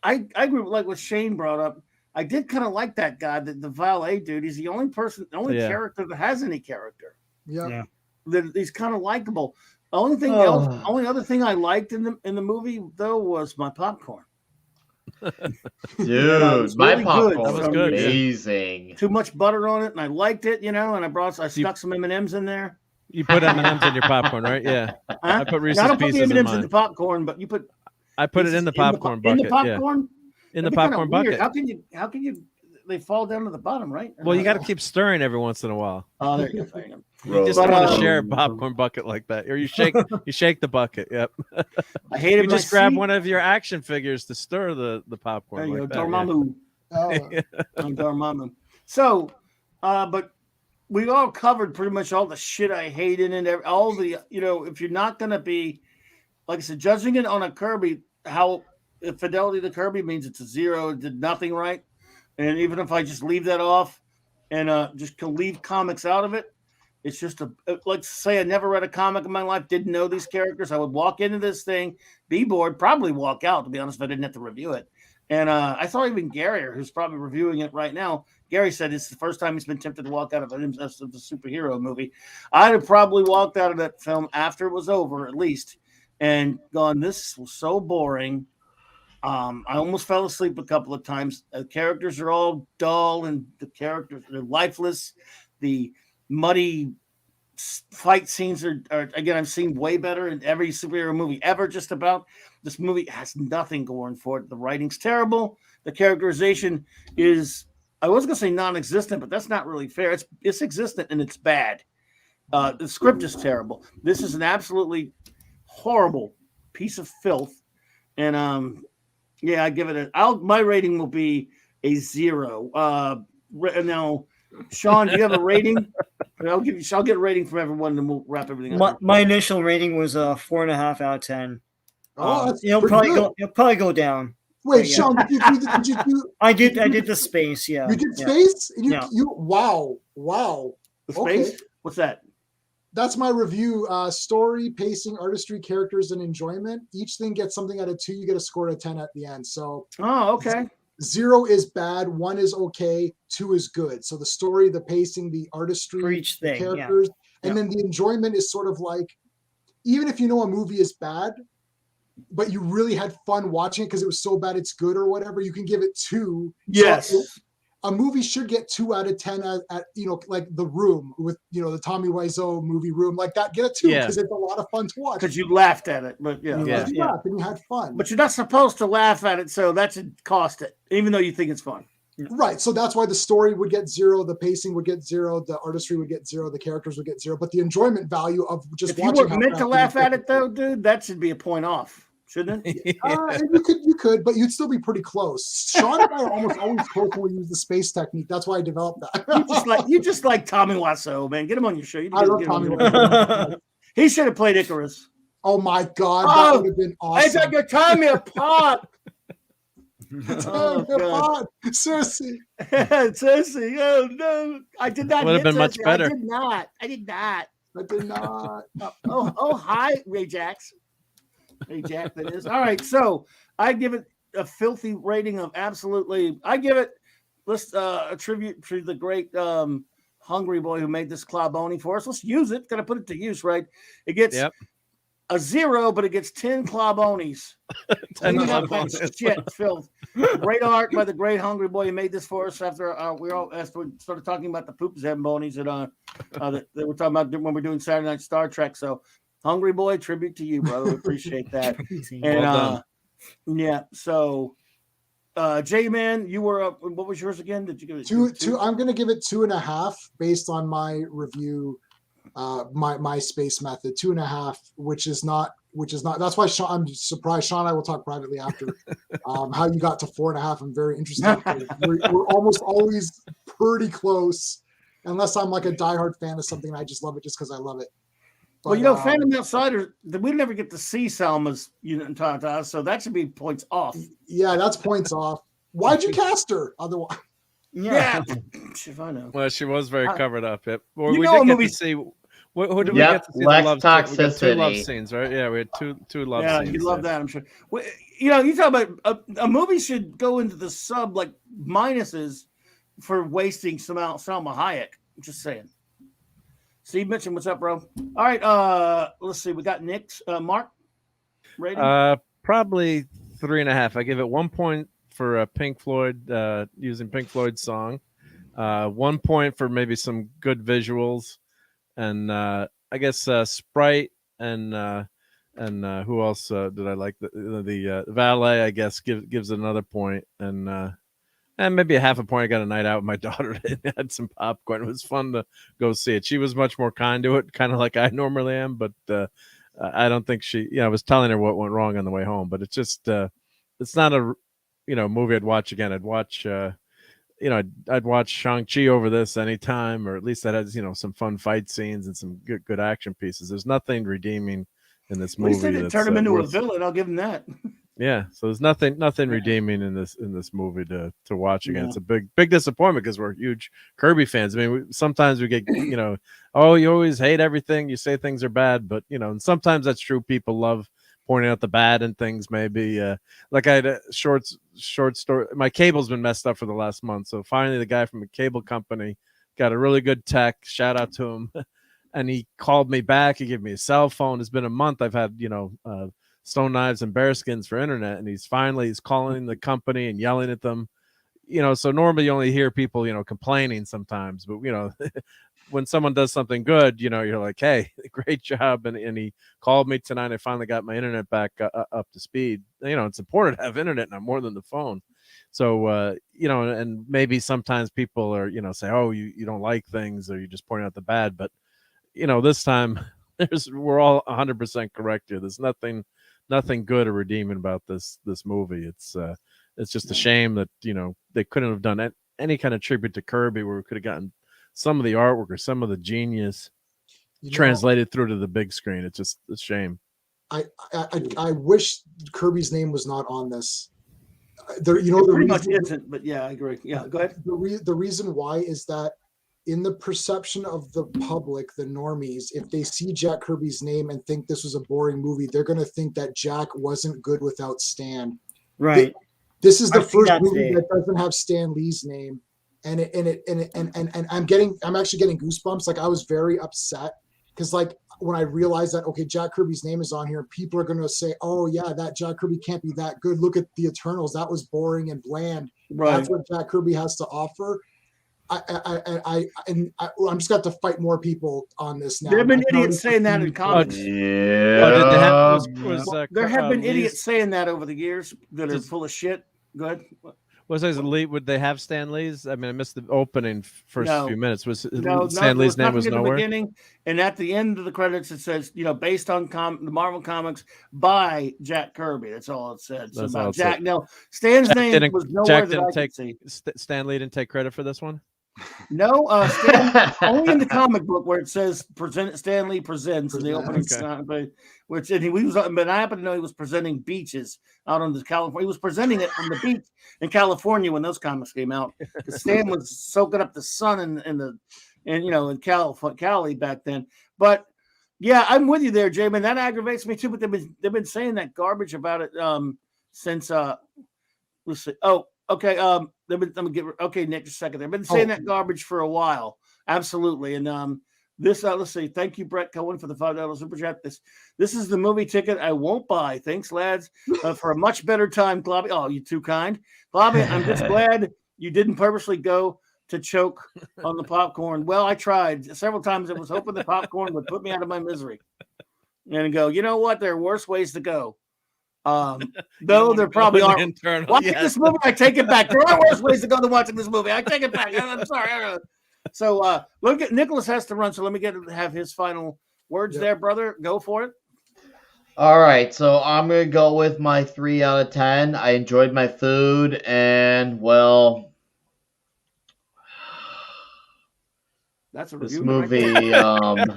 I agree with like what Shane brought up. I did kind of like that guy, the valet dude. He's the only character that has any character. Yeah. That he's kind of likable. The only other thing I liked in the movie though was my popcorn. Dude, my popcorn was good. Amazing. Too much butter on it, and I liked it, and I stuck some M&Ms in there. You put M&Ms in your popcorn, right? Yeah. I put Reese's I don't put the Pieces M&Ms in the popcorn, but you put. I put it in the popcorn bucket. In the popcorn. Yeah. In the popcorn bucket. How can you? They fall down to the bottom, right? Well, you got to keep stirring every once in a while. Oh, there you go. You just don't want to share a popcorn bucket like that, or you shake the bucket. Yep. I hate it. You just grab one of your action figures to stir the popcorn. There you like go, Dormammu. Dormammu. So, but we all covered pretty much all the shit I hated and all the if you're not gonna be, like I said, judging it on a Kirby, how fidelity to Kirby means it's a 0, it did nothing right. And even if I just leave that off and just can leave comics out of it, it's just like say I never read a comic in my life, didn't know these characters. I would walk into this thing, be bored, probably walk out, to be honest, if I didn't have to review it. And I thought even Gary, who's probably reviewing it right now, Gary said it's the first time he's been tempted to walk out of a superhero movie. I'd have probably walked out of that film after it was over, at least, and gone, this was so boring. I almost fell asleep a couple of times. The characters are all dull, and the characters are lifeless. The muddy fight scenes are again, I've seen way better in every superhero movie ever, just about. This movie has nothing going for it. The writing's terrible. The characterization is, I was going to say non-existent, but that's not really fair. It's existent and it's bad. The script is terrible. This is an absolutely horrible piece of filth. And I give it my rating will be a 0. Now, Sean, do you have a rating? I'll get a rating from everyone, and then we'll wrap everything up. My initial rating was 4.5 out of 10. Oh, that's it'll probably go down. Wait, Sean, did you do? I did the space. Yeah, you did space. Yeah. Wow. The space. Okay. What's that? That's my review. Story, pacing, artistry, characters, and enjoyment. Each thing gets something out of 2. You get a score of 10 at the end. So. Oh, okay. 0 is bad, 1 is okay, 2 is good. So the story, the pacing, the artistry, for each thing, characters, and then the enjoyment is sort of like, even if you know a movie is bad, but you really had fun watching it because it was so bad it's good or whatever, you can give it 2. Yes. So a movie should get 2 out of 10 at like The Room with the Tommy Wiseau movie Room, like that. Get a 2 because it's a lot of fun to watch. Because you laughed at it, but You laughed and you had fun. But you're not supposed to laugh at it, so that should cost it, even though you think it's fun. Right. So that's why the story would get 0, the pacing would get 0, the artistry would get 0, the characters would get 0, but the enjoyment value of just if watching. If you weren't meant to laugh at it, though, dude, that should be a point off, shouldn't it? You could, but you'd still be pretty close. Sean and I are almost always close when we use the space technique. That's why I developed that. you just like Tommy Wiseau, man. Get him on your show. I love Tommy Wiseau. He should have played Icarus. Oh my God, that would have been awesome. I got Tommy apart. Cersei. Cersei. Oh no, I did not. Would have been much better. I did not. Oh, hi, Ray Jacks. Ray Jack, that is. All right, so I give it a filthy rating of absolutely. I give it. Let's a tribute to the great hungry boy who made this claboni for us. Let's use it. Got to put it to use, right? It gets a 0, but it gets 10 clabonis. 10 clabonis. Shit, filth. Great art by the great hungry boy who made this for us. After we started talking about the poop zambonis that they were talking about when we're doing Saturday Night Star Trek. So, hungry boy, tribute to you, brother. We appreciate that. And yeah, so J-Man, you were up. What was yours again? Did you give it two? I'm going to give it 2.5 based on my review. My space method 2.5, which is not. That's why I'm surprised. Sean and I will talk privately after how you got to 4.5. I'm very interested. we're almost always pretty close, unless I'm like a diehard fan of something. And I just love it just because I love it. But, well, Phantom Outsider, we never get to see Salma's unit in time, so that should be points off. Yeah, that's points off. Why'd you cast her? Otherwise. Yeah, if I know. Well, she was very covered up. Yep. Well, we did get to see. Who did we get to see? Lex Toxicity. 2 love scenes, right? Yeah, we had two love scenes. Yeah, you love that, I'm sure. You talk about a movie should go into the sub like minuses for wasting Salma Hayek. I'm just saying. Steve Mitchell, what's up, bro? All right, let's see. We got Nick's Mark rating. Probably 3.5. I give it 1 point for Pink Floyd using Pink Floyd's song. 1 point for maybe some good visuals, and I guess Sprite and who else did I like? The valet, I guess, gives it another point, and maybe a 0.5 point. I got a night out with my daughter and had some popcorn. It was fun to go see it. She was much more kind to it, kind of like I normally am, but I don't think she. I was telling her what went wrong on the way home, but it's just it's not a movie I'd watch again. I'd watch I'd watch Shang-Chi over this anytime, or at least that has some fun fight scenes and some good action pieces. There's nothing redeeming in this movie. He said it turned him into a villain. I'll give him that. Yeah, so there's nothing redeeming in this movie to watch again. Yeah. It's a big disappointment because we're huge Kirby fans. I mean, sometimes we get oh, you always hate everything. You say things are bad, but and sometimes that's true. People love pointing out the bad in things. Maybe like I had a short story. My cable's been messed up for the last month, so finally the guy from the cable company got a really good tech. Shout out to him, and he called me back. He gave me a cell phone. It's been a month. I've had stone knives and bearskins for internet, and he's calling the company and yelling at them. So normally you only hear people complaining sometimes, but when someone does something good, you're like, hey, great job. And he called me tonight. I finally got my internet back up to speed. It's important to have internet now more than the phone. So and maybe sometimes people are say, oh, you don't like things, or you just point out the bad, but this time we're all 100% correct here. There's nothing good or redeeming about this movie. It's just a shame that they couldn't have done any kind of tribute to Kirby where we could have gotten some of the artwork or some of the genius translated through to the big screen. It's just a shame. I wish Kirby's name was not on this. Pretty much isn't, but yeah, I agree. Yeah, go ahead. The reason why is that in the perception of the public, the normies, if they see Jack Kirby's name and think this was a boring movie, they're going to think that Jack wasn't good without Stan. Right. This is the first movie that doesn't have Stan Lee's name, and I'm actually getting goosebumps. Like I was very upset because like when I realized that Jack Kirby's name is on here, people are going to say, oh yeah, that Jack Kirby can't be that good. Look at the Eternals, that was boring and bland. Right. That's what Jack Kirby has to offer. I'm just got to fight more people on this now. There have been I can already idiots saying that in see- comics. Yeah. Oh, did they have, There have been Lee's- idiots saying that over the years that are full of shit. Go ahead. Was his Lee? Would they have Stan Lee's? I mean, I missed the opening first No. few minutes. Was No, Stan Lee's name was at the nowhere? beginning, and at the end of the credits, it says, based on the Marvel comics by Jack Kirby. That's all it said. So That's all about it Jack. said. No, Stan's name didn't- was nowhere Jack that I didn't could take see. Stan Lee didn't take credit for this one. No, Stan, only in the comic book where it says Stan Lee presents in the opening, which and he was, but I happen to know he was presenting beaches out on the California. He was presenting it from the beach in California when those comics came out. Stan was soaking up the sun in Cali back then. But yeah, I'm with you there, Jamie. That aggravates me too. But they've been saying that garbage about it since let's see. Oh, okay. Nick, just a second. They've been saying that garbage for a while. Absolutely. And this, let's see. Thank you, Brett Cohen, for the $5 super chat. This is the movie ticket I won't buy. Thanks, lads, for a much better time, Globby. Oh, you're too kind, Globby. I'm just glad you didn't purposely go to choke on the popcorn. Well, I tried several times. I was hoping the popcorn would put me out of my misery and go. You know what? There are worse ways to go. Though there probably are. Watching this movie, I take it back. There are worse ways to go than watching this movie. I take it back. I'm sorry. So look at Nicholas has to run. So let me have his final words there, brother. Go for it. All right, so I'm gonna go with my 3 out of 10. I enjoyed my food, and well, that's a this review. movie.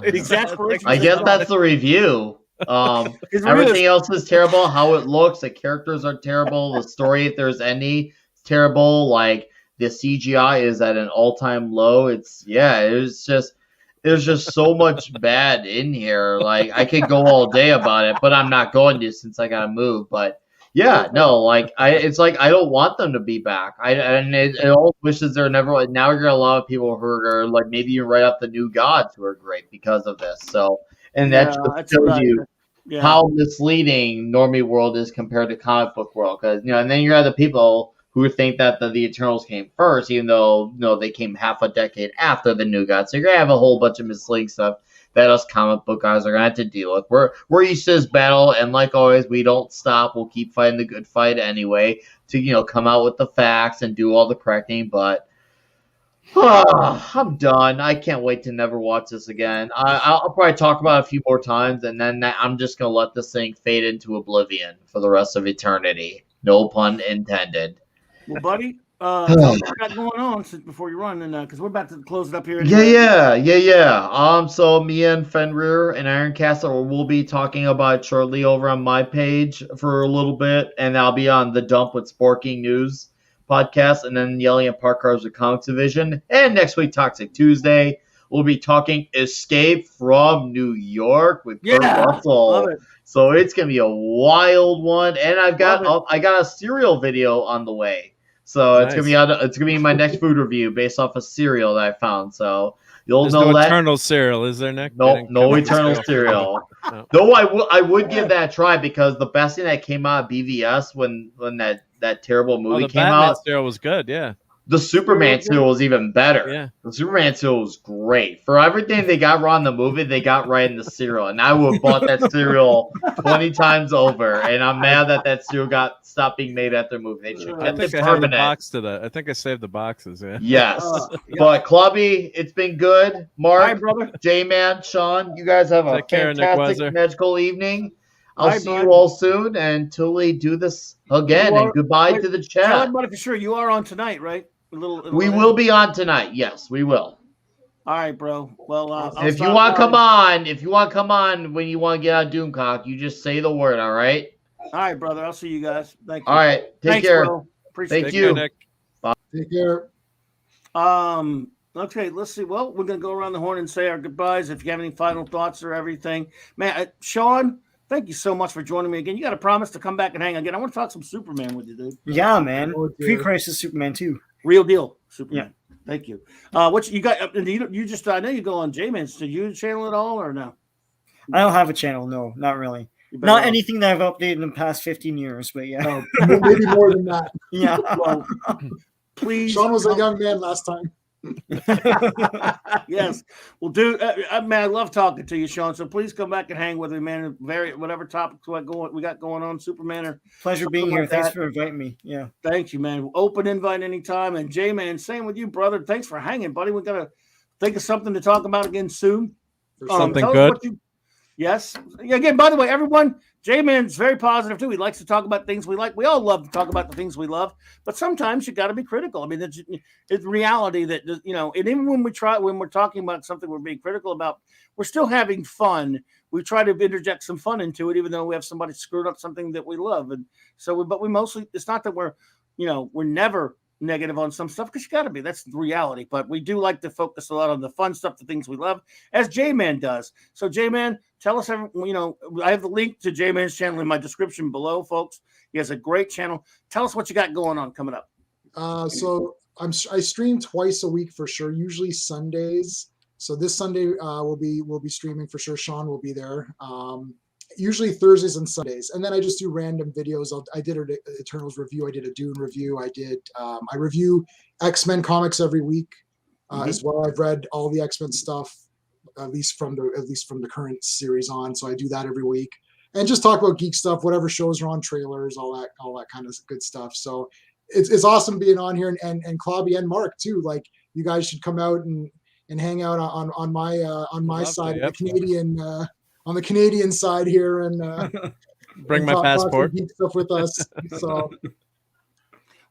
Exasperation. I guess that's the review. Everything else is terrible. How it looks, the characters are terrible. The story, if there's any, is terrible. Like the CGI is at an all-time low. There's just so much bad in here. Like I could go all day about it, but I'm not going to since I gotta move. But yeah, no, it's like I don't want them to be back. It all wishes they're never. Now you're gonna a lot of people who are like maybe you write up the new gods who are great because of this. So. And that just shows you how misleading Normie World is compared to comic book world. Because and then you have the people who think that the Eternals came first, even though they came half a decade after the New Gods. So you're gonna have a whole bunch of misleading stuff that us comic book guys are gonna have to deal with. We're used to this battle, and like always, we don't stop. We'll keep fighting the good fight anyway to come out with the facts and do all the correcting, but. I'm done. I can't wait to never watch this again. I'll probably talk about it a few more times, and then I'm just going to let this thing fade into oblivion for the rest of eternity. No pun intended. Well, buddy, what got going on before you run? And because we're about to close it up here. Yeah. So me and Fenrir and Ironcastle will be talking about it shortly over on my page for a little bit, and I'll be on The Dump with Sporking News podcast, and then Yelling at Park Cars with Comics Division. And next week, Toxic Tuesday, we'll be talking Escape from New York with Kurt Russell. Love it. So it's gonna be a wild one, and I got a cereal video on the way. So nice. It's gonna be my next food review based off a cereal that I found. So There's know no that. Eternal cereal, is there, Nick? No Eternal cereal. No. Though I would give that a try because the best thing that came out of BVS when that terrible movie came Batman out. cereal was good, yeah. The Superman cereal was even better. Yeah. The Superman cereal was great. For everything they got wrong in the movie, they got right in the cereal. And I would have bought that cereal 20 times over. And I'm mad that cereal stopped being made after the movie. They should I think I have the box to that. I think I saved the boxes, yeah. Yes. But Clubby, it's been good. Mark, hi, brother. J-Man, Sean, you guys have a fantastic magical evening. I'll see you all soon until we do this again. And goodbye to the chat. Tell everybody for sure you are on tonight, right? We will be on tonight. Yes, we will. All right, bro. Well, if you want to come on, when you want to get on Doomcock, you just say the word. All right. All right, brother. I'll see you guys. Thank you. All right. Take care. Bro. Appreciate Thank you. Nick. Bye. Take care. Okay, let's see. Well, we're gonna go around the horn and say our goodbyes. If you have any final thoughts or everything, man, Sean. Thank you so much for joining me again. You got to promise to come back and hang again. I want to talk some Superman with you, dude. Yeah, man. Pre-crisis Superman too. Real deal, Superman. Yeah. Thank you. What you got? You just I know you go on J-Man's. Do you channel at all or no? I don't have a channel. No, not really. You Not better- anything that I've updated in the past 15 years, but yeah. Maybe more than that. Yeah. Well, please. Sean was a come- young man last time. Yes, well, dude, man, I love talking to you, Sean. So please come back and hang with me, man. Whatever topics we got going on, Superman or Pleasure being something here. like Thanks that. for inviting me. Yeah. Thank you, man. Open invite anytime. And J Man, same with you, brother. Thanks for hanging, buddy. We gotta think of something to talk about again soon. Something tell us good? what you- Yes. Again, by the way, everyone, J-Man's very positive too. He likes to talk about things we like. We all love to talk about the things we love, but sometimes you got to be critical. I mean, it's reality that, you know, and even when we're talking about something we're being critical about, we're still having fun. We try to interject some fun into it, even though we have somebody screwed up something that we love. And so, but we mostly, it's not that we're never negative on some stuff, because you got to be. That's the reality. But we do like to focus a lot on the fun stuff, the things we love, as J-Man does. So J-Man, tell us, I have the link to J-Man's channel in my description below, folks. He has a great channel. Tell us what you got going on coming up. So I stream twice a week for sure, usually Sundays. So this Sunday we'll be streaming for sure. Sean will be there. Usually Thursdays and Sundays, and then I just do random videos. I did an Eternals review. I did a Dune review. I review X-Men comics every week as well. I've read all the X-Men stuff, at least from the current series on. So I do that every week, and just talk about geek stuff, whatever shows are on, trailers, all that kind of good stuff. So it's awesome being on here, and Clobby and Marc too. Like, you guys should come out and hang out on my side of the Canadian. On the Canadian side here, and bring my talk passport. geek stuff with us. So,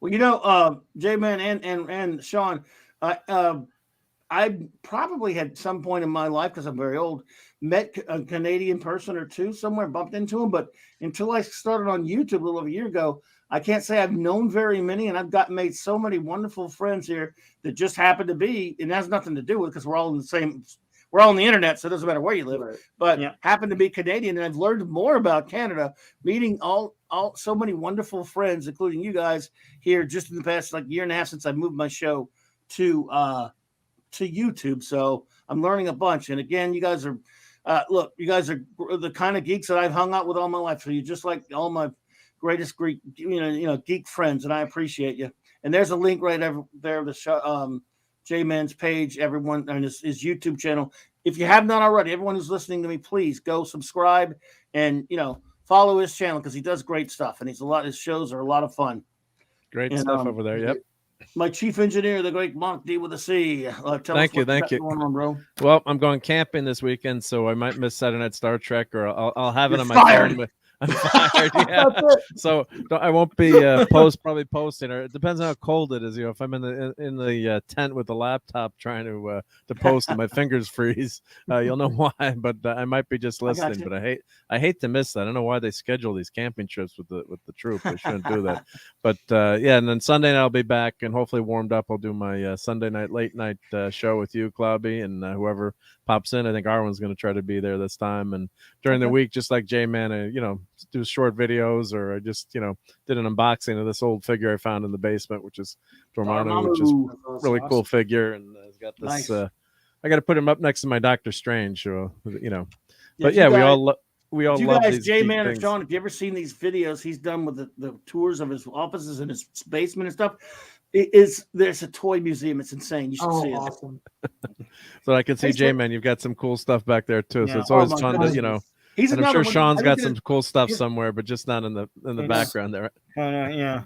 well, J-Man and Sean, I probably had some point in my life, because I'm very old, met a Canadian person or two somewhere, bumped into him. But until I started on YouTube a little over a year ago, I can't say I've known very many, and I've made so many wonderful friends here that just happen to be, and it has nothing to do with, because we're all on the internet, so it doesn't matter where you live, right. but happen to be Canadian. And I've learned more about Canada, meeting so many wonderful friends, including you guys here, just in the past year and a half since I moved my show to YouTube. So I'm learning a bunch. And again, you guys are, you guys are the kind of geeks that I've hung out with all my life. So you're just like all my greatest Greek, geek friends, and I appreciate you. And there's a link right there to show, J-Man's page, everyone, and his YouTube channel. If you have not already, everyone who's listening to me, please go subscribe and follow his channel, because he does great stuff, and his shows are a lot of fun. Great stuff over there. Yep. My chief engineer, the great Marc D with a C. Thank you. Going on, bro. Well, I'm going camping this weekend, so I might miss Saturday Night Star Trek, or I'll have it on my fired. phone. I'm fired. Yeah. So I won't be probably posting, or it depends on how cold it is. If I'm in the tent with the laptop trying to post and my fingers freeze, you'll know why. But I might be just listening. But I hate to miss that. I don't know why they schedule these camping trips with the troop. They shouldn't do that. But and then Sunday night I'll be back and hopefully warmed up. I'll do my Sunday night late night show with you, Clobby, and whoever pops in. I think Arwen's going to try to be there this time. And during the week, just like J-Man, do short videos, or I just did an unboxing of this old figure I found in the basement, which is Dormammu, which is a really cool figure, and it's got this. Nice. I got to put him up next to my Doctor Strange, but yeah, we all love guys, these J-Man and Sean, have you ever seen these videos he's done with the tours of his offices and his basement and stuff? There's a toy museum. It's insane. You should see it. Awesome. So I can see J-Man, you've got some cool stuff back there too. Yeah. So it's always fun to And I'm sure Sean's got some cool stuff somewhere, but just not in the background there. Yeah.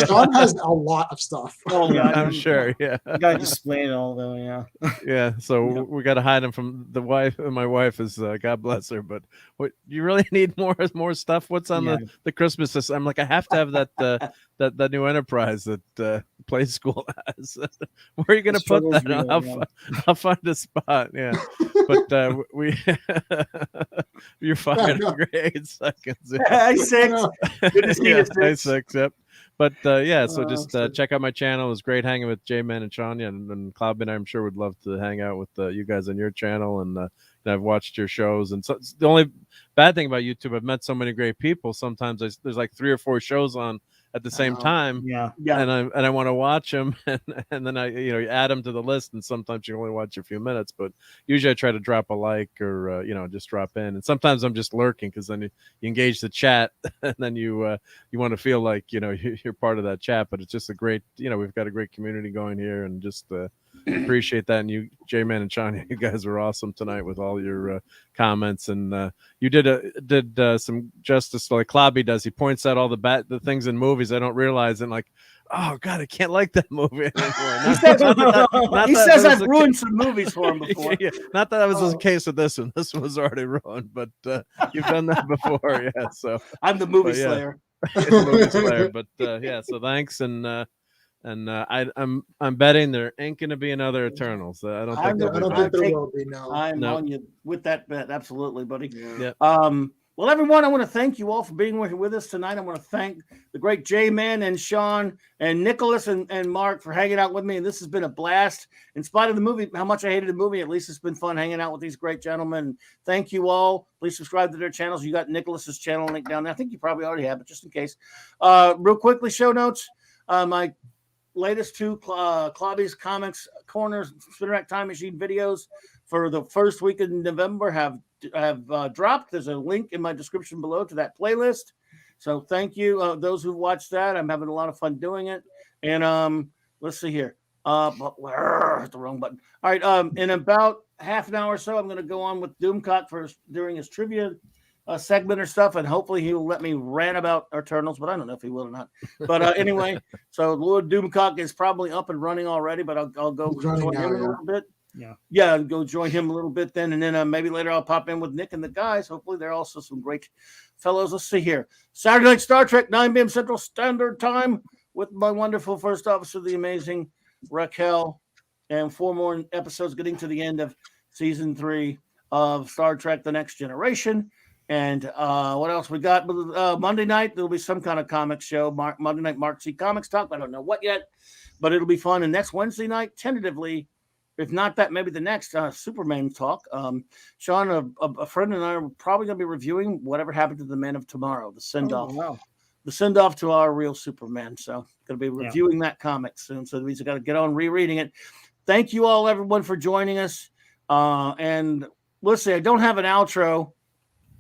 Sean has a lot of stuff. Oh yeah, I'm sure. Yeah. You gotta display it all though. Yeah. Yeah. So we got to hide him from the wife. My wife is God bless her, but what you really need more stuff. What's on the Christmas list? I'm like, I have to have that new Enterprise that Play School has. Where are you going to put that? I'll find a spot. Yeah. But you're fired in grade 8 seconds. Yeah. 6. Good to see you. 6. Yep. But so just check out my channel. It was great hanging with J-Man and Shania, and Cloud and I, I'm sure would love to hang out with you guys on your channel. And I've watched your shows. And so the only bad thing about YouTube, I've met so many great people. Sometimes there's like 3 or 4 shows on at the same know. time. Yeah. Yeah. And I want to watch them, and then you add them to the list, and sometimes you only watch a few minutes, but usually I try to drop a like or just drop in, and sometimes I'm just lurking because then you engage the chat, and then you want to feel like you're part of that chat. But it's just a great we've got a great community going here, and just appreciate that. And you, J-Man and Sean, you guys were awesome tonight with all your comments, and you did some justice like Clobby does. He points out all the things in movies I don't realize, and like, oh God, I can't like that movie anymore. He says I've ruined some movies for him before. Yeah, not that was the case with this one. This one was already ruined, but you've done that before, yeah. So I'm the movie but, yeah. slayer. Movie slayer, but yeah. So thanks, and I'm betting there ain't going to be another Eternals. I don't think there will be. No, I'm on you with that bet. Absolutely, buddy. Yeah. Well, everyone, I want to thank you all for being with us tonight. I want to thank the great J-Man and Sean and Nicholas and Mark for hanging out with me. And this has been a blast. In spite of the movie, how much I hated the movie, at least it's been fun hanging out with these great gentlemen. Thank you all. Please subscribe to their channels. You got Nicholas's channel link down there. I think you probably already have, but just in case. Real quickly, show notes. My latest two Clobby's Comics Corners Spinner Time Machine videos for the first week in November have dropped. There's a link in my description below to that playlist. So thank you, those who watched that. I'm having a lot of fun doing it. And let's see here. Hit the wrong button. All right. In about half an hour or so, I'm going to go on with Doomcock during his trivia segment or stuff, and hopefully he will let me rant about Eternals, but I don't know if he will or not. But anyway, so Lord Doomcock is probably up and running already, but I'll go join him a little bit. Yeah, go join him a little bit then, and then maybe later I'll pop in with Nick and the guys. Hopefully they're also some great fellows. Let's see here. Saturday Night Star Trek, 9 p.m. Central Standard Time with my wonderful first officer, the amazing Raquel, and 4 more episodes getting to the end of season 3 of Star Trek The Next Generation. And what else we got? Monday night, there'll be some kind of comic show. Monday night, Marc C. Comics Talk. I don't know what yet, but it'll be fun. And next Wednesday night, tentatively, if not that, maybe the next Superman Talk. Sean, a friend and I are probably going to be reviewing Whatever Happened to the Man of Tomorrow, the send-off. Oh, wow. The send-off to our real Superman. So going to be reviewing that comic soon. So we just got to get on rereading it. Thank you all, everyone, for joining us. And let's see, I don't have an outro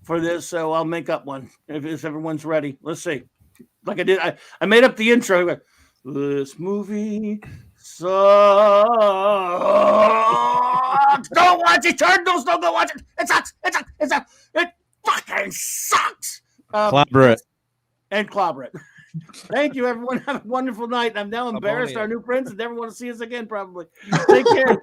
for this, so I'll make up one if everyone's ready. Let's see. Like I did, I made up the intro. This movie sucks. Don't watch Eternals. Don't go watch it. It sucks. It sucks. It sucks. It fucking sucks. Clobber it. And clobber it. Thank you, everyone. Have a wonderful night. I'm now embarrassed. Our new friends and never want to see us again, probably. Take care.